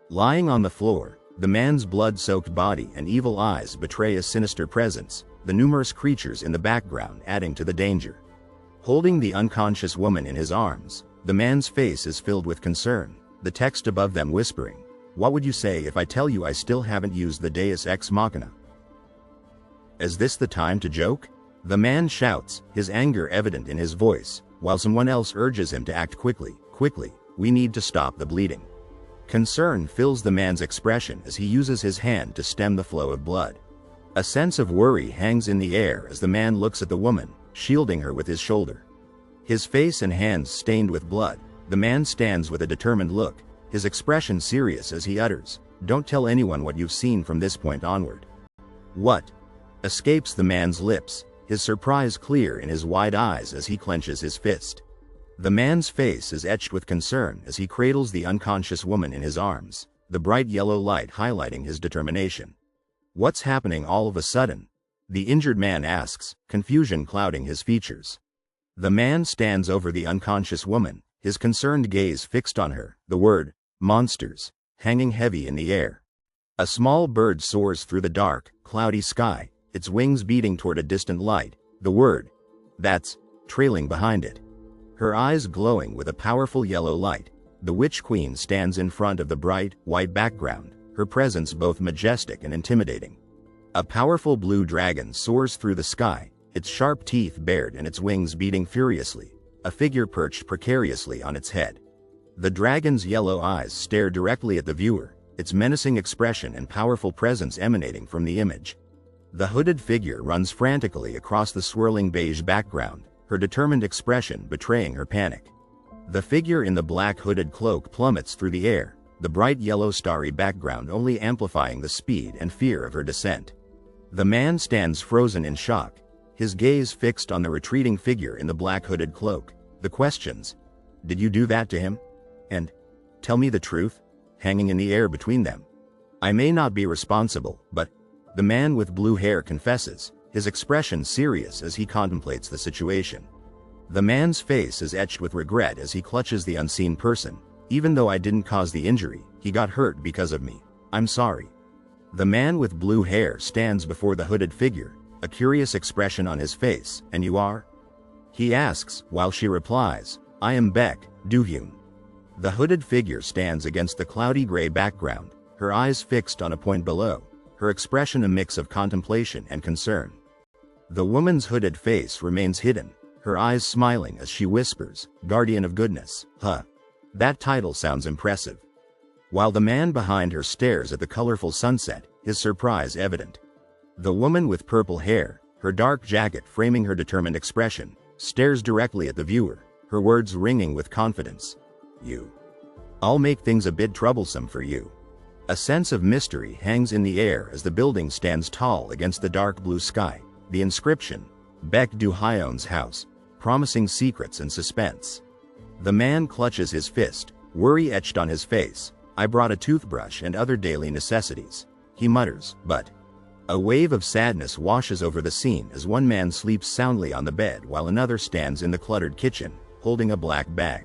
Lying on the floor, the man's blood-soaked body and evil eyes betray a sinister presence, the numerous creatures in the background adding to the danger. Holding the unconscious woman in his arms, the man's face is filled with concern, the text above them whispering, "What would you say if I tell you I still haven't used the Deus Ex Machina? Is this the time to joke?" The man shouts, his anger evident in his voice, while someone else urges him to act quickly. "Quickly, we need to stop the bleeding." Concern fills the man's expression as he uses his hand to stem the flow of blood. A sense of worry hangs in the air as the man looks at the woman, shielding her with his shoulder. His face and hands stained with blood, the man stands with a determined look, his expression serious as he utters, "Don't tell anyone what you've seen from this point onward." "What?" escapes the man's lips, his surprise clear in his wide eyes as he clenches his fist. The man's face is etched with concern as he cradles the unconscious woman in his arms, the bright yellow light highlighting his determination. "What's happening all of a sudden?" the injured man asks, confusion clouding his features. The man stands over the unconscious woman, his concerned gaze fixed on her, the word, "monsters," hanging heavy in the air. A small bird soars through the dark, cloudy sky, its wings beating toward a distant light, the word, "that's," trailing behind it. Her eyes glowing with a powerful yellow light, the Witch Queen stands in front of the bright, white background, her presence both majestic and intimidating. A powerful blue dragon soars through the sky, its sharp teeth bared and its wings beating furiously, a figure perched precariously on its head. The dragon's yellow eyes stare directly at the viewer, its menacing expression and powerful presence emanating from the image. The hooded figure runs frantically across the swirling beige background, her determined expression betraying her panic. The figure in the black hooded cloak plummets through the air, the bright yellow starry background only amplifying the speed and fear of her descent. The man stands frozen in shock, his gaze fixed on the retreating figure in the black hooded cloak. The questions, "Did you do that to him?" and "Tell me the truth?" hanging in the air between them. "I may not be responsible, but," the man with blue hair confesses, his expression serious as he contemplates the situation. The man's face is etched with regret as he clutches the unseen person. "Even though I didn't cause the injury, he got hurt because of me. I'm sorry." The man with blue hair stands before the hooded figure, a curious expression on his face. "And you are?" he asks, while she replies, "I am Beck, Duhyun." The hooded figure stands against the cloudy gray background, her eyes fixed on a point below, her expression a mix of contemplation and concern. The woman's hooded face remains hidden, her eyes smiling as she whispers, "Guardian of Goodness, huh? That title sounds impressive." While the man behind her stares at the colorful sunset, his surprise evident. The woman with purple hair, her dark jacket framing her determined expression, stares directly at the viewer, her words ringing with confidence. I'll make things a bit troublesome for you." A sense of mystery hangs in the air as the building stands tall against the dark blue sky, the inscription, "Beck Du Hyun's house," promising secrets and suspense. The man clutches his fist, worry etched on his face. "I brought a toothbrush and other daily necessities," he mutters, but a wave of sadness washes over the scene as one man sleeps soundly on the bed while another stands in the cluttered kitchen, holding a black bag.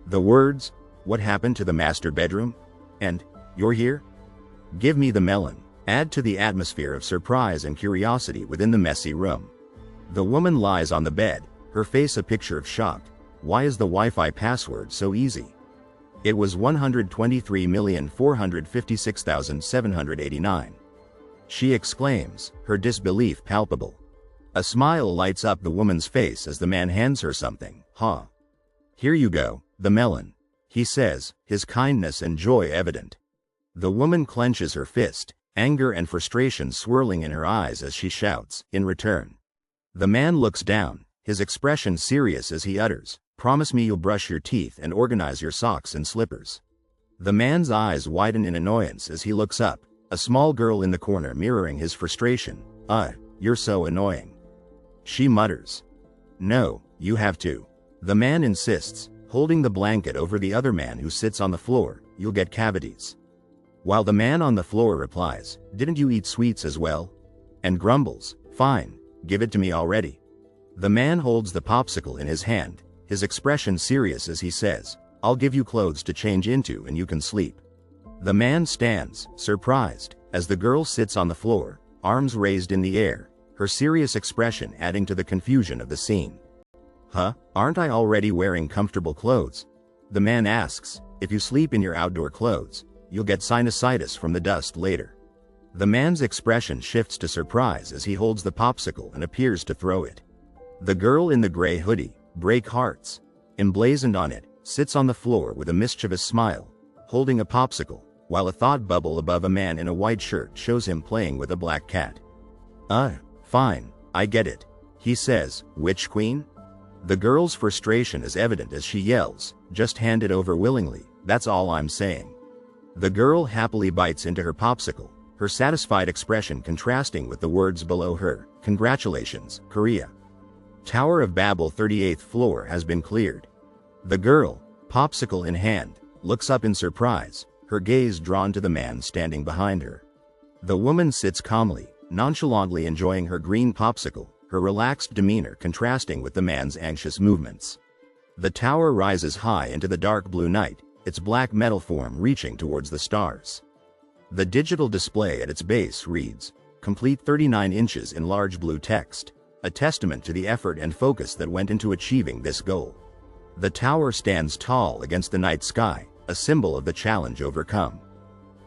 The words, "What happened to the master bedroom?" and "You're here?" "Give me the melon," add to the atmosphere of surprise and curiosity within the messy room. The woman lies on the bed, her face a picture of shock. "Why is the Wi-Fi password so easy?" "It was 123,456,789. she exclaims, her disbelief palpable. A smile lights up the woman's face as the man hands her something. "Huh. Here you go, the melon," he says, his kindness and joy evident. The woman clenches her fist, anger and frustration swirling in her eyes as she shouts, "In return." The man looks down, his expression serious as he utters, "Promise me you'll brush your teeth and organize your socks and slippers." The man's eyes widen in annoyance as he looks up, a small girl in the corner mirroring his frustration. You're so annoying," she mutters. "No, you have to." The man insists, holding the blanket over the other man who sits on the floor. "You'll get cavities." While the man on the floor replies, "Didn't you eat sweets as well?" and grumbles, "Fine, give it to me already." The man holds the popsicle in his hand, his expression serious as he says, "I'll give you clothes to change into and you can sleep." The man stands, surprised, as the girl sits on the floor, arms raised in the air, her serious expression adding to the confusion of the scene. "Huh? Aren't I already wearing comfortable clothes?" The man asks. "If you sleep in your outdoor clothes, you'll get sinusitis from the dust later." The man's expression shifts to surprise as he holds the popsicle and appears to throw it. The girl in the gray hoodie, "Break Hearts," emblazoned on it, sits on the floor with a mischievous smile, holding a popsicle, while a thought bubble above a man in a white shirt shows him playing with a black cat. Fine, I get it," he says. "Witch Queen?" The girl's frustration is evident as she yells, "Just hand it over willingly, that's all I'm saying." The girl happily bites into her popsicle, her satisfied expression contrasting with the words below her, "Congratulations, Korea. Tower of Babel 38th floor has been cleared." The girl, popsicle in hand, looks up in surprise, her gaze drawn to the man standing behind her. The woman sits calmly, nonchalantly enjoying her green popsicle, her relaxed demeanor contrasting with the man's anxious movements. The tower rises high into the dark blue night, its black metal form reaching towards the stars. The digital display at its base reads, "Complete 39 inches" in large blue text, a testament to the effort and focus that went into achieving this goal. The tower stands tall against the night sky, a symbol of the challenge overcome.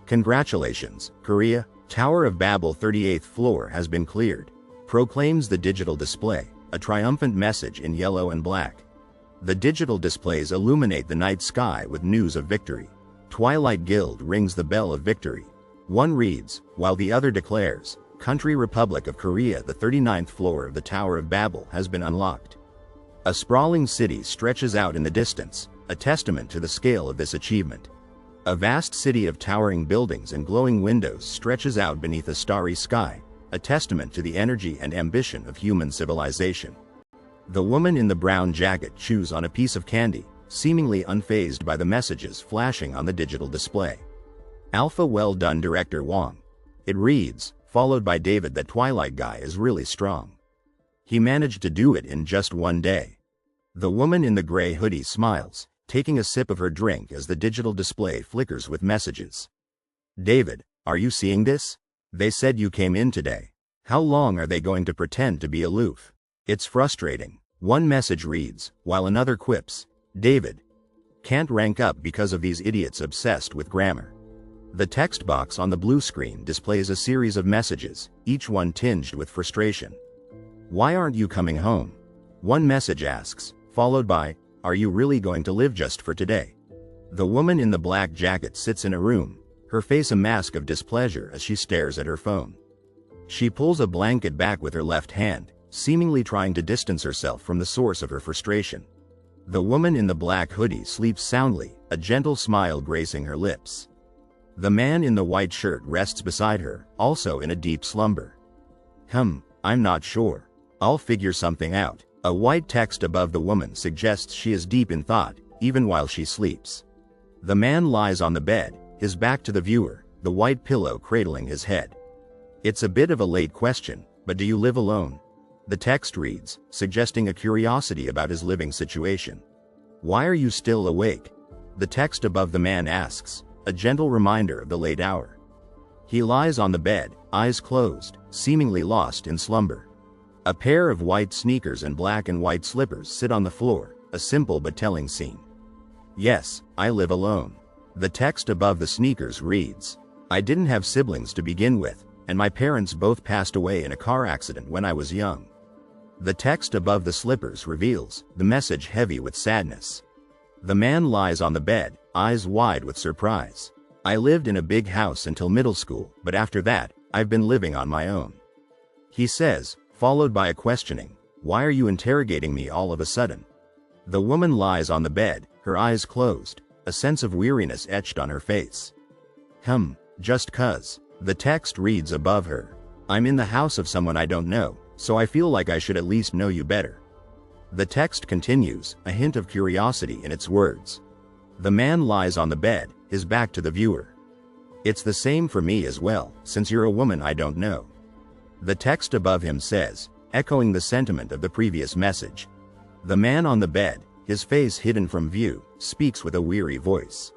"Congratulations, Korea, Tower of Babel 38th floor has been cleared," proclaims the digital display, a triumphant message in yellow and black. The digital displays illuminate the night sky with news of victory. Twilight Guild rings the bell of victory. One reads, while the other declares, "Country Republic of Korea, the 39th floor of the Tower of Babel has been unlocked." A sprawling city stretches out in the distance, a testament to the scale of this achievement. A vast city of towering buildings and glowing windows stretches out beneath a starry sky, a testament to the energy and ambition of human civilization. The woman in the brown jacket chews on a piece of candy, seemingly unfazed by the messages flashing on the digital display. "Alpha, well done, Director Wong." It reads, followed by "David, that Twilight guy is really strong. He managed to do it in just one day." The woman in the gray hoodie smiles, taking a sip of her drink as the digital display flickers with messages. "David, are you seeing this? They said you came in today. How long are they going to pretend to be aloof? It's frustrating." One message reads, while another quips, "David can't rank up because of these idiots obsessed with grammar." The text box on the blue screen displays a series of messages, each one tinged with frustration. "Why aren't you coming home?" One message asks, followed by, "Are you really going to live just for today?" The woman in the black jacket sits in a room, her face a mask of displeasure as she stares at her phone. She pulls a blanket back with her left hand, seemingly trying to distance herself from the source of her frustration. The woman in the black hoodie sleeps soundly, a gentle smile gracing her lips. The man in the white shirt rests beside her, also in a deep slumber. I'm not sure. I'll figure something out." A white text above the woman suggests she is deep in thought, even while she sleeps. The man lies on the bed, his back to the viewer, the white pillow cradling his head. "It's a bit of a late question, but do you live alone?" The text reads, suggesting a curiosity about his living situation. "Why are you still awake?" The text above the man asks, a gentle reminder of the late hour. He lies on the bed, eyes closed, seemingly lost in slumber. A pair of white sneakers and black and white slippers sit on the floor, a simple but telling scene. "Yes, I live alone." The text above the sneakers reads, "I didn't have siblings to begin with, and my parents both passed away in a car accident when I was young." The text above the slippers reveals, the message heavy with sadness. The man lies on the bed, eyes wide with surprise. "I lived in a big house until middle school, but after that, I've been living on my own," he says, followed by a questioning, "Why are you interrogating me all of a sudden?" The woman lies on the bed, her eyes closed, a sense of weariness etched on her face. Just 'cause." The text reads above her, "I'm in the house of someone I don't know, so I feel like I should at least know you better." The text continues, a hint of curiosity in its words. The man lies on the bed, his back to the viewer. It's the same for me as well, since you're a woman I don't know. The text above him says, echoing the sentiment of the previous message. The man on the bed, his face hidden from view, speaks with a weary voice.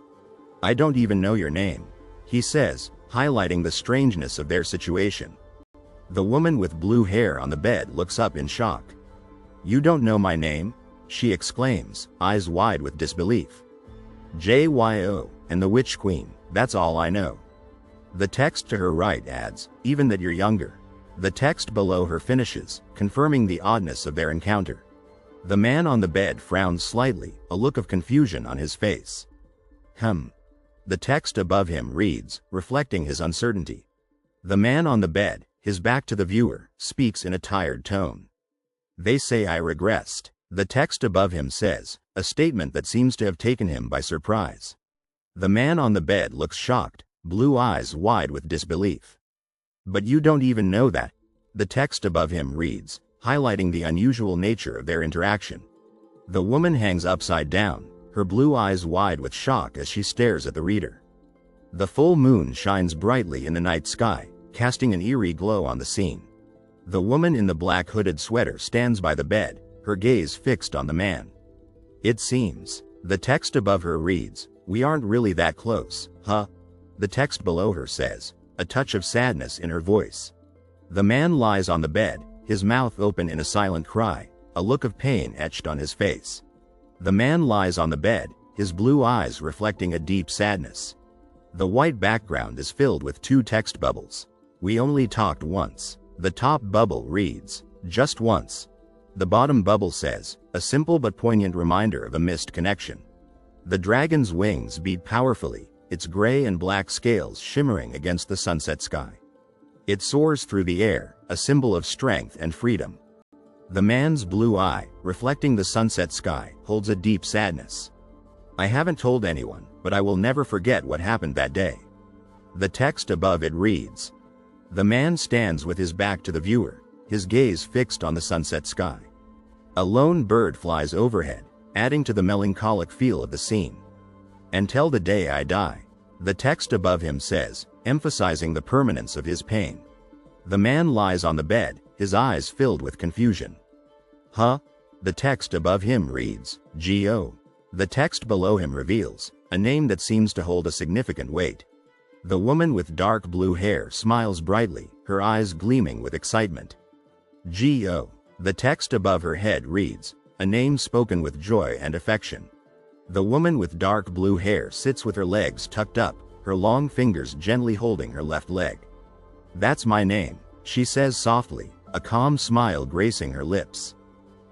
I don't even know your name, he says, highlighting the strangeness of their situation. The woman with blue hair on the bed looks up in shock. You don't know my name? She exclaims, eyes wide with disbelief. JYO, and the Witch Queen, that's all I know. The text to her right adds, even that you're younger. The text below her finishes, confirming the oddness of their encounter. The man on the bed frowns slightly, a look of confusion on his face. The text above him reads, reflecting his uncertainty. The man on the bed, his back to the viewer, speaks in a tired tone. They say I regressed. The text above him says, a statement that seems to have taken him by surprise. The man on the bed looks shocked, blue eyes wide with disbelief. But you don't even know that. The text above him reads, highlighting the unusual nature of their interaction. The woman hangs upside down, her blue eyes wide with shock as she stares at the reader. The full moon shines brightly in the night sky, casting an eerie glow on the scene. The woman in the black hooded sweater stands by the bed, her gaze fixed on the man. It seems. The text above her reads, we aren't really that close, huh? The text below her says, a touch of sadness in her voice. The man lies on the bed, his mouth open in a silent cry, a look of pain etched on his face. The man lies on the bed, his blue eyes reflecting a deep sadness. The white background is filled with two text bubbles. We only talked once. The top bubble reads, just once. The bottom bubble says, a simple but poignant reminder of a missed connection. The dragon's wings beat powerfully, its gray and black scales shimmering against the sunset sky. It soars through the air, a symbol of strength and freedom. The man's blue eye, reflecting the sunset sky, holds a deep sadness. I haven't told anyone, but I will never forget what happened that day. The text above it reads, the man stands with his back to the viewer, his gaze fixed on the sunset sky. A lone bird flies overhead, adding to the melancholic feel of the scene. Until the day I die, the text above him says, emphasizing the permanence of his pain. The man lies on the bed, his eyes filled with confusion. Huh? The text above him reads, G.O. The text below him reveals, a name that seems to hold a significant weight. The woman with dark blue hair smiles brightly, her eyes gleaming with excitement. G.O. The text above her head reads, a name spoken with joy and affection. The woman with dark blue hair sits with her legs tucked up, her long fingers gently holding her left leg. That's my name, she says softly, a calm smile gracing her lips.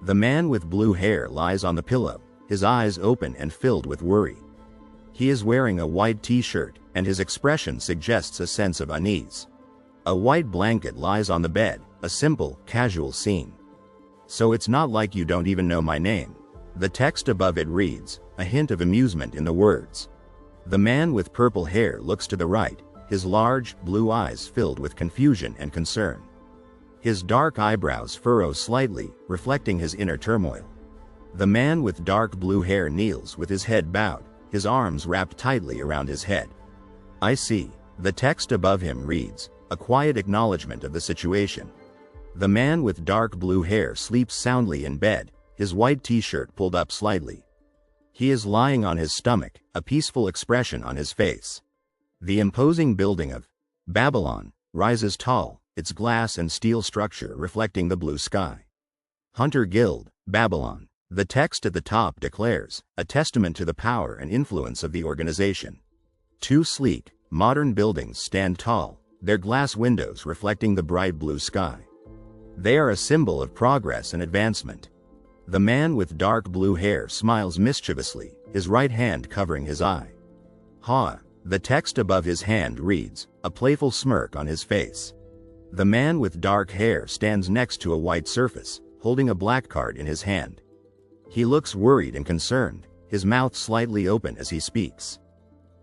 The man with blue hair lies on the pillow, his eyes open and filled with worry. He is wearing a white t-shirt, and his expression suggests a sense of unease. A white blanket lies on the bed, a simple, casual scene. So it's not like you don't even know my name. The text above it reads, a hint of amusement in the words. The man with purple hair looks to the right, his large, blue eyes filled with confusion and concern. His dark eyebrows furrow slightly, reflecting his inner turmoil. The man with dark blue hair kneels with his head bowed, his arms wrapped tightly around his head. I see. The text above him reads, a quiet acknowledgement of the situation. The man with dark blue hair sleeps soundly in bed, his white t-shirt pulled up slightly. He is lying on his stomach, a peaceful expression on his face. The imposing building of Babylon rises tall, its glass and steel structure reflecting the blue sky. Hunter Guild, Babylon. The text at the top declares, a testament to the power and influence of the organization. Two sleek, modern buildings stand tall, their glass windows reflecting the bright blue sky. They are a symbol of progress and advancement. The man with dark blue hair smiles mischievously, his right hand covering his eye. Ha! The text above his hand reads, a playful smirk on his face. The man with dark hair stands next to a white surface, holding a black card in his hand. He looks worried and concerned, his mouth slightly open as he speaks.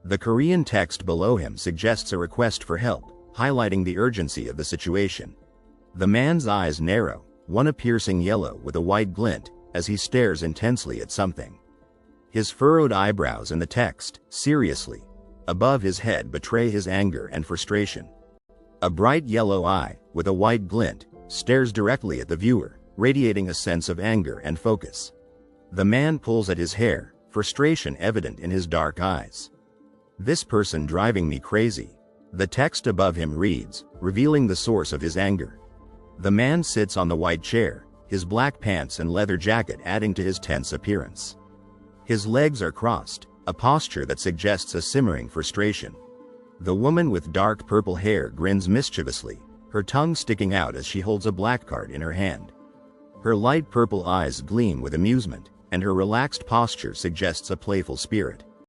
The Korean text below him suggests a request for help, highlighting the urgency of the situation. The man's eyes narrow, one a piercing yellow with a white glint, as he stares intensely at something. His furrowed eyebrows in the text, seriously. above his head betray his anger and frustration. A bright yellow eye, with a white glint, stares directly at the viewer, radiating a sense of anger and focus. The man pulls at his hair, frustration evident in his dark eyes. "This person driving me crazy." The text above him reads, revealing the source of his anger. The man sits on the white chair, his black pants and leather jacket adding to his tense appearance. His legs are crossed, a posture that suggests a simmering frustration. The woman with dark purple hair grins mischievously, her tongue sticking out as she holds a black card in her hand. Her light purple eyes gleam with amusement, and her relaxed posture suggests a playful spirit.